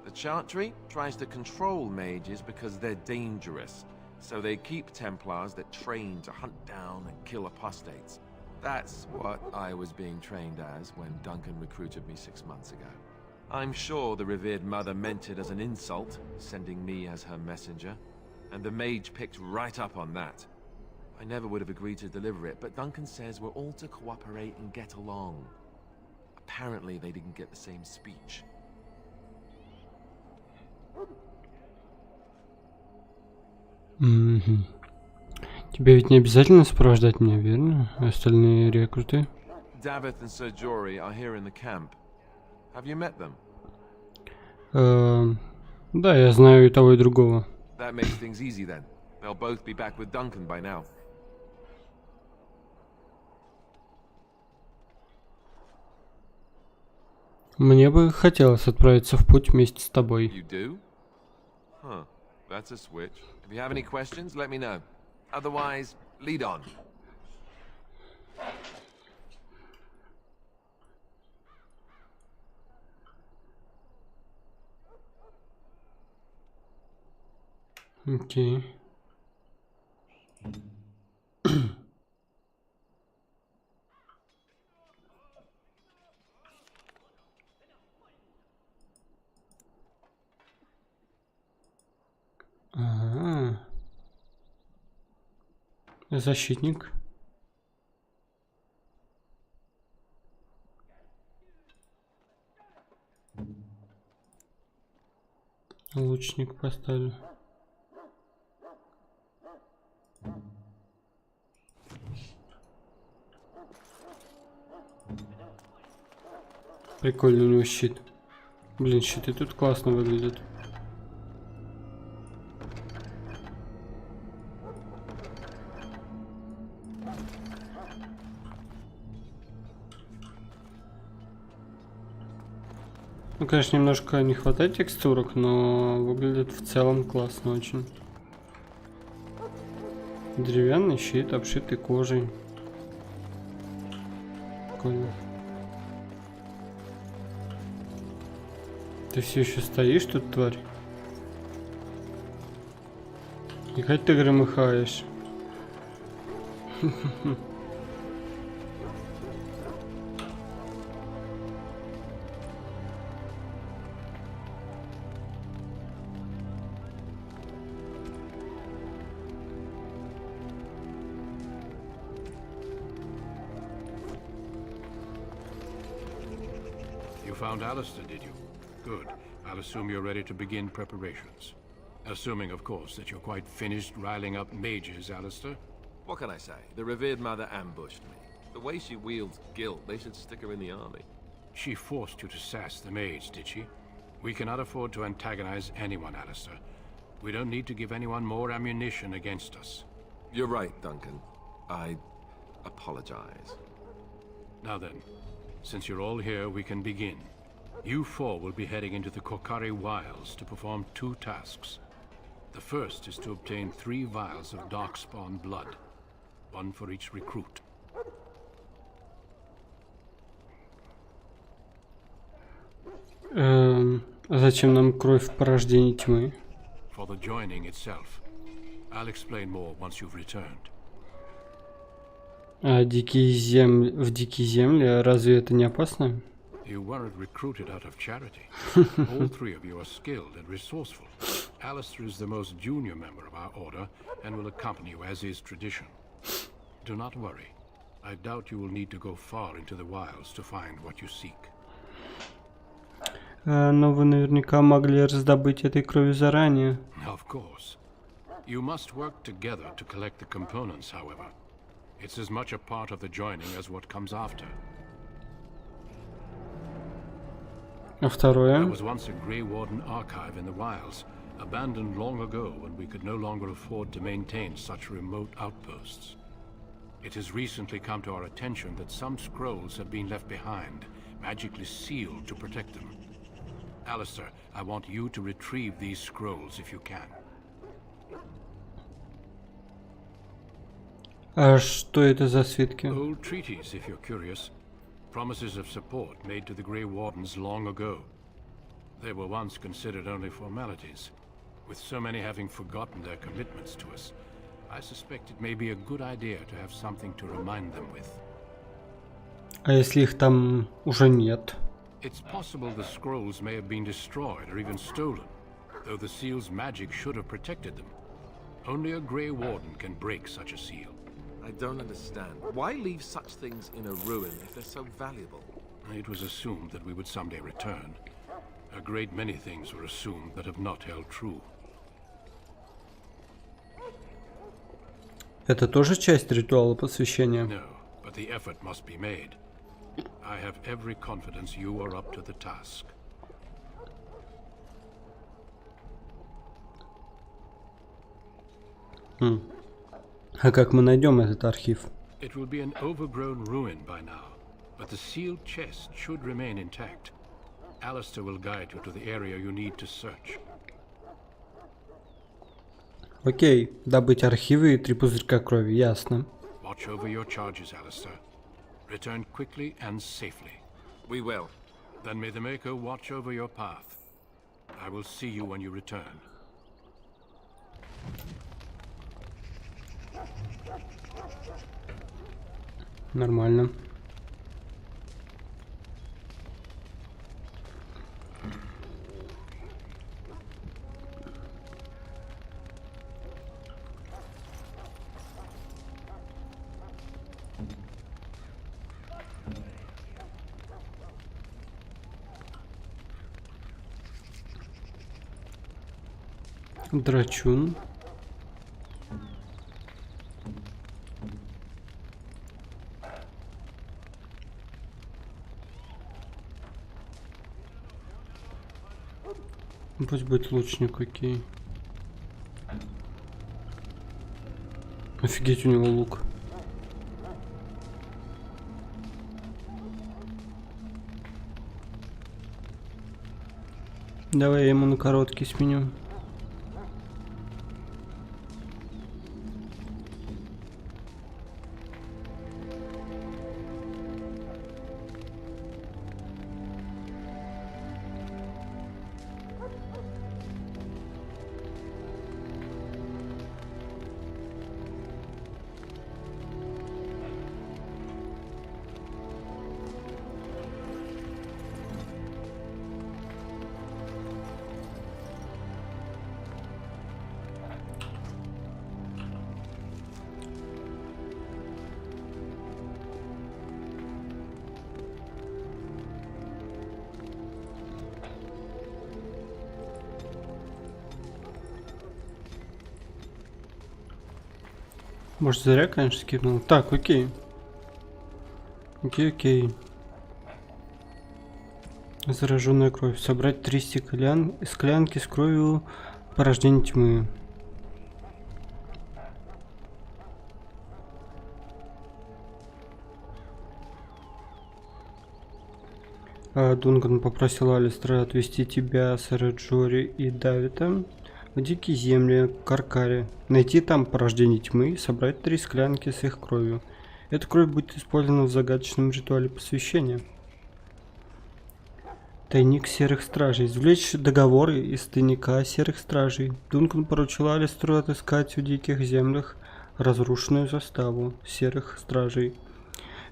The chantry tries to control mages because they're dangerous, so they keep Templars that train to hunt down and kill apostates. That's what I was being trained as when Duncan recruited me 6 months ago. I'm sure the revered mother meant it as an insult, sending me as her messenger, and the mage picked right up on that. I never would have agreed to deliver it, but Duncan says we're all to cooperate and get along. Apparently they didn't get the same speech. Тебе ведь не обязательно сопровождать меня, верно? Остальные рекруты? Davith and Sir Jory are here in the camp. Have you met them? Да, я знаю и того, и другого. That makes things easy then. They'll both be back with Duncan by now. Мне бы хотелось отправиться в путь вместе с тобой. You do? Huh. That's a switch. If you have any questions, let me know. Otherwise, lead on. Окей. Ага. Защитник. Лучник поставлю. Прикольный у него щит. Блин, щиты тут классно выглядят. Ну, конечно, немножко не хватает текстурок, но выглядит в целом классно очень. Деревянный щит, обшитый кожей. Прикольно. Ты все еще стоишь тут, тварь? И хоть ты громыхаешь. You found Alistair, did you? Good. I'll assume you're ready to begin preparations. Assuming, of course, that you're quite finished riling up mages, Alistair. What can I say? The revered mother ambushed me. The way she wields guilt, they should stick her in the army. She forced you to sass the mage, did she? We cannot afford to antagonize anyone, Alistair. We don't need to give anyone more ammunition against us. You're right, Duncan. I apologize. Now then, since you're all here, we can begin. You four will be heading into the Kokari Wilds to perform 2 tasks. The first is to obtain 3 vials of darkspawn blood, 1 for each recruit. А зачем нам кровь порождения тьмы? For the joining itself. I'll explain more once you've returned. А в дикие земли, разве это не опасно? You weren't recruited out of charity. All three of you are skilled and resourceful. Alistair is the most junior member of our order and will accompany you as is tradition. Do not worry. I doubt you will need to go far into the wilds to find what you seek. Но вы наверняка могли раздобыть этой крови заранее. Of course. You must work together to collect the components, however. It's as much a part of the joining as what comes after. А второе? There was once a Grey Warden archive in the wilds, abandoned long ago when we could no longer afford to maintain such remote outposts. It has recently come to our attention that some scrolls have been left behind, magically sealed to protect them. Alistair, I want you to retrieve these scrolls if you can. А что это за свитки? Old treaties, if you're curious. Promises of support made to the Grey Wardens long ago. They were once considered only formalities. With so many having forgotten their commitments to us, I suspect it may be a good idea to have something to remind them with. А если их там уже нет? It's possible the scrolls may have been destroyed or even stolen, though the seal's magic should have protected them. Only a Grey Warden can break such a seal. I don't understand. Why leave such things in a ruin if they're so valuable? It was assumed that we would someday return. A great many things were assumed that have not held true. Это тоже часть ритуала посвящения? No, but the effort must be made. I have every confidence you are up to the task. А как мы найдем этот архив? It will be an overgrown ruin by now, but the sealed chest should remain intact. Alistair will guide you to the area you need to search. Окей, добыть архивы и 3 пузырька крови, ясно. Watch over your charges, Alistair. Return quickly and safely. We will. Then may the Maker watch over your path. I will see you when you return. Нормально. Драчун. Пусть будет лучник, окей. Офигеть, у него лук. Давай я ему на короткий сменю. Может, зря, конечно, скипнул. Так, окей. Окей. Зараженная кровь. Собрать 3 склянки с кровью порождения тьмы. Дунган попросил Алистера отвезти тебя, сэра Джори и Давида в дикие земли Каркари. Найти там порождение тьмы и собрать 3 склянки с их кровью. Эта кровь будет использована в загадочном ритуале посвящения. Тайник серых стражей. Извлечь договоры из тайника серых стражей. Дункан поручил Алистеру отыскать в диких землях разрушенную заставу серых стражей.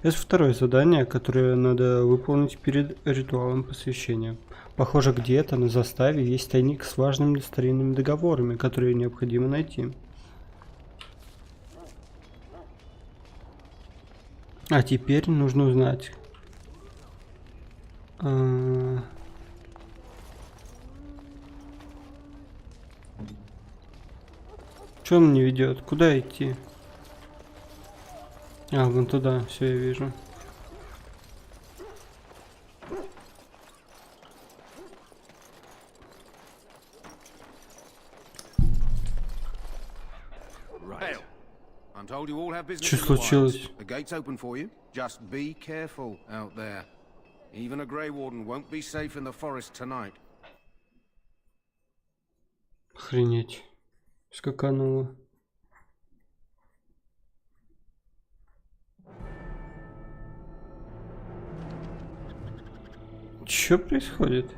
Это второе задание, которое надо выполнить перед ритуалом посвящения. Похоже, где-то на заставе есть тайник с важными старинными договорами, которые необходимо найти. А теперь нужно узнать... Что он не ведет? Куда идти? А, вон туда, все, я вижу. Что случилось? The gate's open for you. Just be careful out there. Even a Grey Warden won't be safe in the forest tonight. Охренеть. Скакануло. Что происходит?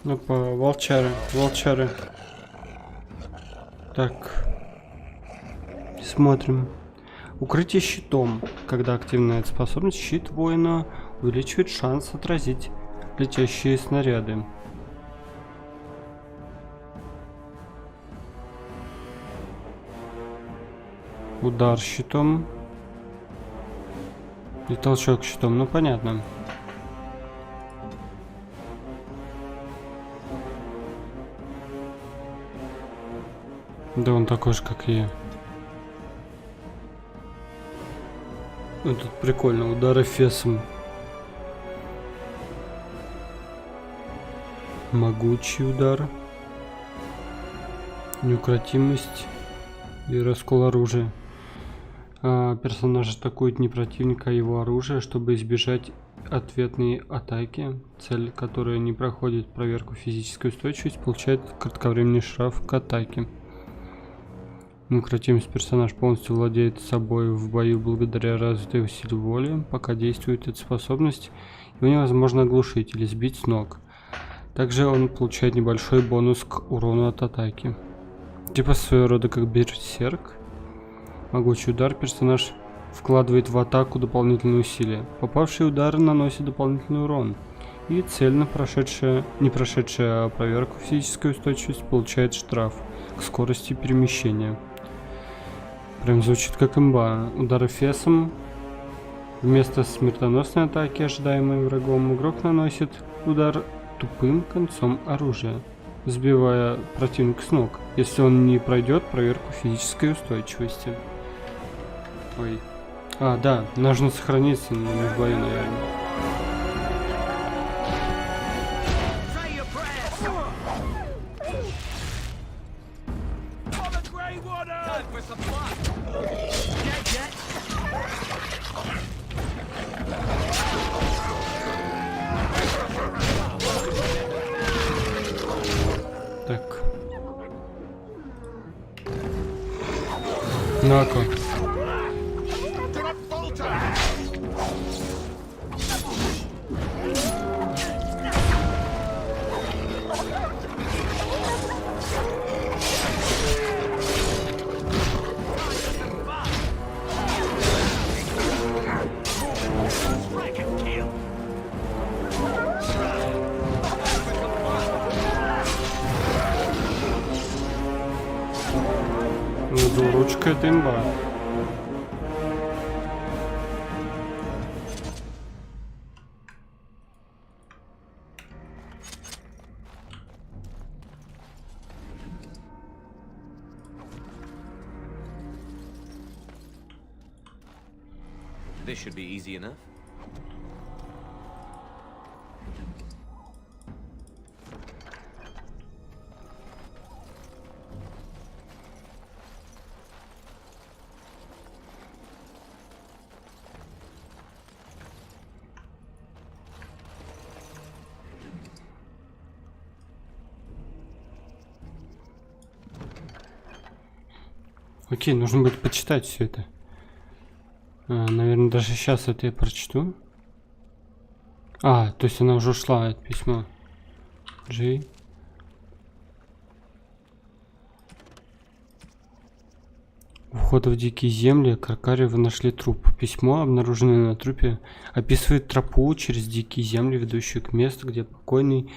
Опа, волчары, волчары. Так. Смотрим. Укрытие щитом. Когда активная способность, щит воина увеличивает шанс отразить летящие снаряды. Удар щитом. И толчок щитом, ну понятно. Да он такой же, как и я. Ну, тут прикольно, удары фесом. Могучий удар. Неукротимость и раскол оружия. Персонаж атакует не противника, а его оружие, чтобы избежать ответной атаки. Цель, которая не проходит проверку физической устойчивости, получает кратковременный штраф к атаке. Неукротимость. Персонаж полностью владеет собой в бою благодаря развитой силе воли. Пока действует эта способность, его невозможно оглушить или сбить с ног. Также он получает небольшой бонус к урону от атаки. Типа своего рода как берсерк. Могучий удар. Персонаж вкладывает в атаку дополнительные усилия. Попавший удар наносит дополнительный урон. И цель, не прошедшая проверку физической устойчивости, получает штраф к скорости перемещения. Прям звучит как имба. Удары фесом. Вместо смертоносной атаки, ожидаемой врагом, игрок наносит удар тупым концом оружия, сбивая противника с ног, если он не пройдет проверку физической устойчивости. Ой. А, да, нужно сохраниться в бою, наверное. Так. На-ка. Ручка это имба. This should be easy enough. Окей, нужно будет почитать все это. Наверное, даже сейчас это я прочту. То есть она уже ушла, это письмо. Джей. У входа в дикие земли Каркаревы нашли труп. Письмо, обнаруженное на трупе, описывает тропу через дикие земли, ведущую к месту, где покойный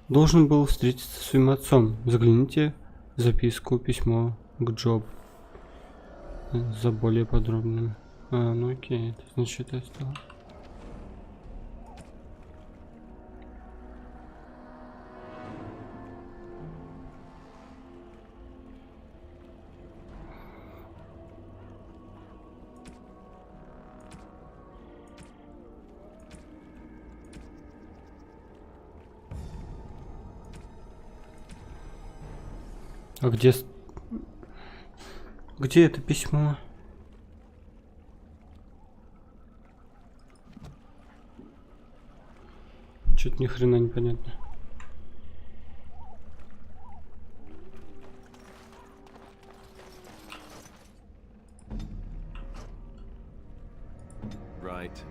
должен был встретиться со своим отцом. Загляните в записку, письмо к Джоб за более подробным. Ну окей, это значит я стал. А где это письмо? Чё-то ни хрена непонятно. Right.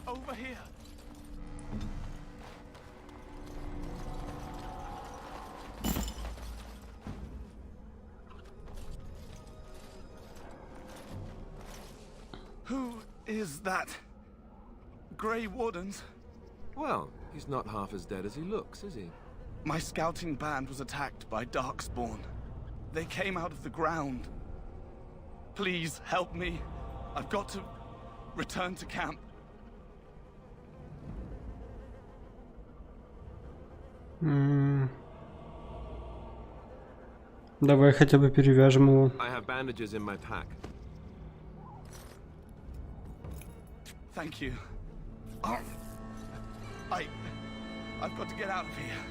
Over here. Who is that? Grey Wardens? Well, he's not half as dead as he looks, is he? My scouting band was attacked by Darkspawn. They came out of the ground. Please help me. I've got to return to camp. Давай хотя бы перевяжем его. I have bandages in my pack. Thank you. I've got to get out of here.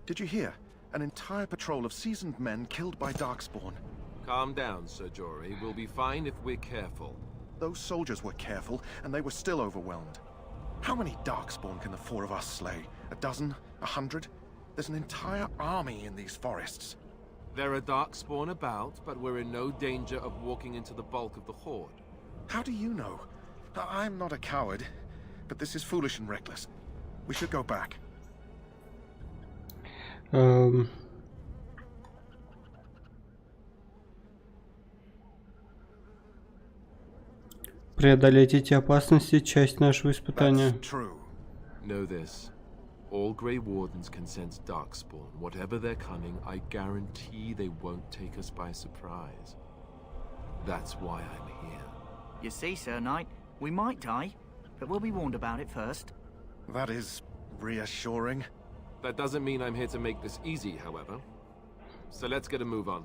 Did you hear? An entire patrol of seasoned men killed by Darkspawn. Calm down, Sir Jory. We'll be fine if we're careful. Those soldiers were careful, and they were still overwhelmed. How many Darkspawn can the four of us slay? A dozen? 100? There's an entire army in these forests. There are Darkspawn about, but we're in no danger of walking into the bulk of the Horde. How do you know? I'm not a coward, but this is foolish and reckless. We should go back. Преодолеть эти опасности — часть нашего испытания. Know this. All Grey Wardens can sense Darkspawn. Whatever their cunning, I guarantee they won't take us by surprise. That's why I'm here. You see, Sir Knight, we might die, but we'll be warned about it first. That is reassuring. That doesn't mean I'm here to make this easy, however. So let's get a move on.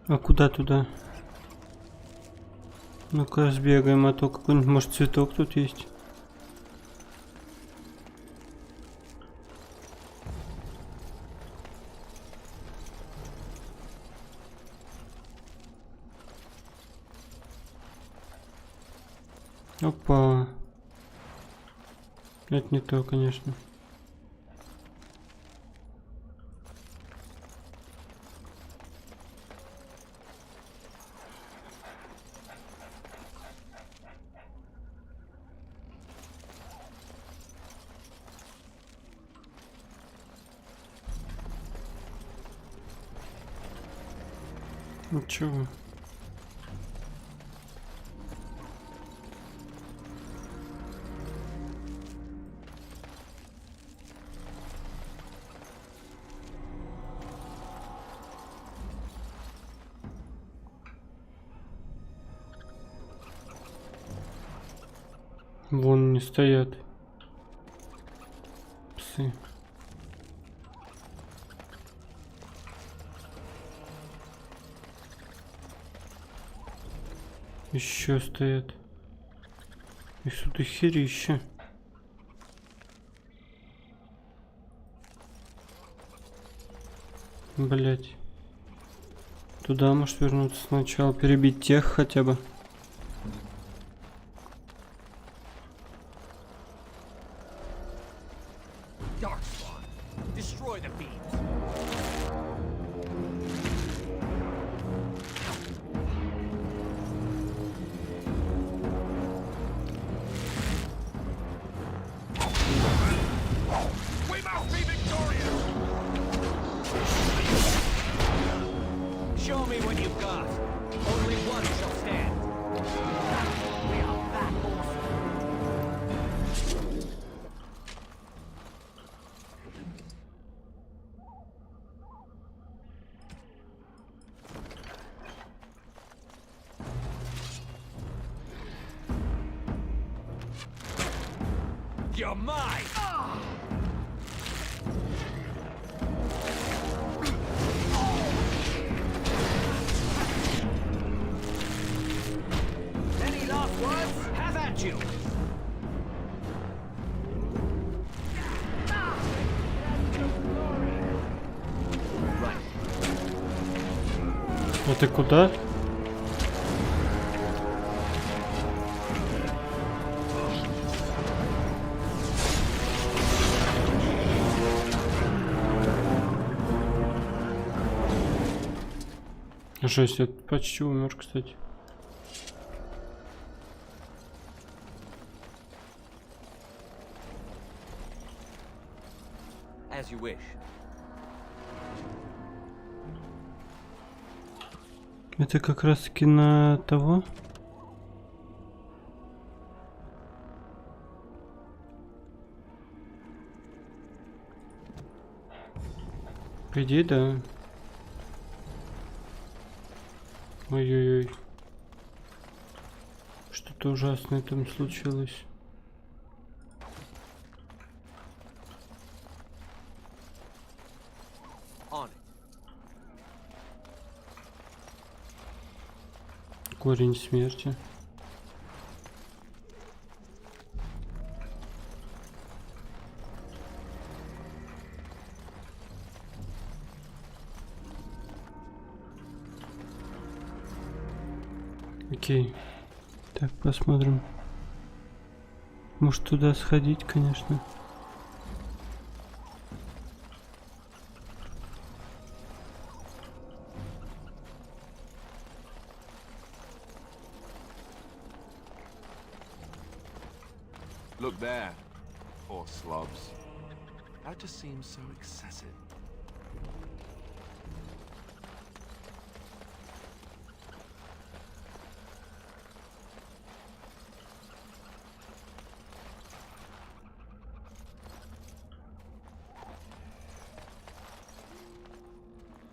А куда туда? Ну-ка сбегаем, а то какой-нибудь, может, цветок тут есть. Опа. Это не то, конечно. Ничего. Вон они стоят. Псы. Еще стоят. Их тут дохерища. Блять. Туда может вернуться сначала, перебить тех хотя бы. Show me what you've got. Only one shall stand. We are back also. You're mine! Any last words? Have at you! А ты куда? Жесть, я почти умер, кстати. As you wish. Это как раз таки на того. По идее, да. Ой-ой-ой. Что-то ужасное там случилось. Корень смерти. Окей. Так, посмотрим. Может туда сходить, конечно. Look there. Poor slobs. That just seems so excessive.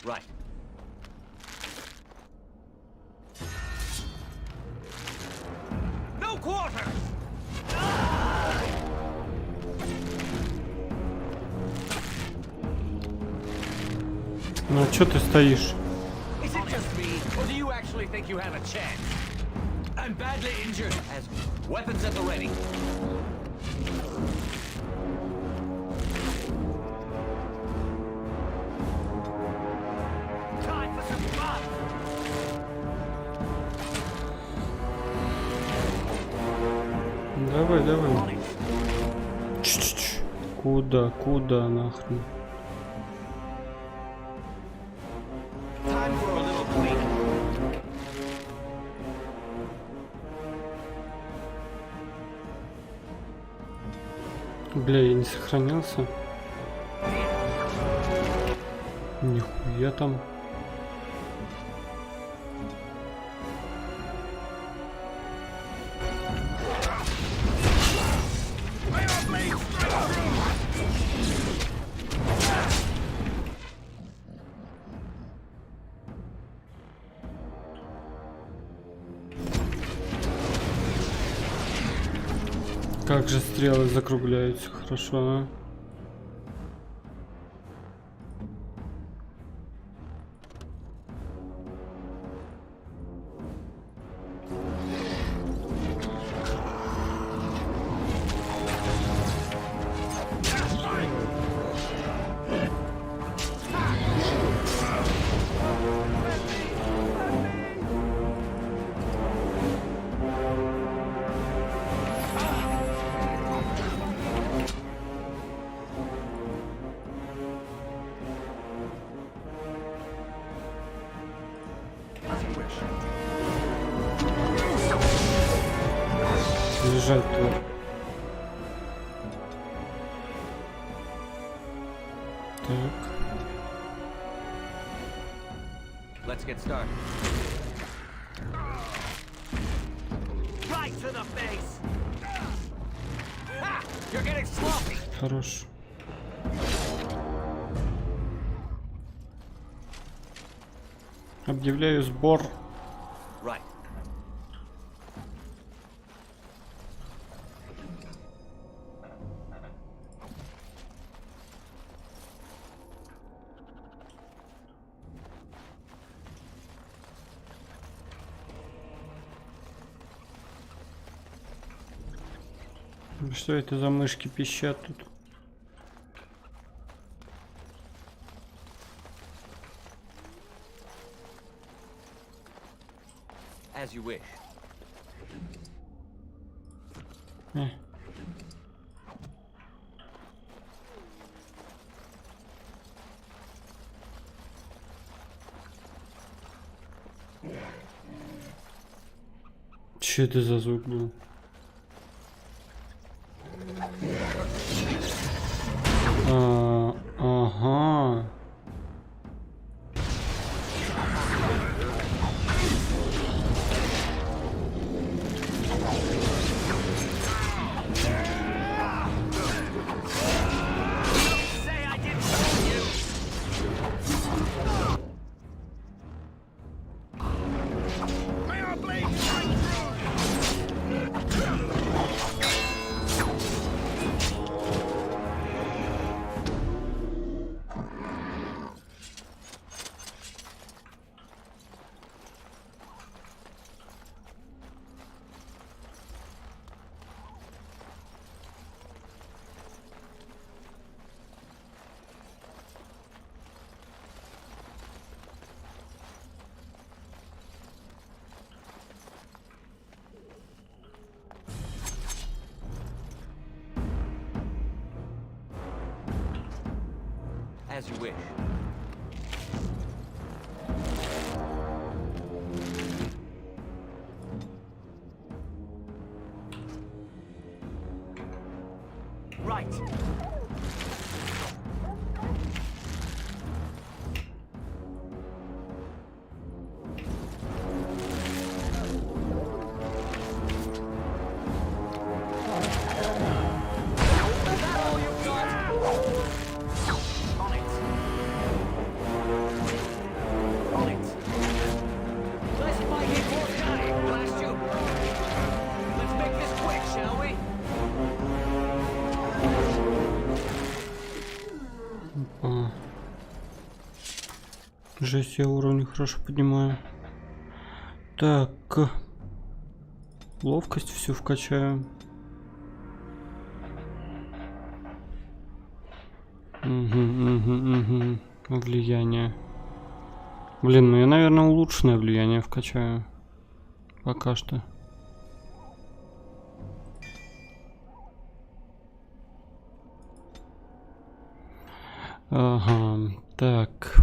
Right. No quarters! Ну а чё ты стоишь? Is it just me, or do you actually think you have a chance? I'm badly injured. As weapons at the ready. Time for some fun. Давай, давай. Ч-ч-ч. Куда, куда нахрен? Time for a little cleanup. Бля, я не сохранился. Нихуя там. Как же стрелы закругляются, хорошо, а? wish. Лежать твой. Так. Let's get started. Right to the face. Ha! You're getting sloppy. Хорош. Объявляю сбор. Right. Что это за мышки пищат тут? As you wish. Че это за звук был? Ага. As you wish. Right. Жесть, я уровень хорошо поднимаю. Так. Ловкость всю вкачаю. Влияние. Блин, ну я, наверное, улучшенное влияние вкачаю. Пока что. Ага, так.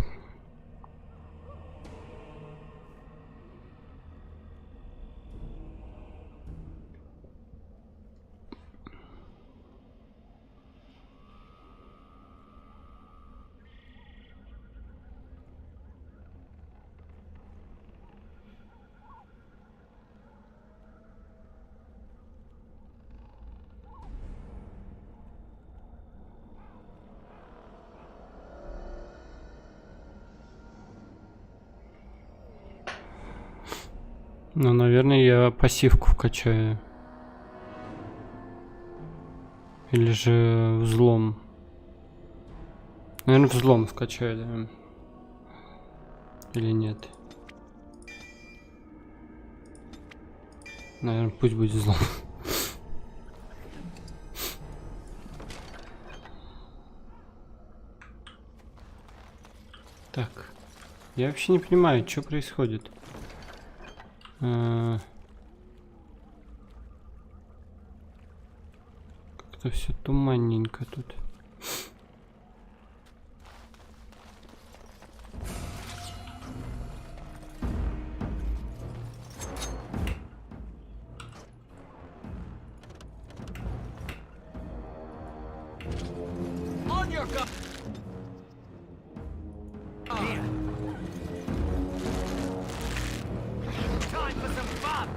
Ну, наверное, я пассивку вкачаю. Или же взлом. Наверное, взлом вкачаю, да. Или нет. Наверное, пусть будет взлом. Так. Я вообще не понимаю, что происходит. Как-то все туманненько тут. time for some fun.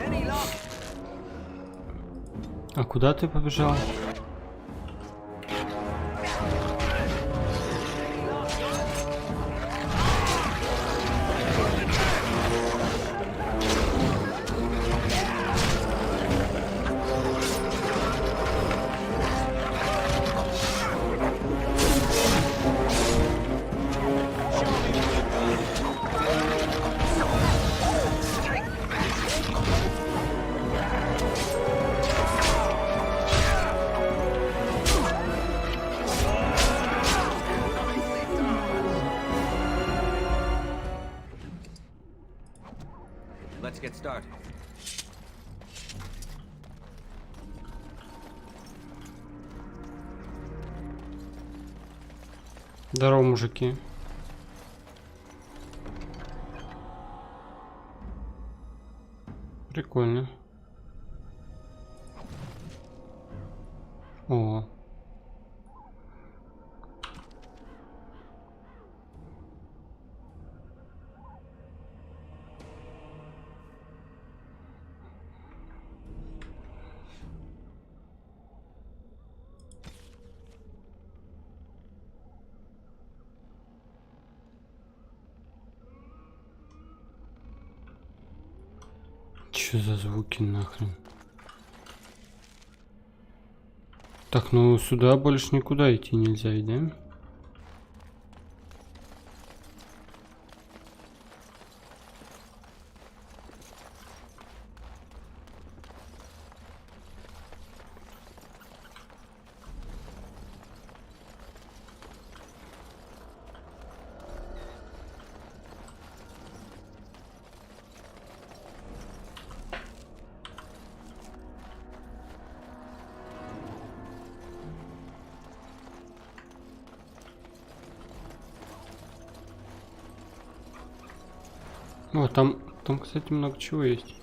Any luck? А куда ты побежал? Let's get started. Здорово, мужики. Прикольно. О. Что за звуки нахрен? Так, ну сюда больше никуда идти нельзя, да? О, там, кстати, много чего есть.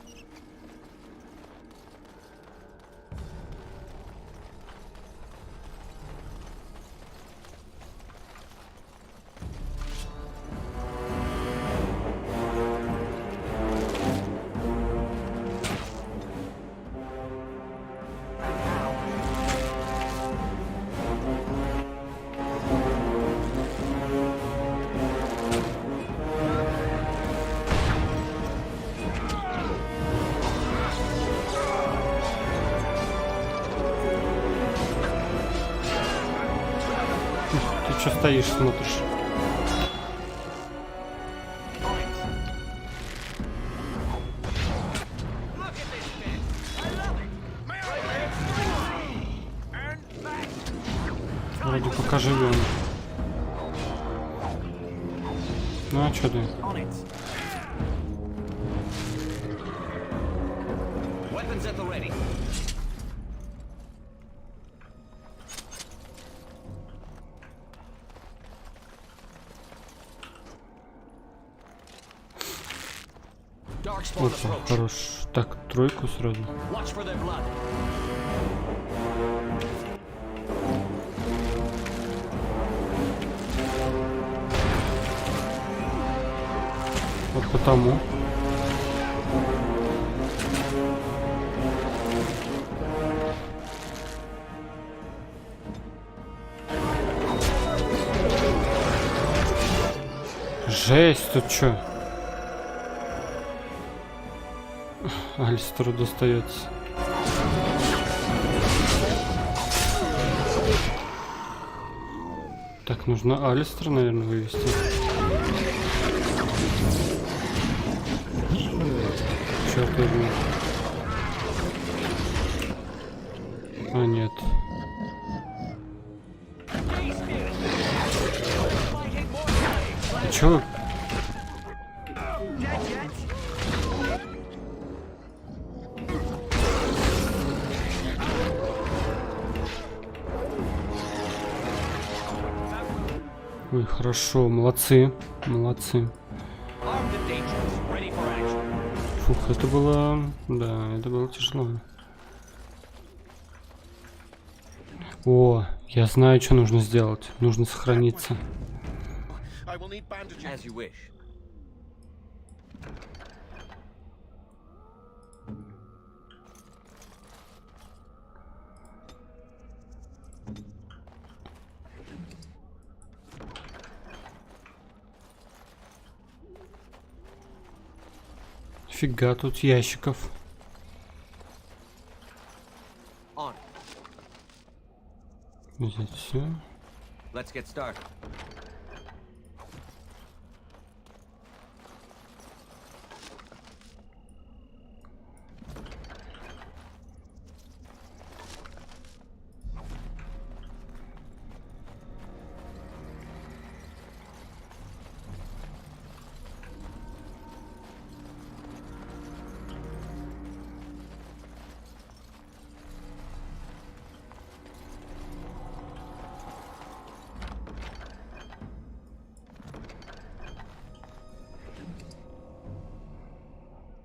Ты что стоишь, смотришь? Вроде пока живем. Ну а что ты? Weapons at the ready. Опа, хорош. Так, тройку сразу. Вот потому. Жесть, тут чё? Алистеру достается. Так, нужно Алистера, наверное, вывести. Черт возьми. А, нет. Чё? Ой, хорошо, молодцы, молодцы. Фух, это было, да, это было тяжело. О, я знаю, что нужно сделать. Нужно сохраниться. I will need bandages. As you wish. Фига тут ящиков. Взять все. Let's get started.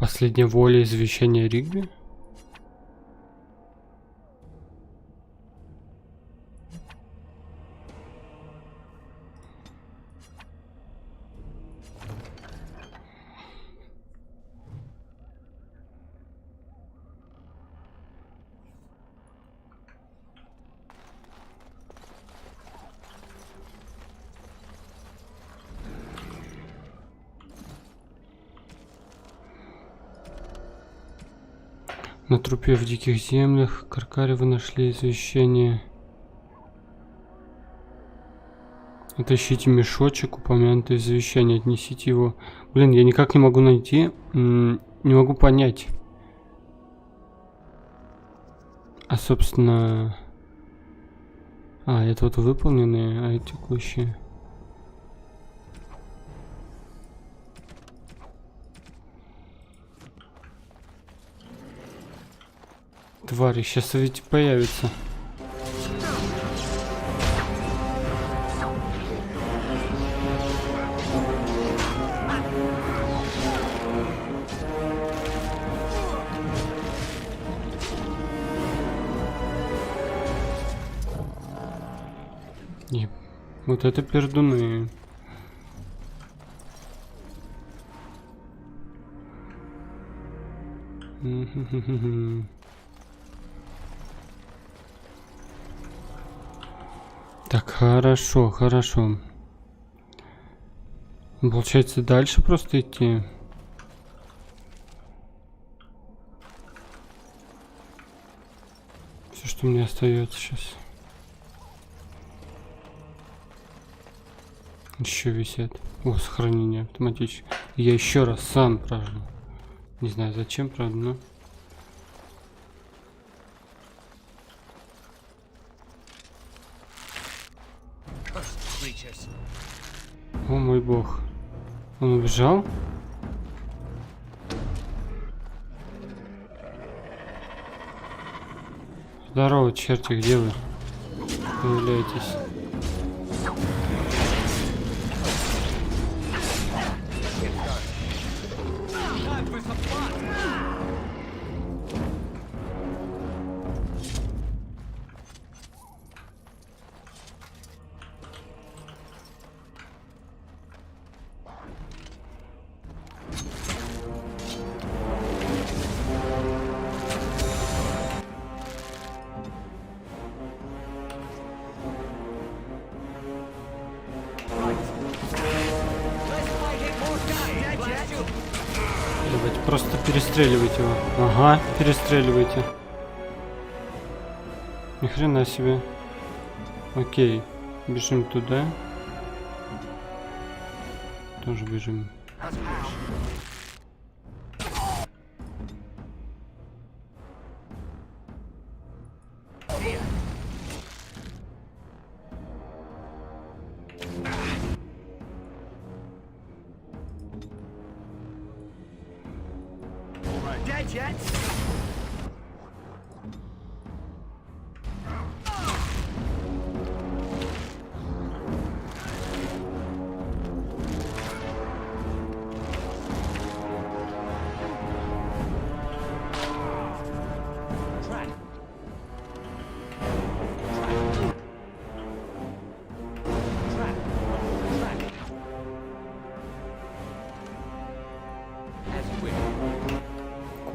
Последняя воля извещения Ригби? На трупе в диких землях Каркаревы нашли извещение. Отыщите мешочек, упомянутый в извещении, отнесите его. Блин, я никак не могу найти, не могу понять. А собственно... А, это вот выполненные, а это текущие. Твари, сейчас ведь появится. И вот это пердуны. Так, хорошо, хорошо. Получается, дальше просто идти. Все, что мне остается сейчас. Еще висят. О, сохранение автоматически. Я еще раз сам прожил. Не знаю зачем, правда, но... О мой бог. Он убежал? Здорово, черти, где вы? Появляетесь. Давайте просто перестреливайте его. Ага, перестреливайте. Ни хрена себе. Окей, бежим туда. Тоже бежим. Dead yet?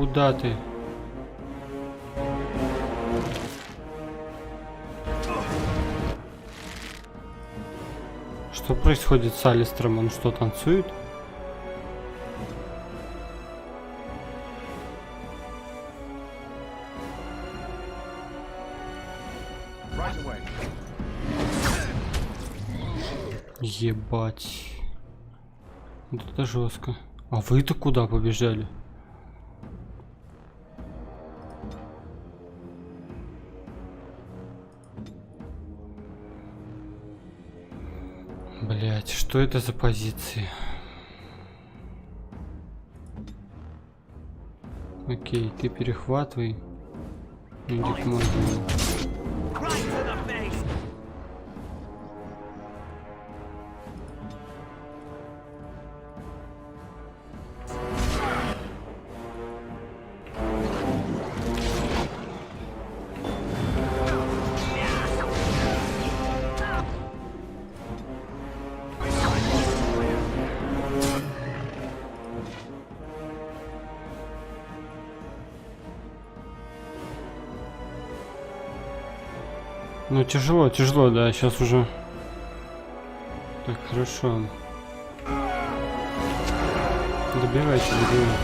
куда ты? Что происходит с Алистером? Он что, танцует? Ебать. Вот это жестко. А вы-то куда побежали? Блять, что это за позиции? Окей, ты перехватывай. Иди к морду. Ну тяжело, тяжело, да, сейчас уже. Так, хорошо. Добивайте, добивайте.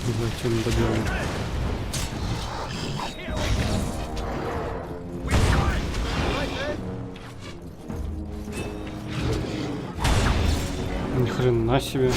Давайте добьем. Ни хрена себе.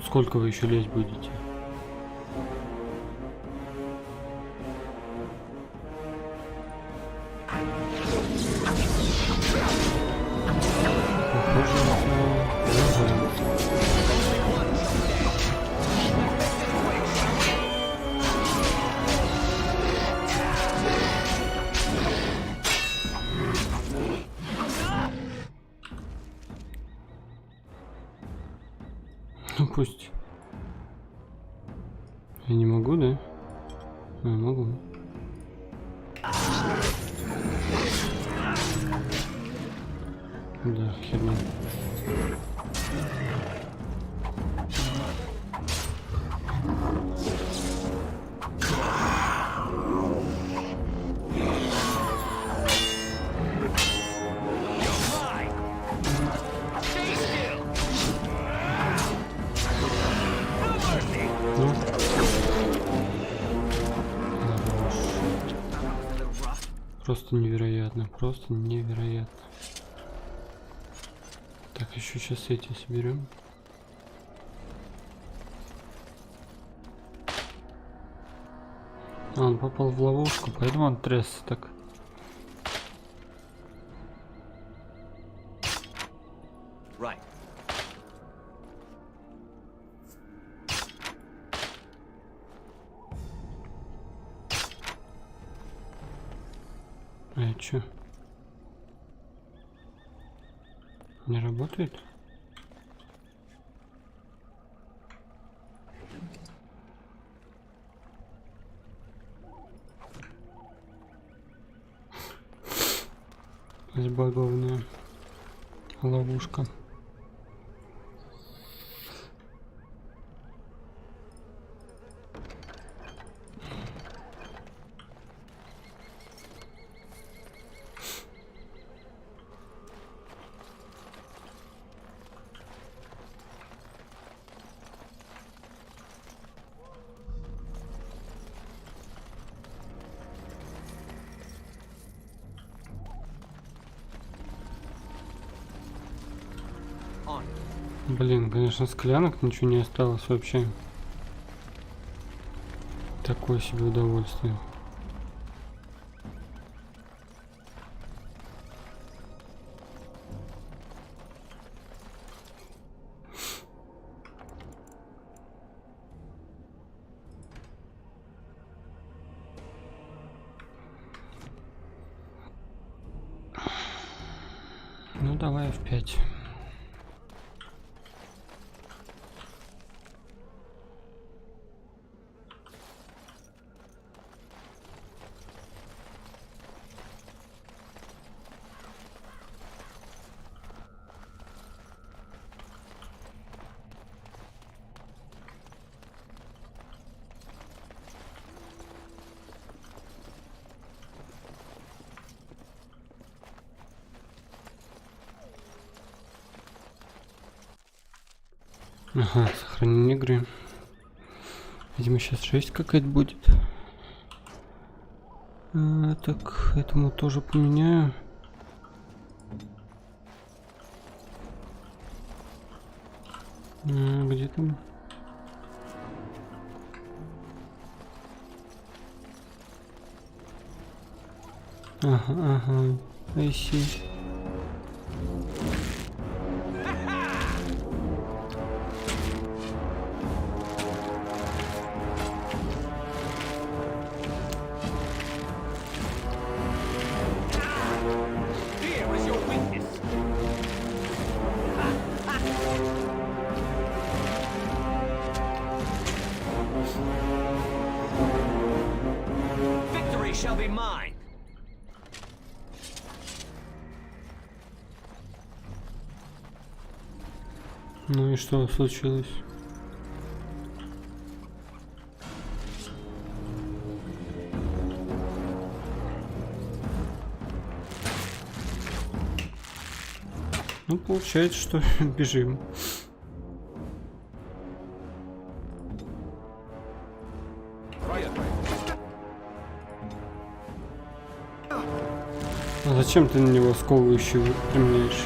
Сколько вы еще лезть будете? Ну пусть. Я не могу, да? А, могу. Да, херня. Просто невероятно, просто невероятно. Так, еще сейчас эти соберем. А, он попал в ловушку, поэтому он трясся так. Right. А чё? Не работает? Сбагованная ловушка. Блин, конечно, склянок ничего не осталось вообще. Такое себе удовольствие. Ну давай F5. Ага, сохранение игры. Видимо, сейчас жесть какая-то будет. Так, этому тоже поменяю. Где там? Ага, I see. Ну и что случилось? Ну, получается, что бежим. А зачем ты на него сковывающий применяешь?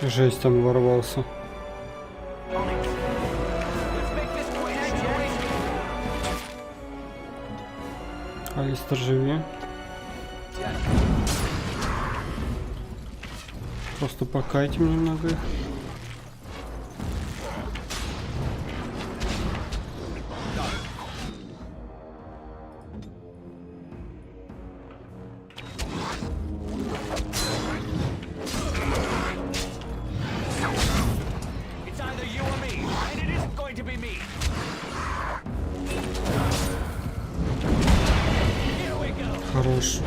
Жесть, там ворвался. Алистер, живи. Просто покайтим немного их. Хорош.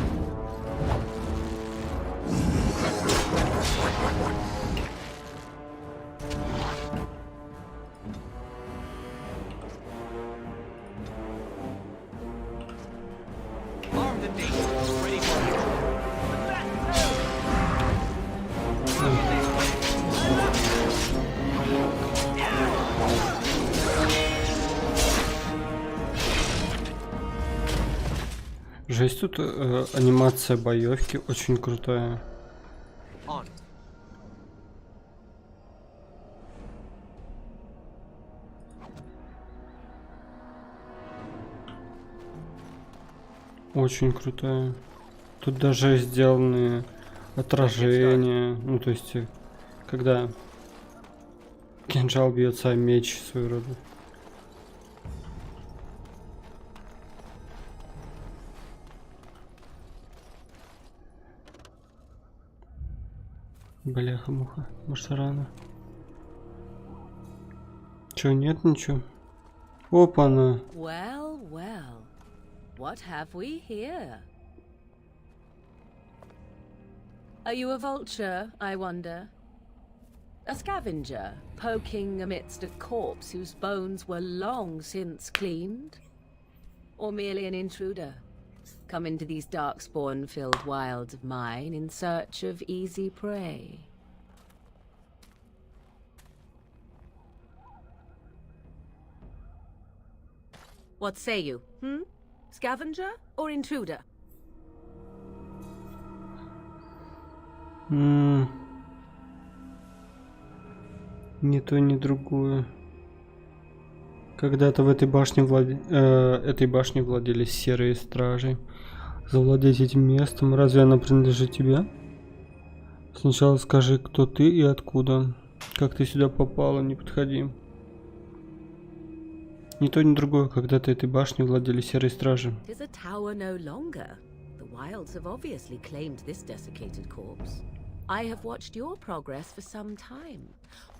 Жесть, тут анимация боевки очень крутая. Очень крутая. Тут даже сделаны отражения. Ну, то есть, когда кинжал бьется, а меч своего рода. Бляха-муха, может рано. Чё, нет ничего? Опа-на. Well, well. What have we here? Are you a vulture, I wonder? A scavenger, poking amidst a corpse whose bones were long since cleaned? Or merely an intruder? Come into these darkspawn-filled wilds of mine in search of easy prey. What say you, Scavenger or intruder? Ни то, ни другое. Когда-то в этой башне владели серые стражи. завладеть этим местом? Разве оно принадлежит тебе? Сначала скажи, кто ты и откуда. Как ты сюда попала, не подходи. Ни то, ни другое. Когда-то этой башней владели серые стражи. It is a tower no longer. The wilds have obviously claimed this desiccated corpse. I have watched your progress for some time.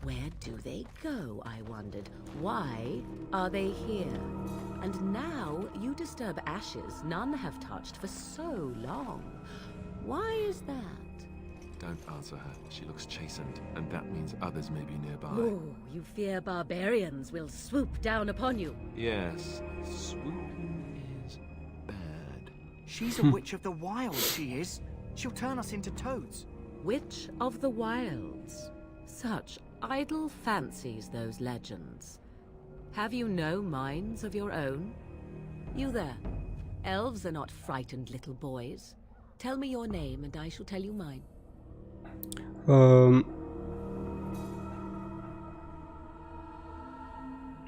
Where do they go, I wondered. Why are they here? And now you disturb ashes none have touched for so long. Why is that? Don't answer her. She looks chastened, and that means others may be nearby. Oh, you fear barbarians will swoop down upon you. Yes, swooping is bad. She's a witch of the wilds, she is. She'll turn us into toads. Witch of the wilds. Such idle fancies, those legends. Have you no minds of your own? You there. Elves are not frightened little boys. Tell me your name and I shall tell you mine.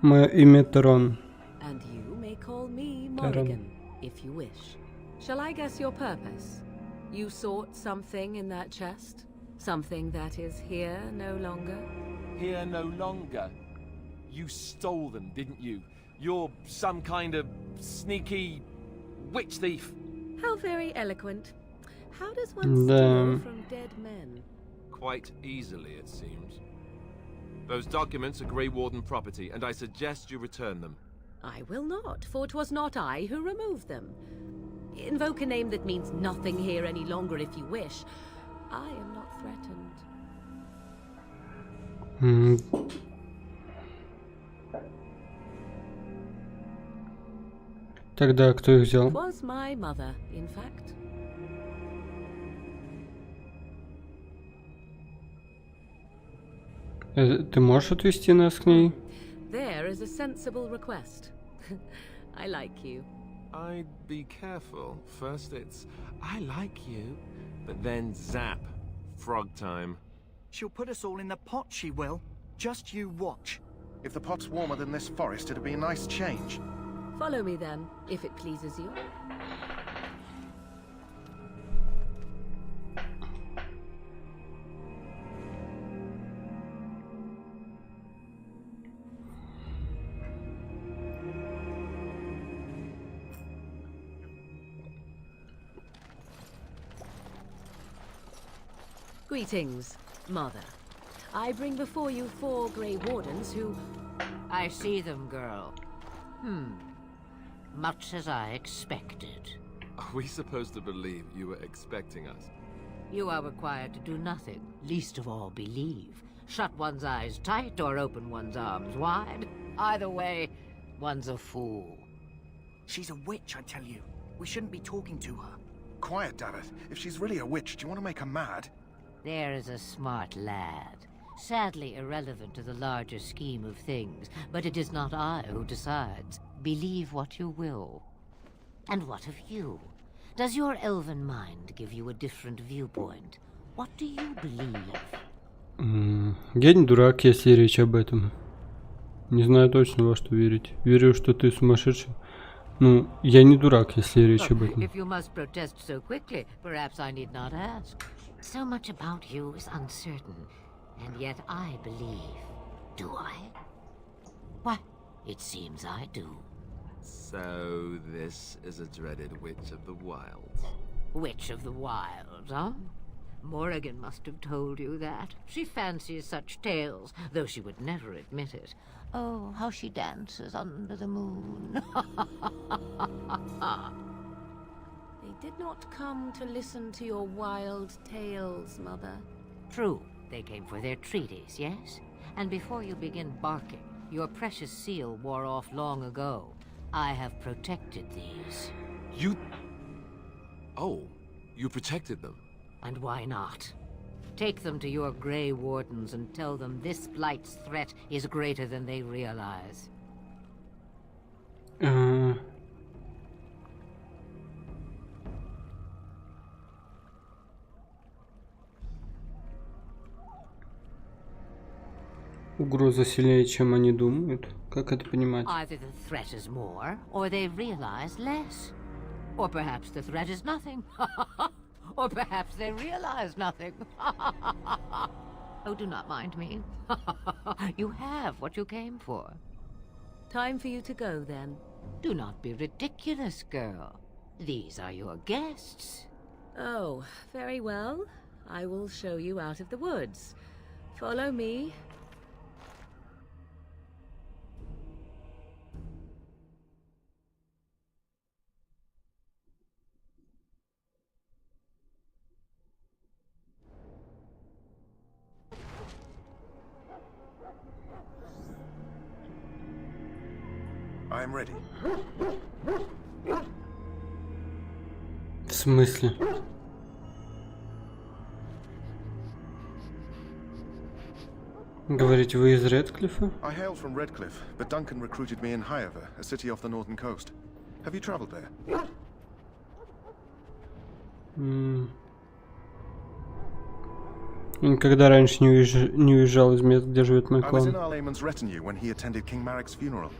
Мое имя Тарон. And you may call me Morrigan, if you wish. Shall I guess your purpose? You sought something in that chest? Something that is here no longer? Here no longer? You stole them, didn't you? You're some kind of sneaky witch thief. How very eloquent. How does one steal from dead men? Quite easily, it seems. Those documents are Grey Warden property, and I suggest you return them. I will not, for it was not I who removed them. Invoke a name that means nothing here any longer if you wish. I am not threatened. Тогда кто их взял? It was my mother, in fact. Ты можешь отвезти нас к ней? There is a sensible request. I like you. I'd be careful. First it's, I like you, but then zap. Frog time. She'll put us all in the pot, she will. Just you watch. If the pot's warmer than this forest, it'd be a nice change. Follow me then, if it pleases you. Greetings, Mother. I bring before you 4 Grey Wardens who... I see them, girl. Much as I expected. Are we supposed to believe you were expecting us? You are required to do nothing, least of all believe. Shut one's eyes tight or open one's arms wide. Either way, one's a fool. She's a witch, I tell you. We shouldn't be talking to her. Quiet, damn it. If she's really a witch, do you want to make her mad? There is a smart lad. Sadly irrelevant to the larger scheme of things, but it is not I who decides. Believe what you will. And what of you? Does your elven mind give you a different viewpoint? What do you believe? Я не дурак, если речь об этом. Не знаю точно, во что верить. Верю, что ты сумасшедший. Ну, я не дурак, если речь об этом. If you must protest so quickly, perhaps I need not ask. So much about you is uncertain, and yet I believe. Do I? Why, it seems I do. So this is a dreaded witch of the wilds. Witch of the wilds, huh? Morrigan must have told you that. She fancies such tales, though she would never admit it. Oh, how she dances under the moon. They did not come to listen to your wild tales, Mother. True, they came for their treaties, yes? And before you begin barking, your precious seal wore off long ago. I have protected these. You... Oh, you protected them? And why not? Take them to your Grey Wardens and tell them this Blight's threat is greater than they realize. Угроза сильнее, чем они думают. Как это понимать? Either the threat is more, or they realize less. Or perhaps the threat is nothing. Or perhaps they realize nothing. Oh, do not mind me. You have what you came for. Time for you to go, then. Do not be ridiculous, girl. These are your guests. Oh, very well. I will show you out of the woods. Follow me. I am ready. В смысле? Говорите, вы из Редклифа? I hail from Redcliffe, but Duncan recruited me in Highover, a city off the northern coast. Have you traveled there? Никогда раньше не уезжал из мест, где живет мой I was in клан. Arlayman's retinue when he attended King Maric's funeral.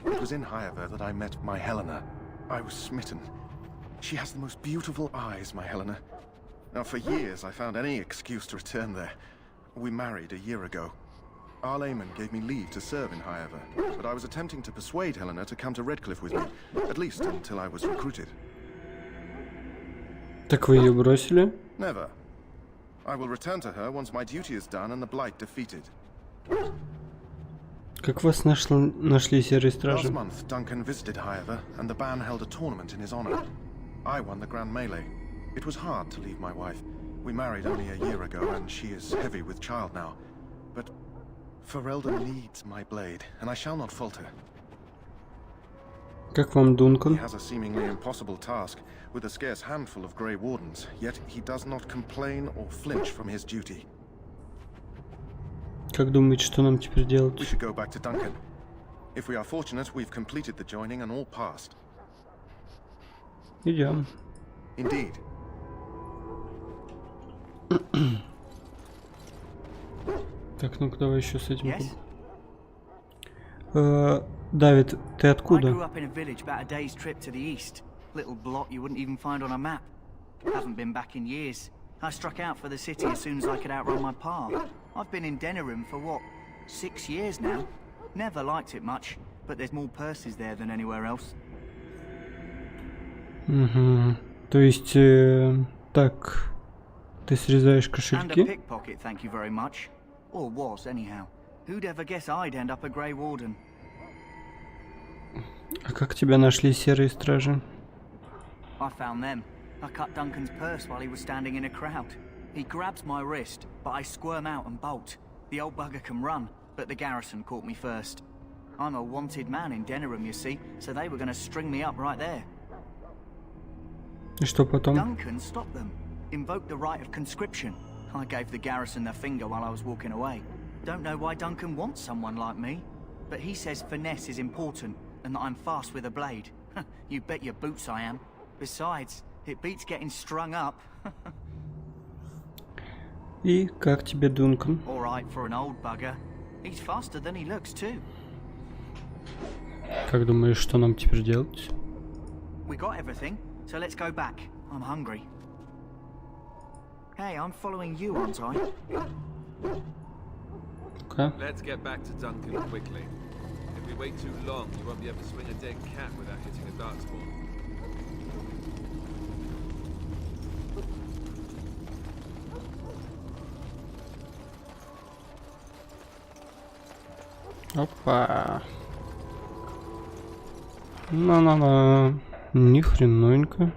It was in Highover that I met my Helena. I was smitten. She has the most beautiful eyes, my Helena. Now, for years, I found any excuse to return there. We married a year ago. Arlayman gave me leave to serve in Highover, but I was attempting to persuade Helena to come to Redcliffe with me, at least until I was recruited. Так вы ее бросили? Never. I will return to her once my duty is done and the Blight defeated. Как вас нашли серые стражи? Last month, Duncan visited Highover, and the band held a tournament in his honor. I won the Grand Melee. It was hard to leave my wife. We married only a year ago, and she is heavy with child now. But Ferelden needs my blade, and I shall not falter. Как вам Дункан? He has a seemingly impossible task, with a scarce handful of Grey Wardens, yet he does not complain or flinch from his duty. Как думаете, что нам теперь делать? We should go back to Duncan. If we are fortunate, we've completed the joining and all passed. Идем. Indeed. Так, ну-ка давай еще с этим. Давид, ты откуда? I grew up in a village about a day's trip to the east. Little blot you wouldn't even find on a map. Haven't been back in years. I struck out for the city as soon as I could outrun my pa. I've been in Denerim for what, 6 years now? Never liked it much, but there's more purses there than anywhere else. Угу. То есть, так, ты срезаешь And a кошельки? pickpocket, thank you very much. Or was, anyhow. Who'd ever guess I'd end up a Grey Warden? А как тебя нашли серые стражи? I found them. I cut Duncan's purse while he was standing in a crowd. He grabs my wrist, but I squirm out and bolt. The old bugger can run, but the garrison caught me first. I'm a wanted man in Denerim, you see, so they were going to string me up right there. И что потом? Duncan stopped them, invoked the right of conscription. I gave the garrison the finger while I was walking away. Don't know why Duncan wants someone like me, but he says finesse is important and that I'm fast with a blade. You bet your boots I am. Besides, it beats getting strung up. И как тебе Дункан? All right for an old bugger. He's faster than he looks too. Как думаешь, что нам теперь делать? We got everything, so let's go back. I'm hungry. Hey, I'm following you, aren't I? Okay. Let's get back to Duncan quickly. If we wait too long, you won't be able to swing a dead cat without hitting a darkspawn. Опа. На-на-на. Ни хренонько.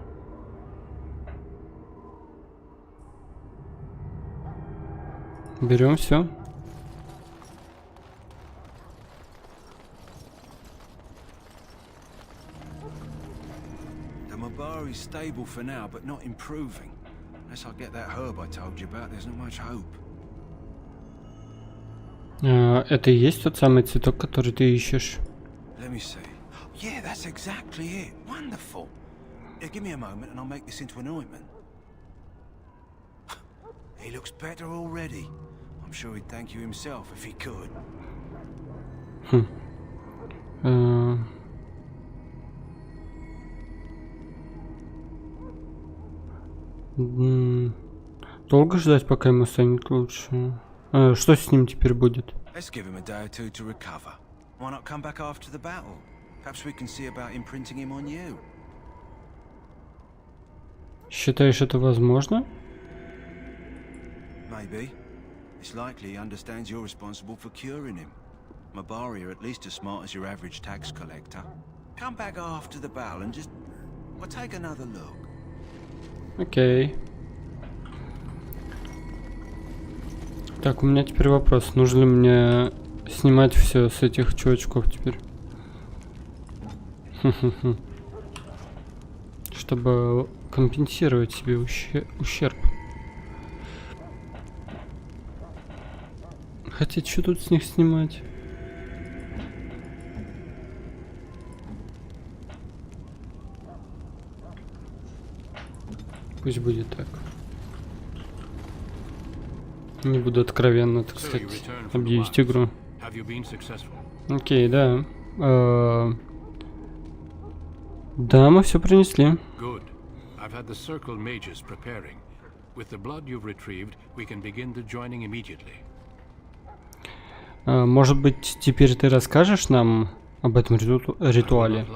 Берем все. The Mabari's stable for now, but not improving. Unless I get that herb I told you about, there's not much hope. Это и есть тот самый цветок, который ты ищешь? Let me see. Yeah, that's exactly it. Wonderful. Yeah, give me a moment and I'll make this into an ointment. He looks better already. I'm sure he'd thank you himself if he could. Долго ждать, пока ему станет лучше? Что с ним теперь будет? Let's give him a day or two to recover. Why not come back after the battle? Perhaps we can see about imprinting him on you. Считаешь это возможно? Maybe. It's likely he understands you're responsible for curing him. Mabari are at least as smart as your average tax collector. Come back after the battle and just... well, take another look. Окей. Так, у меня теперь вопрос. Нужно ли мне снимать все с этих чувачков теперь? Чтобы компенсировать себе ущерб. Хотя, что тут с них снимать? Пусть будет так. Не буду откровенно, так сказать, объявить игру. Окей, да. Да, мы все принесли. Может быть, теперь ты расскажешь нам об этом ритуале?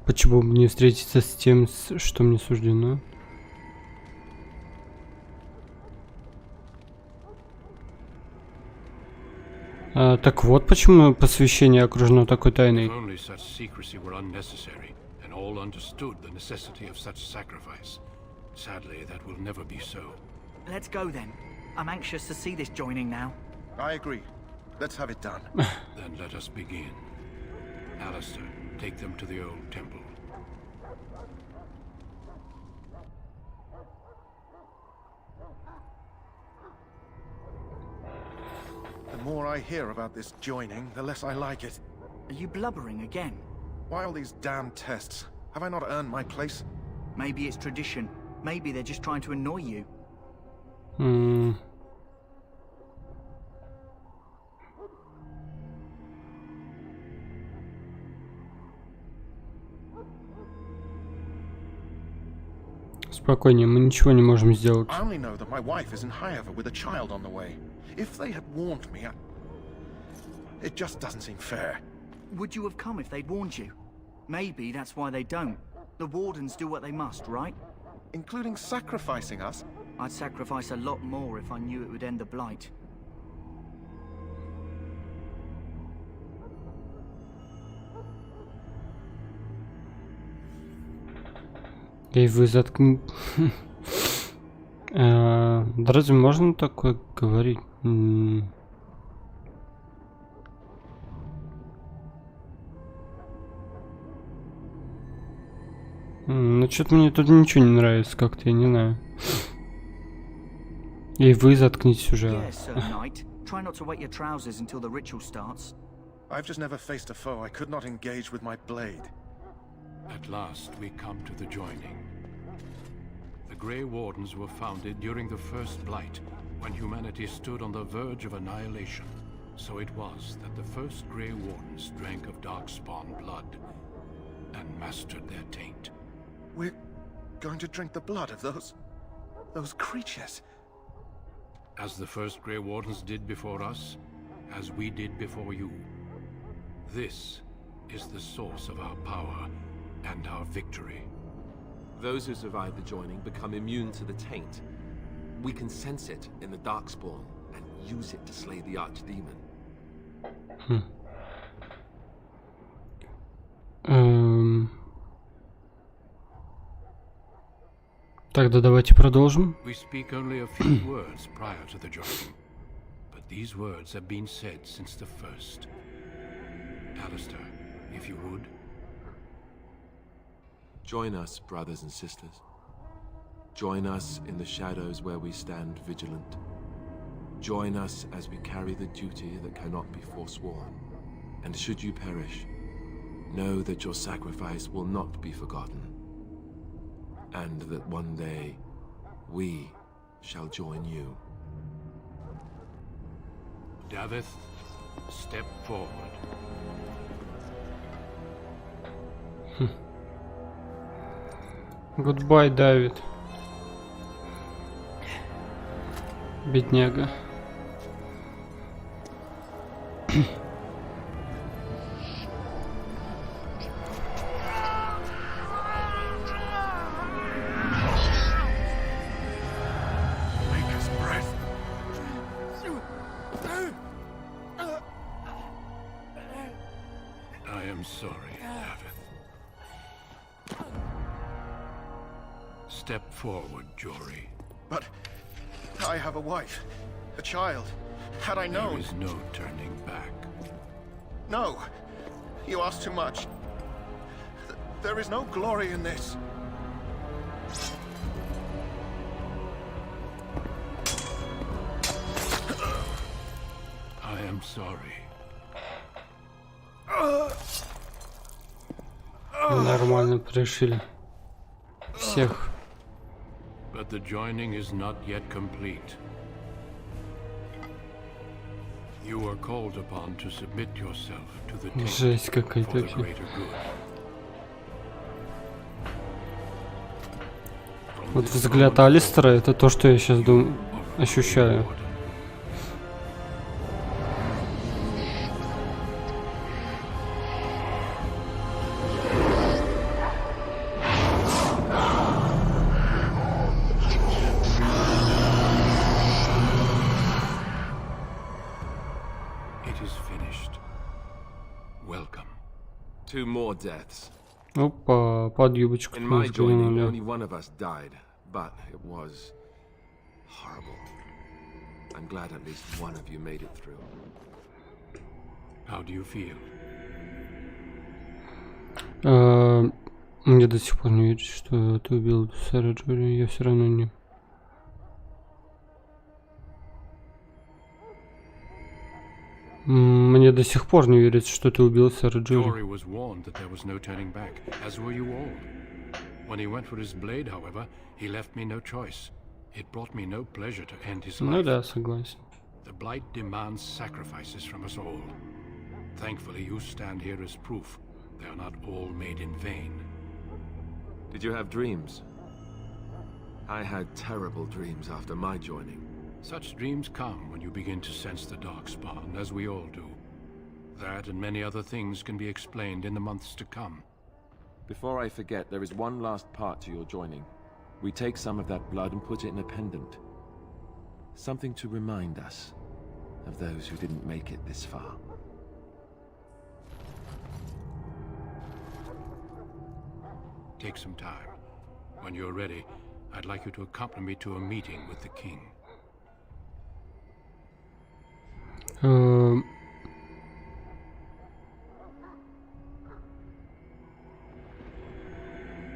Почему бы не встретиться с тем, что мне суждено? Так вот, почему посвящение окружено такой тайной. Let's go then. I'm anxious to see this joining now. I agree. Let's have it done. Then let us begin. Alistair, take them to the old temple. The more I hear about this joining, the less I like it. Are you blubbering again? Why all these damn tests? Have I not earned my place? Maybe it's tradition. Maybe they're just trying to annoy you. Спокойнее, мы ничего не можем сделать. I only know that my wife is in Highover with a child on the way. If they had warned me, it just doesn't seem fair. Would you have come if they'd warned you? Maybe that's why they don't. The Wardens do what they must, right? Including sacrificing us? I'd sacrifice a lot more if I knew it would end the Blight. И вы заткнете... Да разве можно такое говорить? Ну что-то мне тут ничего не нравится, как-то я не знаю. И вы заткнитесь уже. Try not to wet your trousers until the ritual starts. I've just never faced a foe I could not engage with my blade. At last we come to the joining. The Grey Wardens were founded during the First Blight, when humanity stood on the verge of annihilation. So it was that the first Grey Wardens drank of Darkspawn blood and mastered their taint. We're going to drink the blood of those creatures. As the first Grey Wardens did before us, as we did before you. This is the source of our power and our victory. Those who survive the joining become immune to the taint. We can sense it in the Darkspawn and use it to slay the Archdemon. Тогда давайте продолжим. We speak only a few words prior to the joining, but these words have been said since the first. Alistair, if you would. Join us, brothers and sisters. Join us in the shadows where we stand vigilant. Join us as we carry the duty that cannot be forsworn. And should you perish, know that your sacrifice will not be forgotten. And that one day, we shall join you. Davith, step forward. Goodbye, Давид. Бедняга. I am sorry, Davith. Step forward, Jory. But I have a wife, a child. Had I known... There is no turning back. No! You ask too much. There is no glory in this. I am sorry. Нормально пришили. Всех. But the joining is not yet complete. You are called upon to submit yourself to the taint Жесть какая-то for the вообще. greater good. Вот взгляд Алистера — это то, что я сейчас ощущаю. It is finished. Welcome. 2 more deaths. Опа, под юбочку In my joining, only взглянули. one of us died, but it was horrible. I'm glad at least one of you made it through. How do you feel? Мне до сих пор не верится, что ты убил сэра Джори. Я все равно не... Мне до сих пор не верится, что ты убил сэра Джори. Jory was warned that there was no turning back, as were you all. When he went for his blade, however, he left me no choice. It brought me no pleasure to end his Ну life. да, согласен. The blight demands sacrifices from us all. Thankfully, you stand here as proof. They are not all made in vain. Did you have dreams? I had terrible dreams after my joining. Such dreams come when you begin to sense the darkspawn, as we all do. That and many other things can be explained in the months to come. Before I forget, there is one last part to your joining. We take some of that blood and put it in a pendant. Something to remind us of those who didn't make it this far. Take some time. When you're ready, I'd like you to accompany me to a meeting with the king.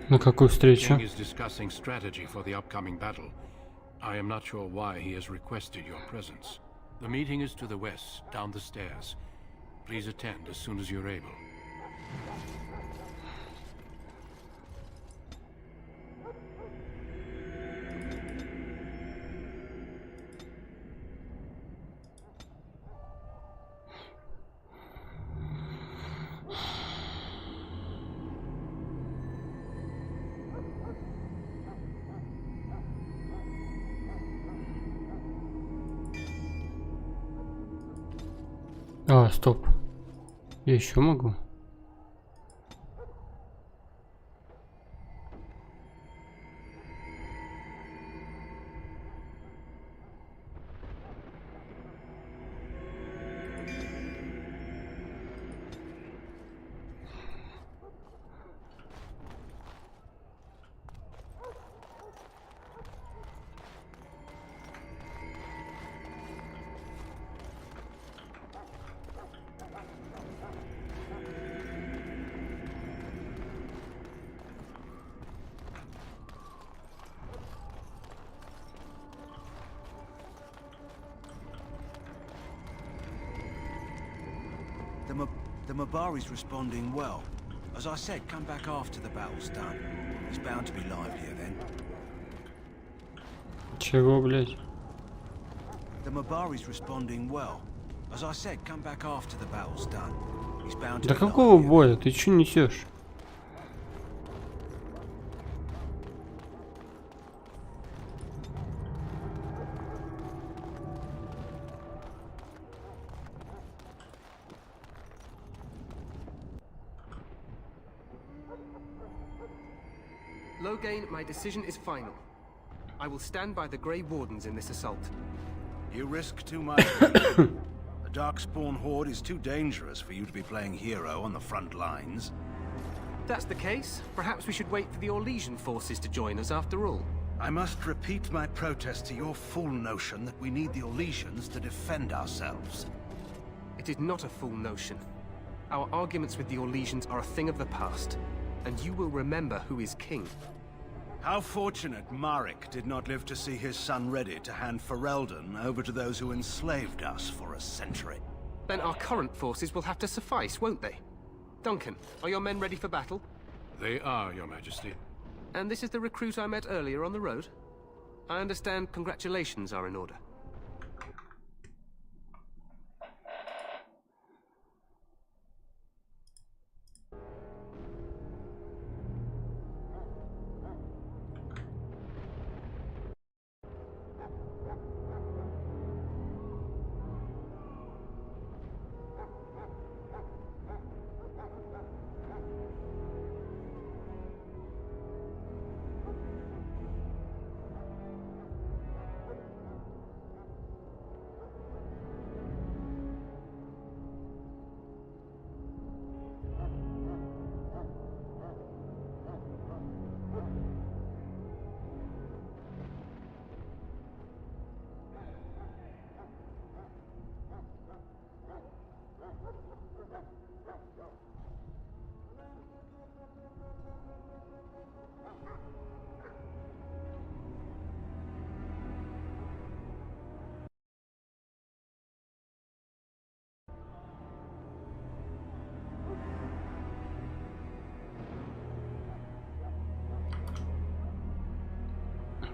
На какую The встречу? king is discussing strategy for the upcoming battle. I am not sure why he has requested your presence. The meeting is to the west, down the stairs. Please attend as soon as you're able. Стоп. Я еще могу? The Mabari's responding well. As I said, come back after the battle's done. It's bound to be livelier then. Чего, блядь? The Mabari's responding well. As I said, come back after the battle's done. He's bound to Да be какого боя? Ты чё несешь? Logain, my decision is final. I will stand by the Grey Wardens in this assault. You risk too much. The Darkspawn Horde is too dangerous for you to be playing hero on the front lines. If that's the case, perhaps we should wait for the Orlesian forces to join us after all. I must repeat my protest to your fool notion that we need the Orlesians to defend ourselves. It is not a fool notion. Our arguments with the Orlesians are a thing of the past, and you will remember who is king. How fortunate Marek did not live to see his son ready to hand Ferelden over to those who enslaved us for a century. Then our current forces will have to suffice, won't they? Duncan, are your men ready for battle? They are, Your Majesty. And this is the recruit I met earlier on the road? I understand congratulations are in order.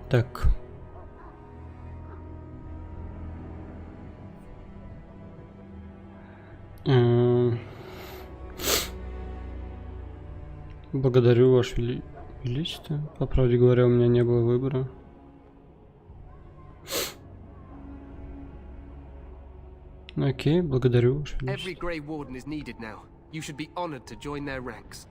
Так. Благодарю, Ваше Величество. По правде говоря, у меня не было выбора. Окей, благодарю, Ваше Величество. Every Grey Warden is needed now. You should be honored to join their ranks.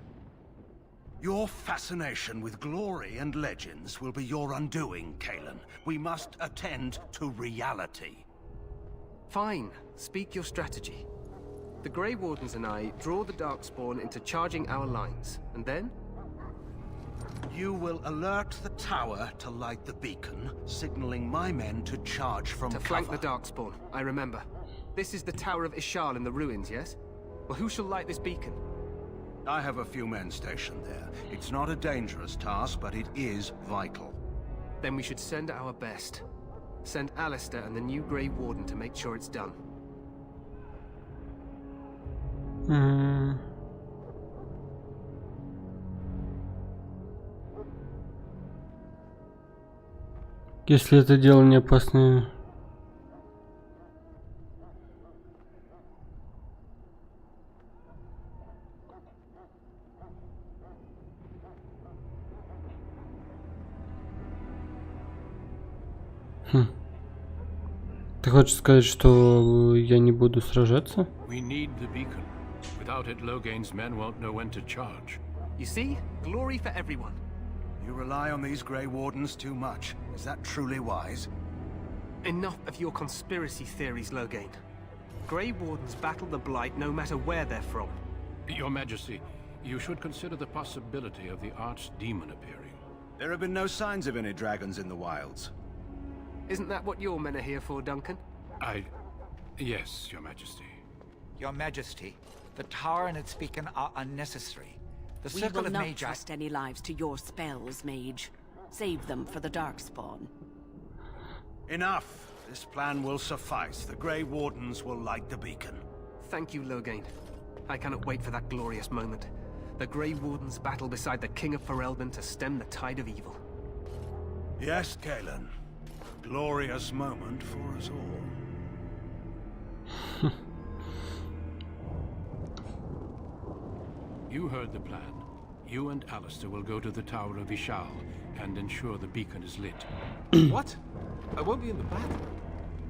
Your fascination with glory and legends will be your undoing, Kalen. We must attend to reality. Fine. Speak your strategy. The Grey Wardens and I draw the Darkspawn into charging our lines, and then? You will alert the tower to light the beacon, signaling my men to charge from cover. To flank the Darkspawn, I remember. This is the Tower of Ishal in the ruins, yes? Well, who shall light this beacon? I have a few men stationed there. It's not a dangerous task, but it is vital. Then we should send our best. Send Alistair and the new Grey Warden to make sure it's done. Если это дело не опасное... Ты хочешь сказать, что я не буду сражаться? We need the beacon. Without it, Logain's men won't know when to charge. You see? Glory for everyone. You rely on these Grey Wardens too much. Is that truly wise? Enough of your conspiracy theories, Logain. Grey Wardens battle the Blight no matter where they're from. Your Majesty, you should consider the possibility of the Archdemon appearing. There have been no signs of any dragons in the wilds. Isn't that what your men are here for, Duncan? Yes, Your Majesty. Your Majesty, the tower and its beacon are unnecessary. The We circle will of not Magi... trust any lives to your spells, Mage. Save them for the Darkspawn. Enough! This plan will suffice. The Grey Wardens will light the beacon. Thank you, Logain. I cannot wait for that glorious moment. The Grey Wardens battle beside the King of Ferelden to stem the tide of evil. Yes, Kalen. Glorious moment for us all. You heard the plan. You and Alistair will go to the Tower of Ishal and ensure the beacon is lit. What? I won't be in the battle.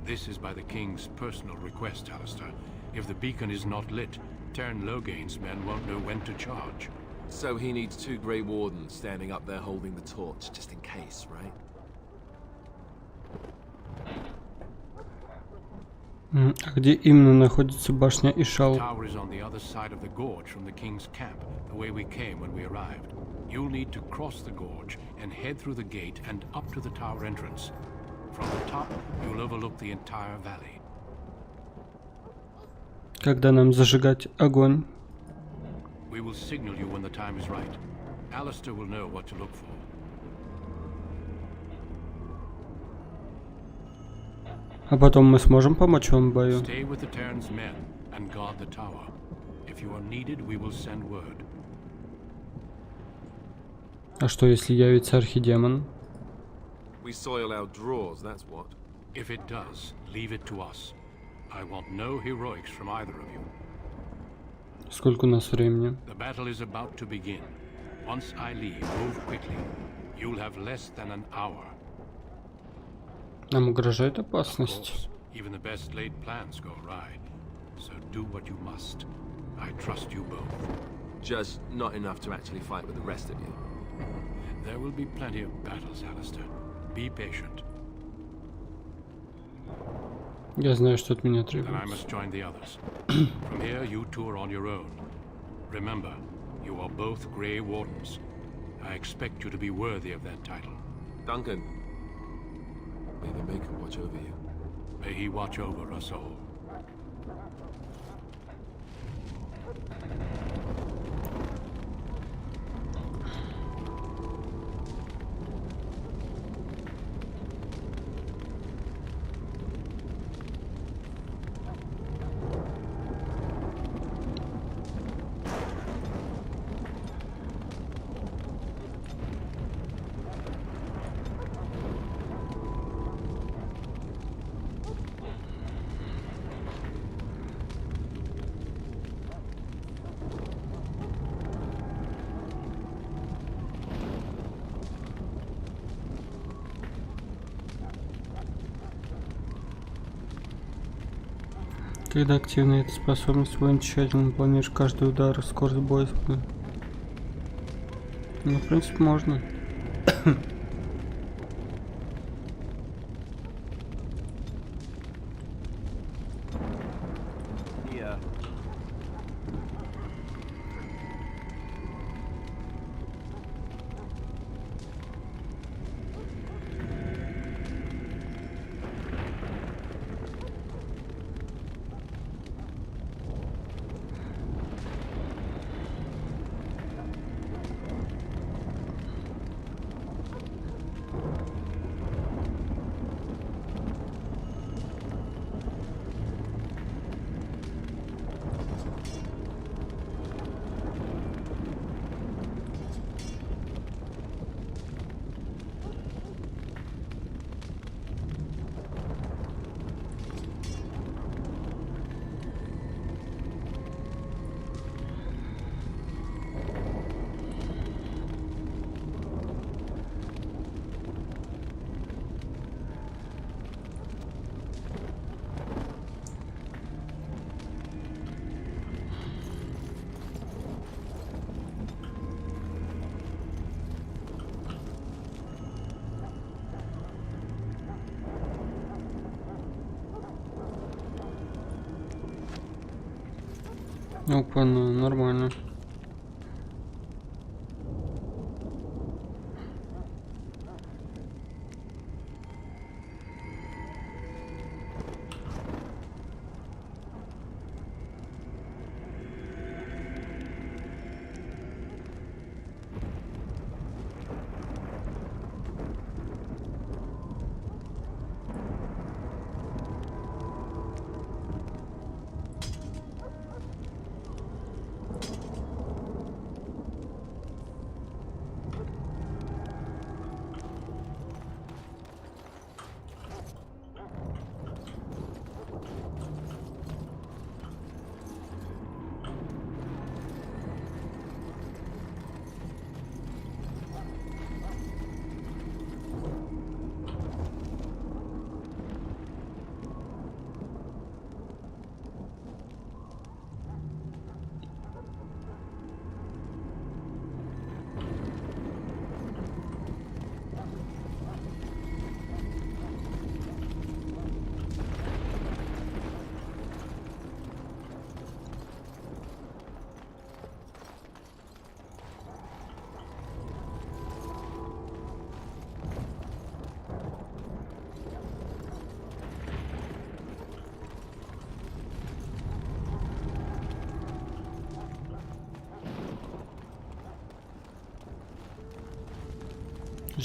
This is by the King's personal request, Alistair. If the beacon is not lit, Tern Loghain's men won't know when to charge. So he needs 2 Grey Wardens standing up there holding the torch, just in case, right? А где именно находится башня Ишал? The tower is on the other side of the gorge from the King's camp, the way we came when we arrived. You'll need to cross the gorge and head through the gate and up to the tower entrance. From the top, you'll overlook the entire valley. Когда нам зажигать огонь? We will signal you when the time is right. Alistair will know what to look for. А потом мы сможем помочь вам в бою? Stay with the Tern's men and guard the tower. If you are needed, we will send word. А что, если явится архидемон? We soil our drawers, that's what. If it does, leave it to us. I want no heroics from either of you. Сколько у нас времени? The battle is about to begin. Once I leave, move quickly. You'll have less than an hour. Нам угрожает опасность. Even the best laid plans go awry. So do what you must. I trust you both. Just not enough to actually fight with the rest of you. There will be plenty of battles, Alistair. Be patient. Я знаю, что от меня Then I требуется. must join the others. From here, you two are on your own. Remember, you are both Grey Wardens. I expect you to be worthy of that title. Duncan, may the Maker watch over you. May he watch over us all. Когда активна эта способность, воин тщательно планируешь каждый удар, скорость боя. Ну, в принципе, можно. Yeah. Опа, ну, нормально.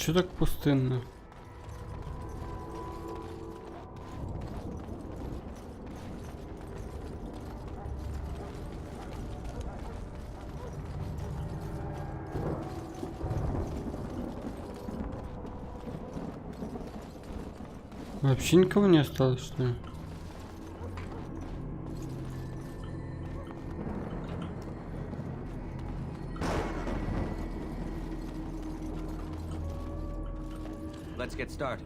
Что так пустынно? Вообще никого не осталось, что ли? Let's get started.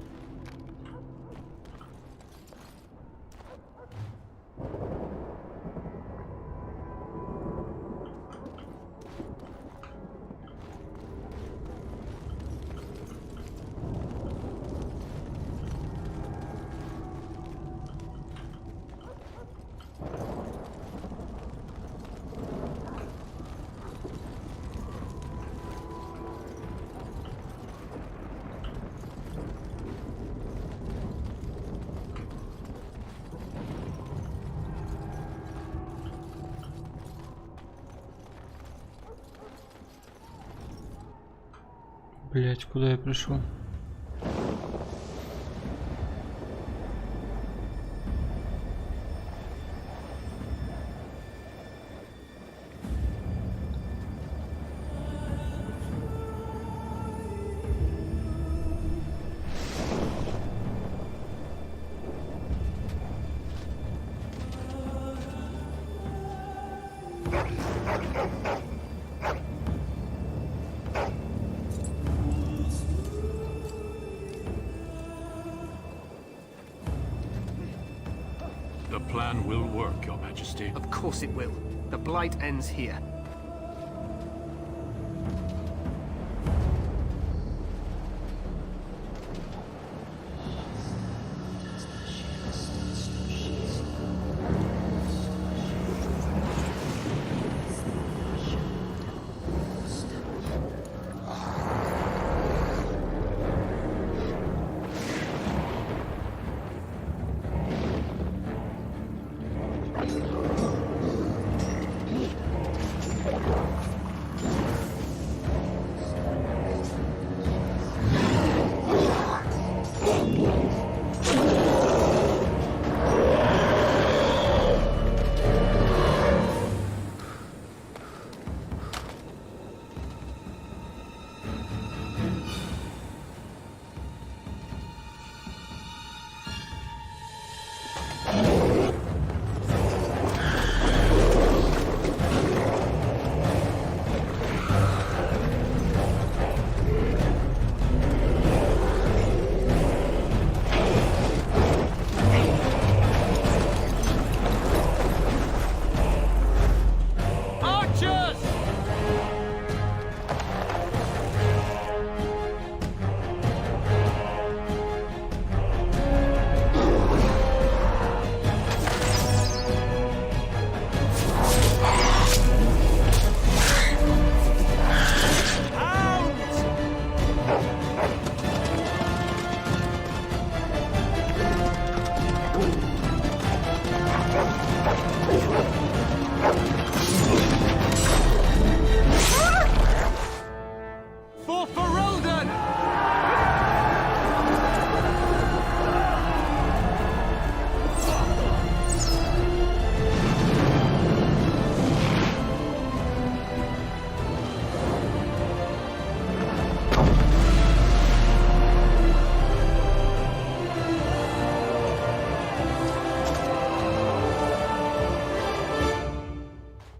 Блять, куда я пришел? The plan will work, Your Majesty. Of course it will. The blight ends here.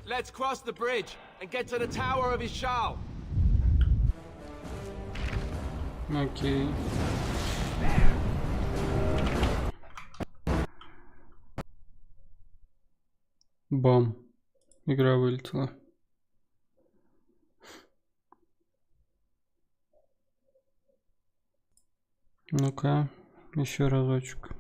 Let's cross the bridge and get to the Tower of Ishal. Окей. Бам. Игра вылетела. Ну-ка, еще разочек.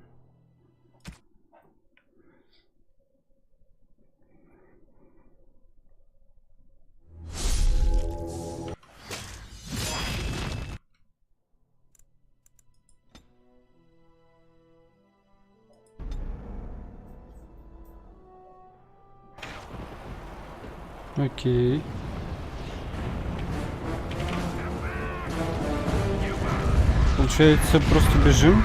Окей. Получается, просто бежим.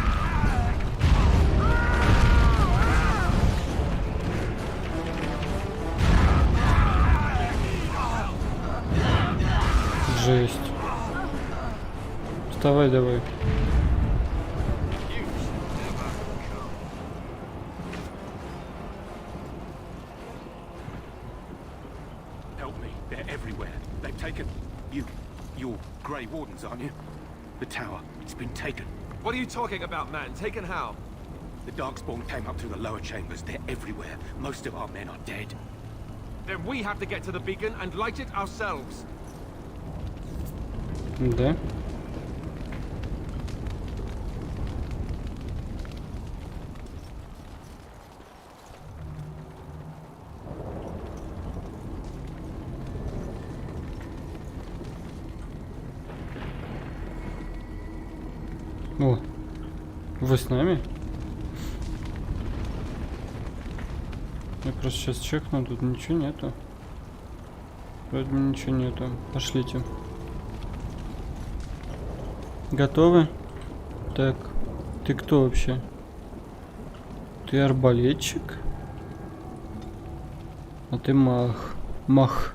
Жесть. Вставай давай. Help me. They're everywhere. They've taken... You're Grey Wardens, aren't you? The tower. It's been taken. What are you talking about, man? Taken how? The Darkspawn came up through the lower chambers. They're everywhere. Most of our men are dead. Then we have to get to the beacon and light it ourselves. Да. О, вы с нами? Я просто сейчас чекну, тут ничего нету. Вроде бы ничего нету. Пошлите. Готовы? Так, ты кто вообще? Ты арбалетчик? А ты мах. Мах.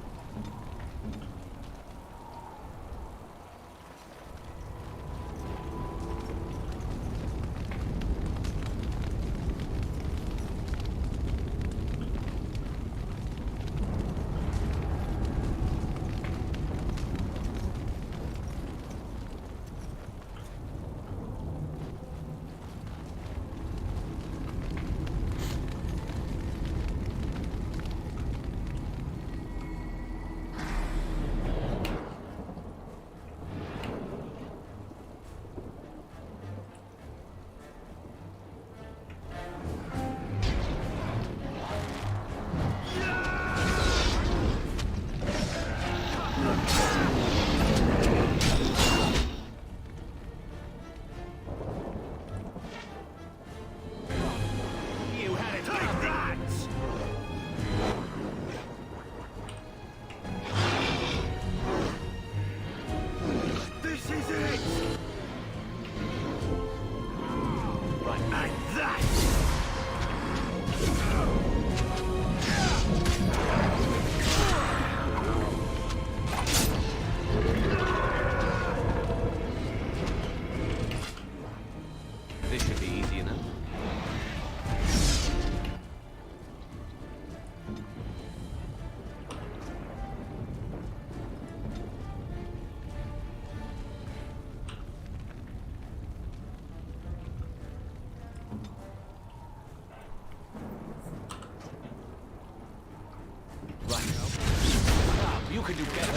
You can do better.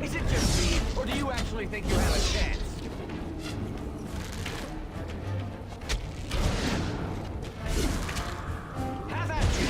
Is it just me, or do you actually think you have a chance? Have at you!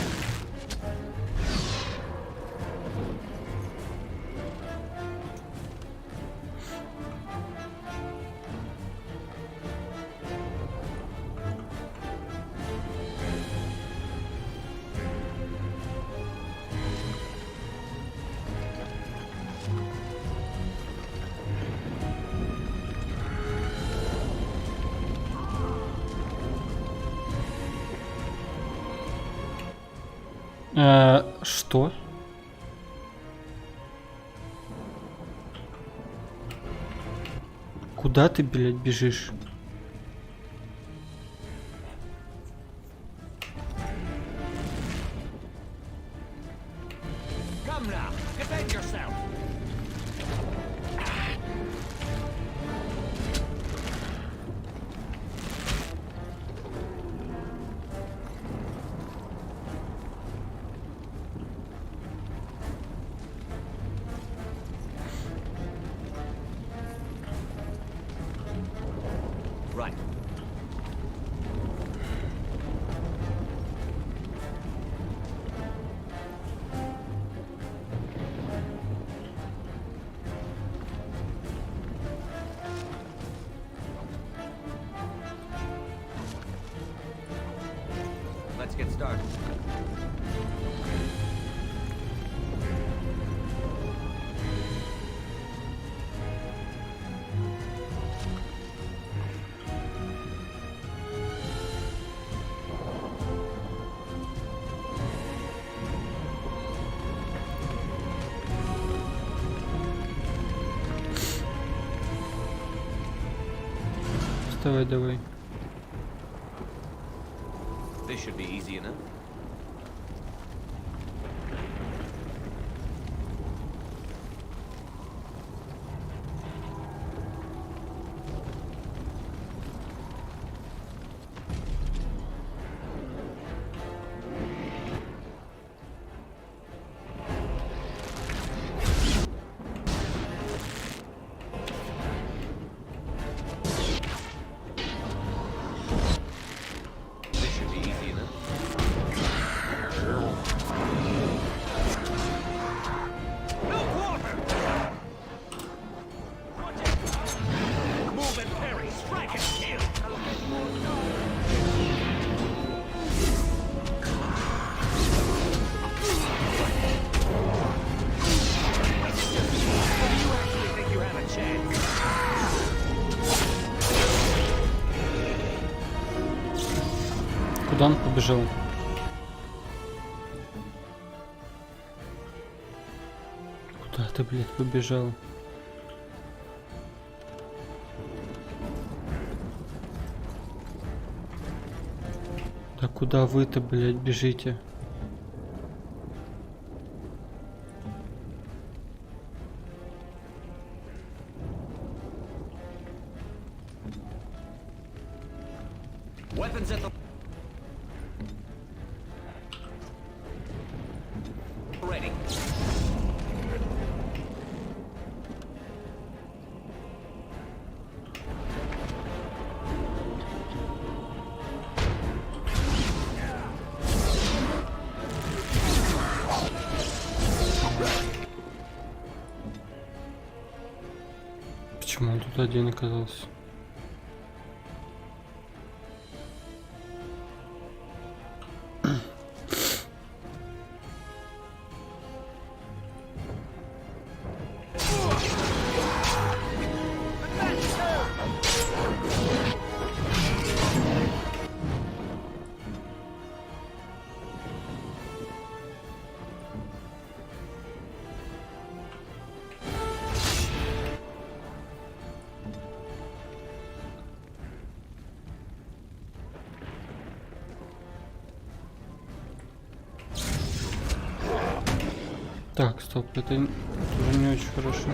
Что? Куда ты, блядь, бежишь? Come now, defend yourself. Right. Let's get started. Доставай давай. This should be easy enough. Куда он побежал? Куда ты, блядь, побежал? Да куда вы-то, блядь, бежите? Weapons at the ready. Почему он тут один оказался? Так, стоп, это уже не очень хорошо.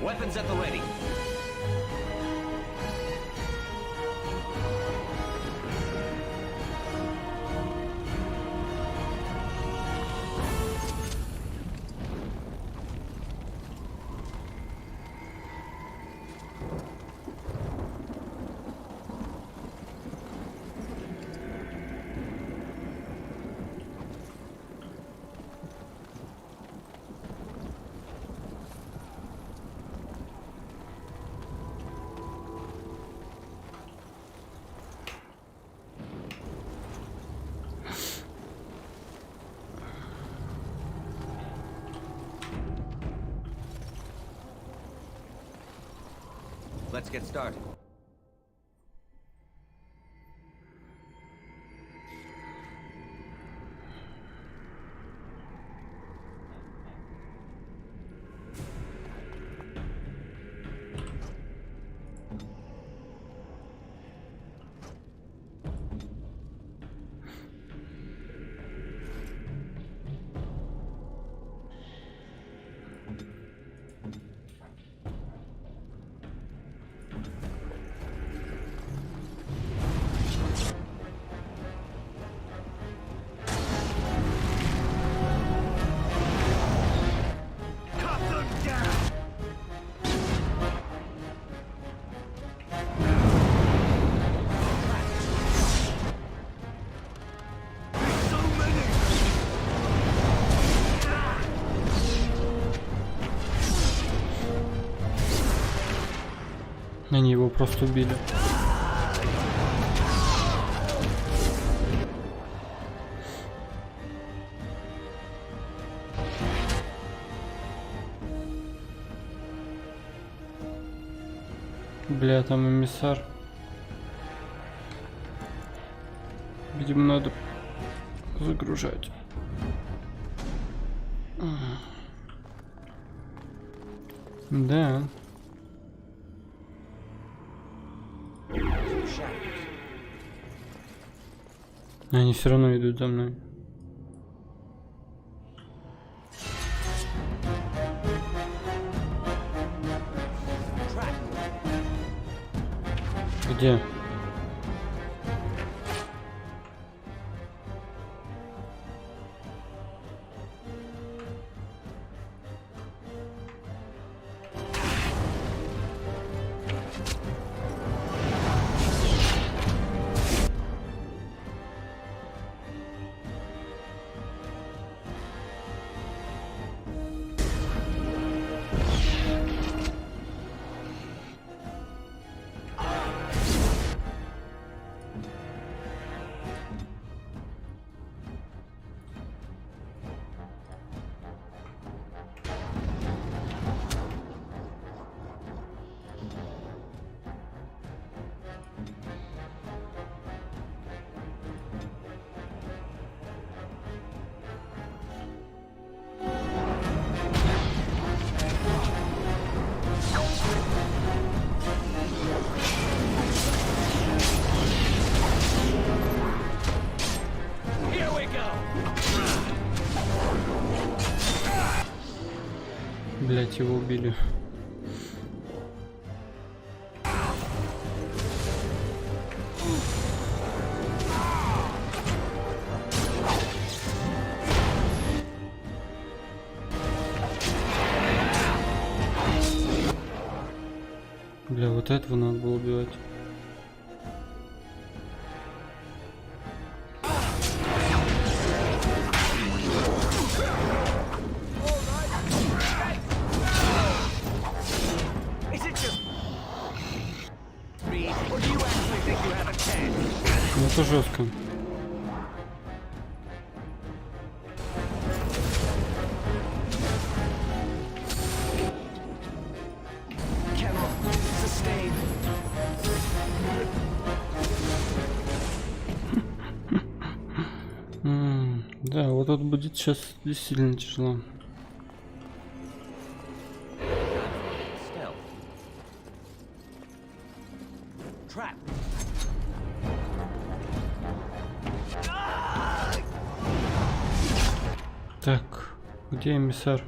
Weapons at the ready. Let's get started. Они его просто убили. Бля, там эмиссар. Видимо, надо загружать. Да. Они все равно идут за мной. Где? Блять, его убили. Бля, вот этого надо было убивать. Ну это жестко. Да, вот тут будет сейчас действительно тяжело. Так, где эмиссар?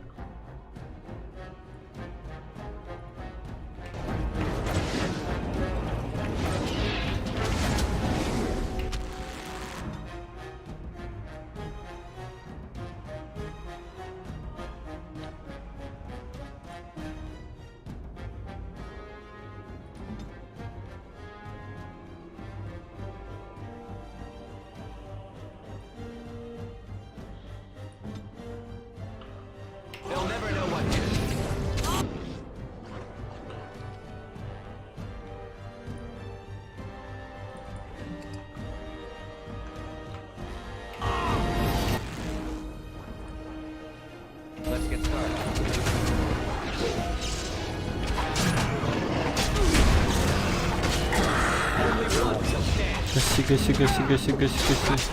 Гаси, гаси, гаси, гаси, гаси.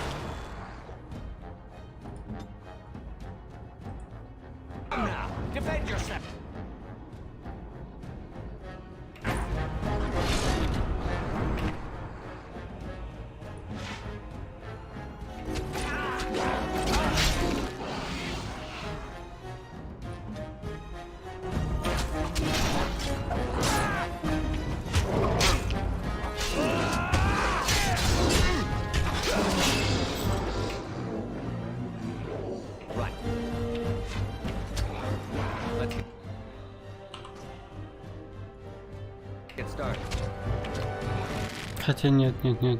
Хотя нет, нет, нет.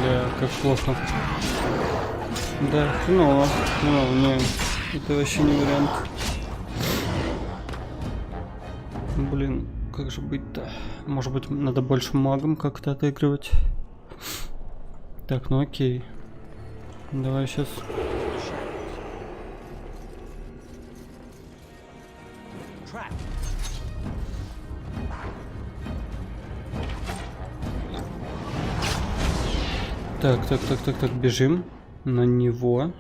Бля, как плохо. Да, хреново. Не, это вообще не вариант. Блин, как же быть-то? Может быть, надо больше магом как-то отыгрывать? Так, ну окей. Давай сейчас. Так, бежим на него.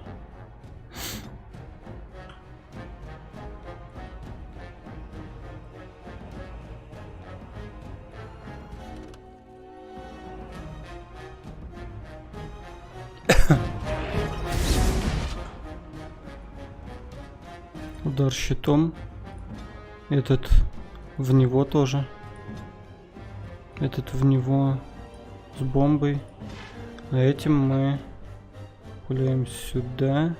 Удар щитом. Этот в него тоже. Этот в него с бомбой. А этим мы пуляем сюда.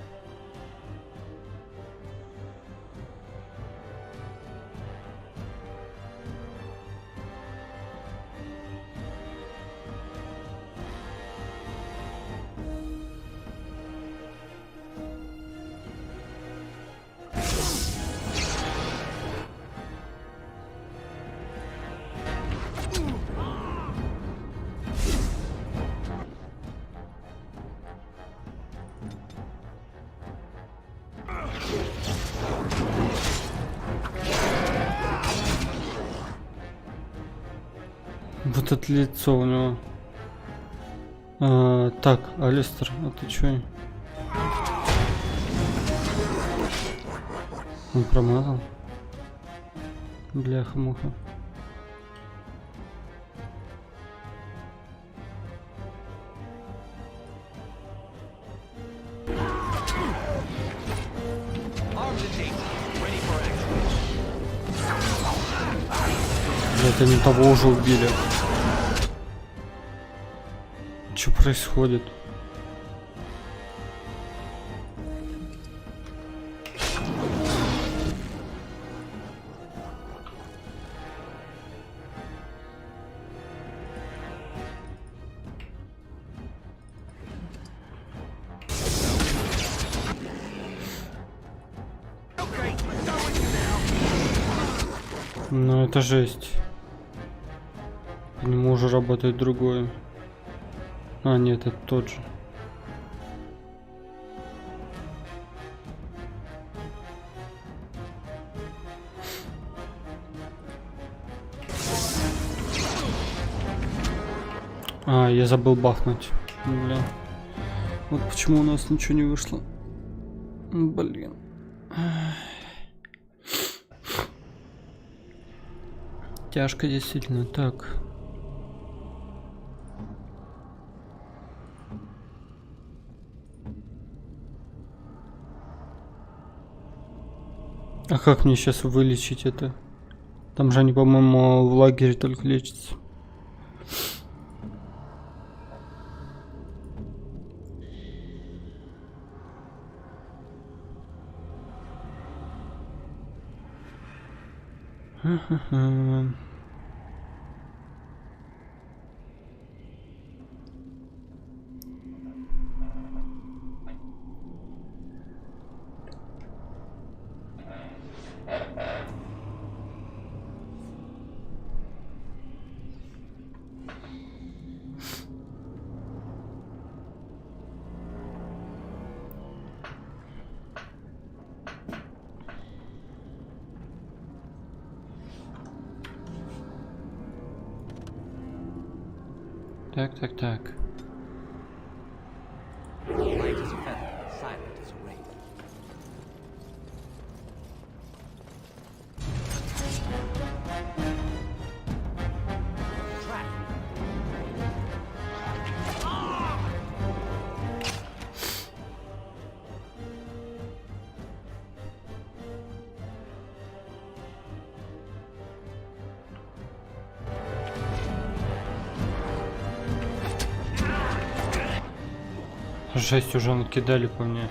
Вот это лицо у него. Так, Алистер, а ты чё? Он промазал? Бляха-муха. Это не того уже убили. Что происходит? Ну это жесть. По нему уже работает другой. А, нет, это тот же. А, я забыл бахнуть. Бля. Вот почему у нас ничего не вышло. Блин. Тяжко действительно. Так. А как мне сейчас вылечить это? Там же они, по-моему, в лагере только лечатся. Так. Light as a feather, silent as a raven. Жесть, уже накидали по мне.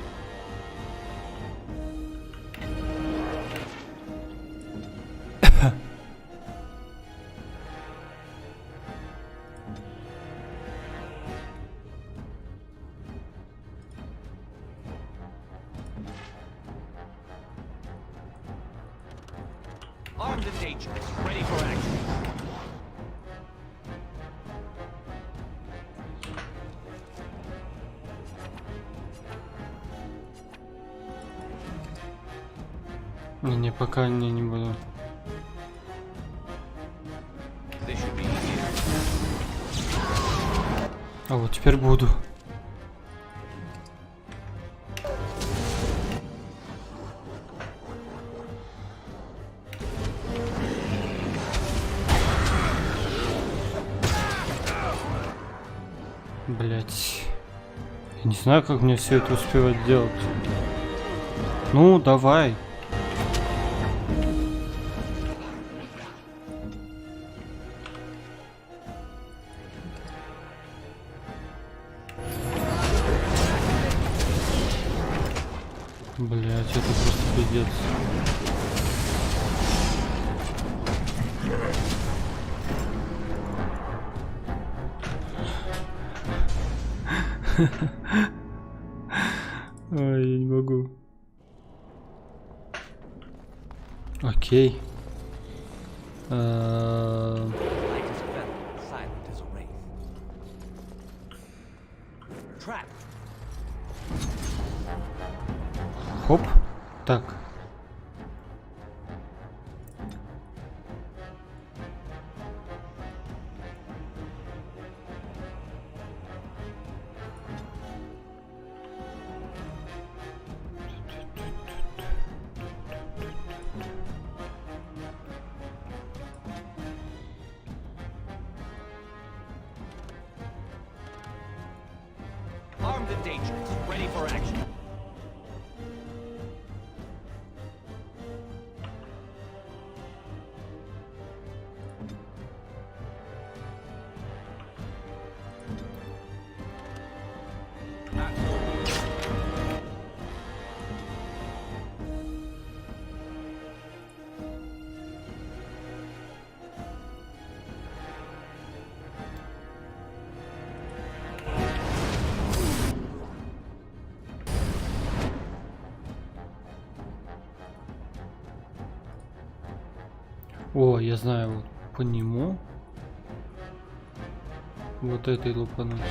Armed and dangerous, ready for action. Не, пока не буду. А вот теперь буду. Блять. Я не знаю, как мне все это успевать делать. Ну, давай. Блять, это просто пиздец. Ой, я не могу. Окей. Хоп. Так. Armed and dangerous, ready for action. О, я знаю, вот по нему вот этой лупануть.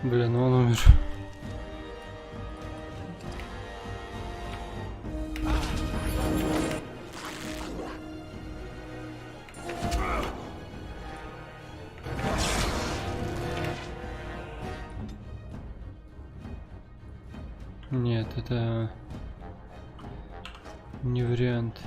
Блин, ну он умер. Нет, это не вариант.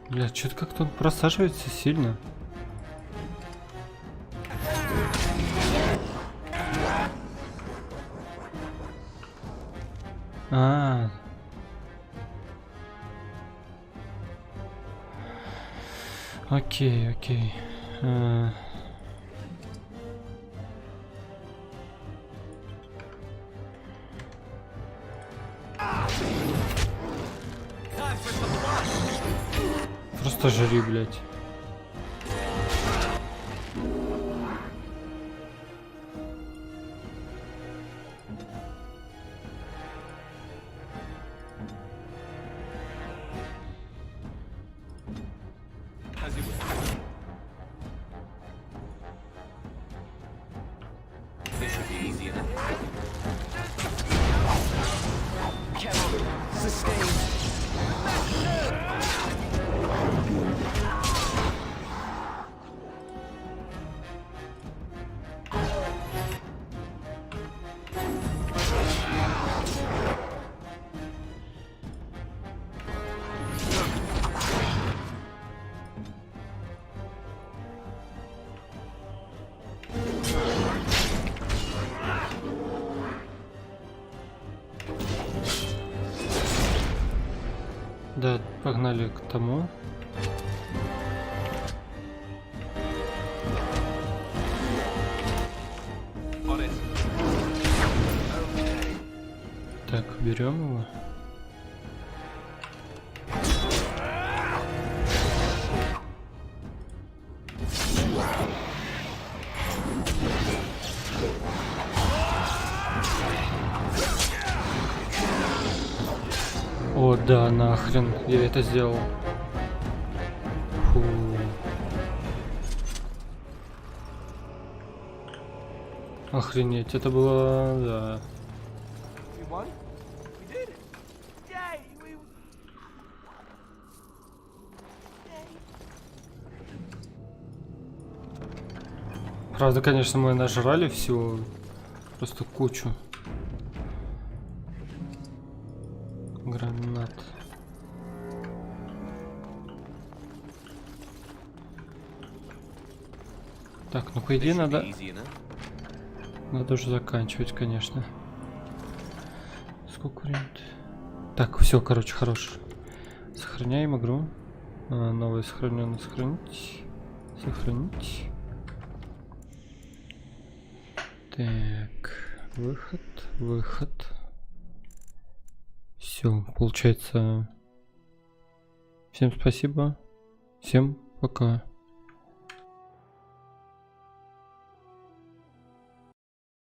Бля, что-то как-то он просаживается сильно. Окей, окей. Просто жри, блядь. This should be easy enough. Sustain. Да, погнали к тому. Так, берем его. О, да, нахрен, я это сделал. Фу. Охренеть, это было, да. Правда, конечно, мы нажрали всего, просто кучу. Гранат. Так, ну по идее надо уже заканчивать, конечно. Сколько времени? Так, все, короче, хорош. Сохраняем игру. Новое сохраненное сохранить. Сохранить. Так, выход. Все, получается. Всем спасибо. Всем пока.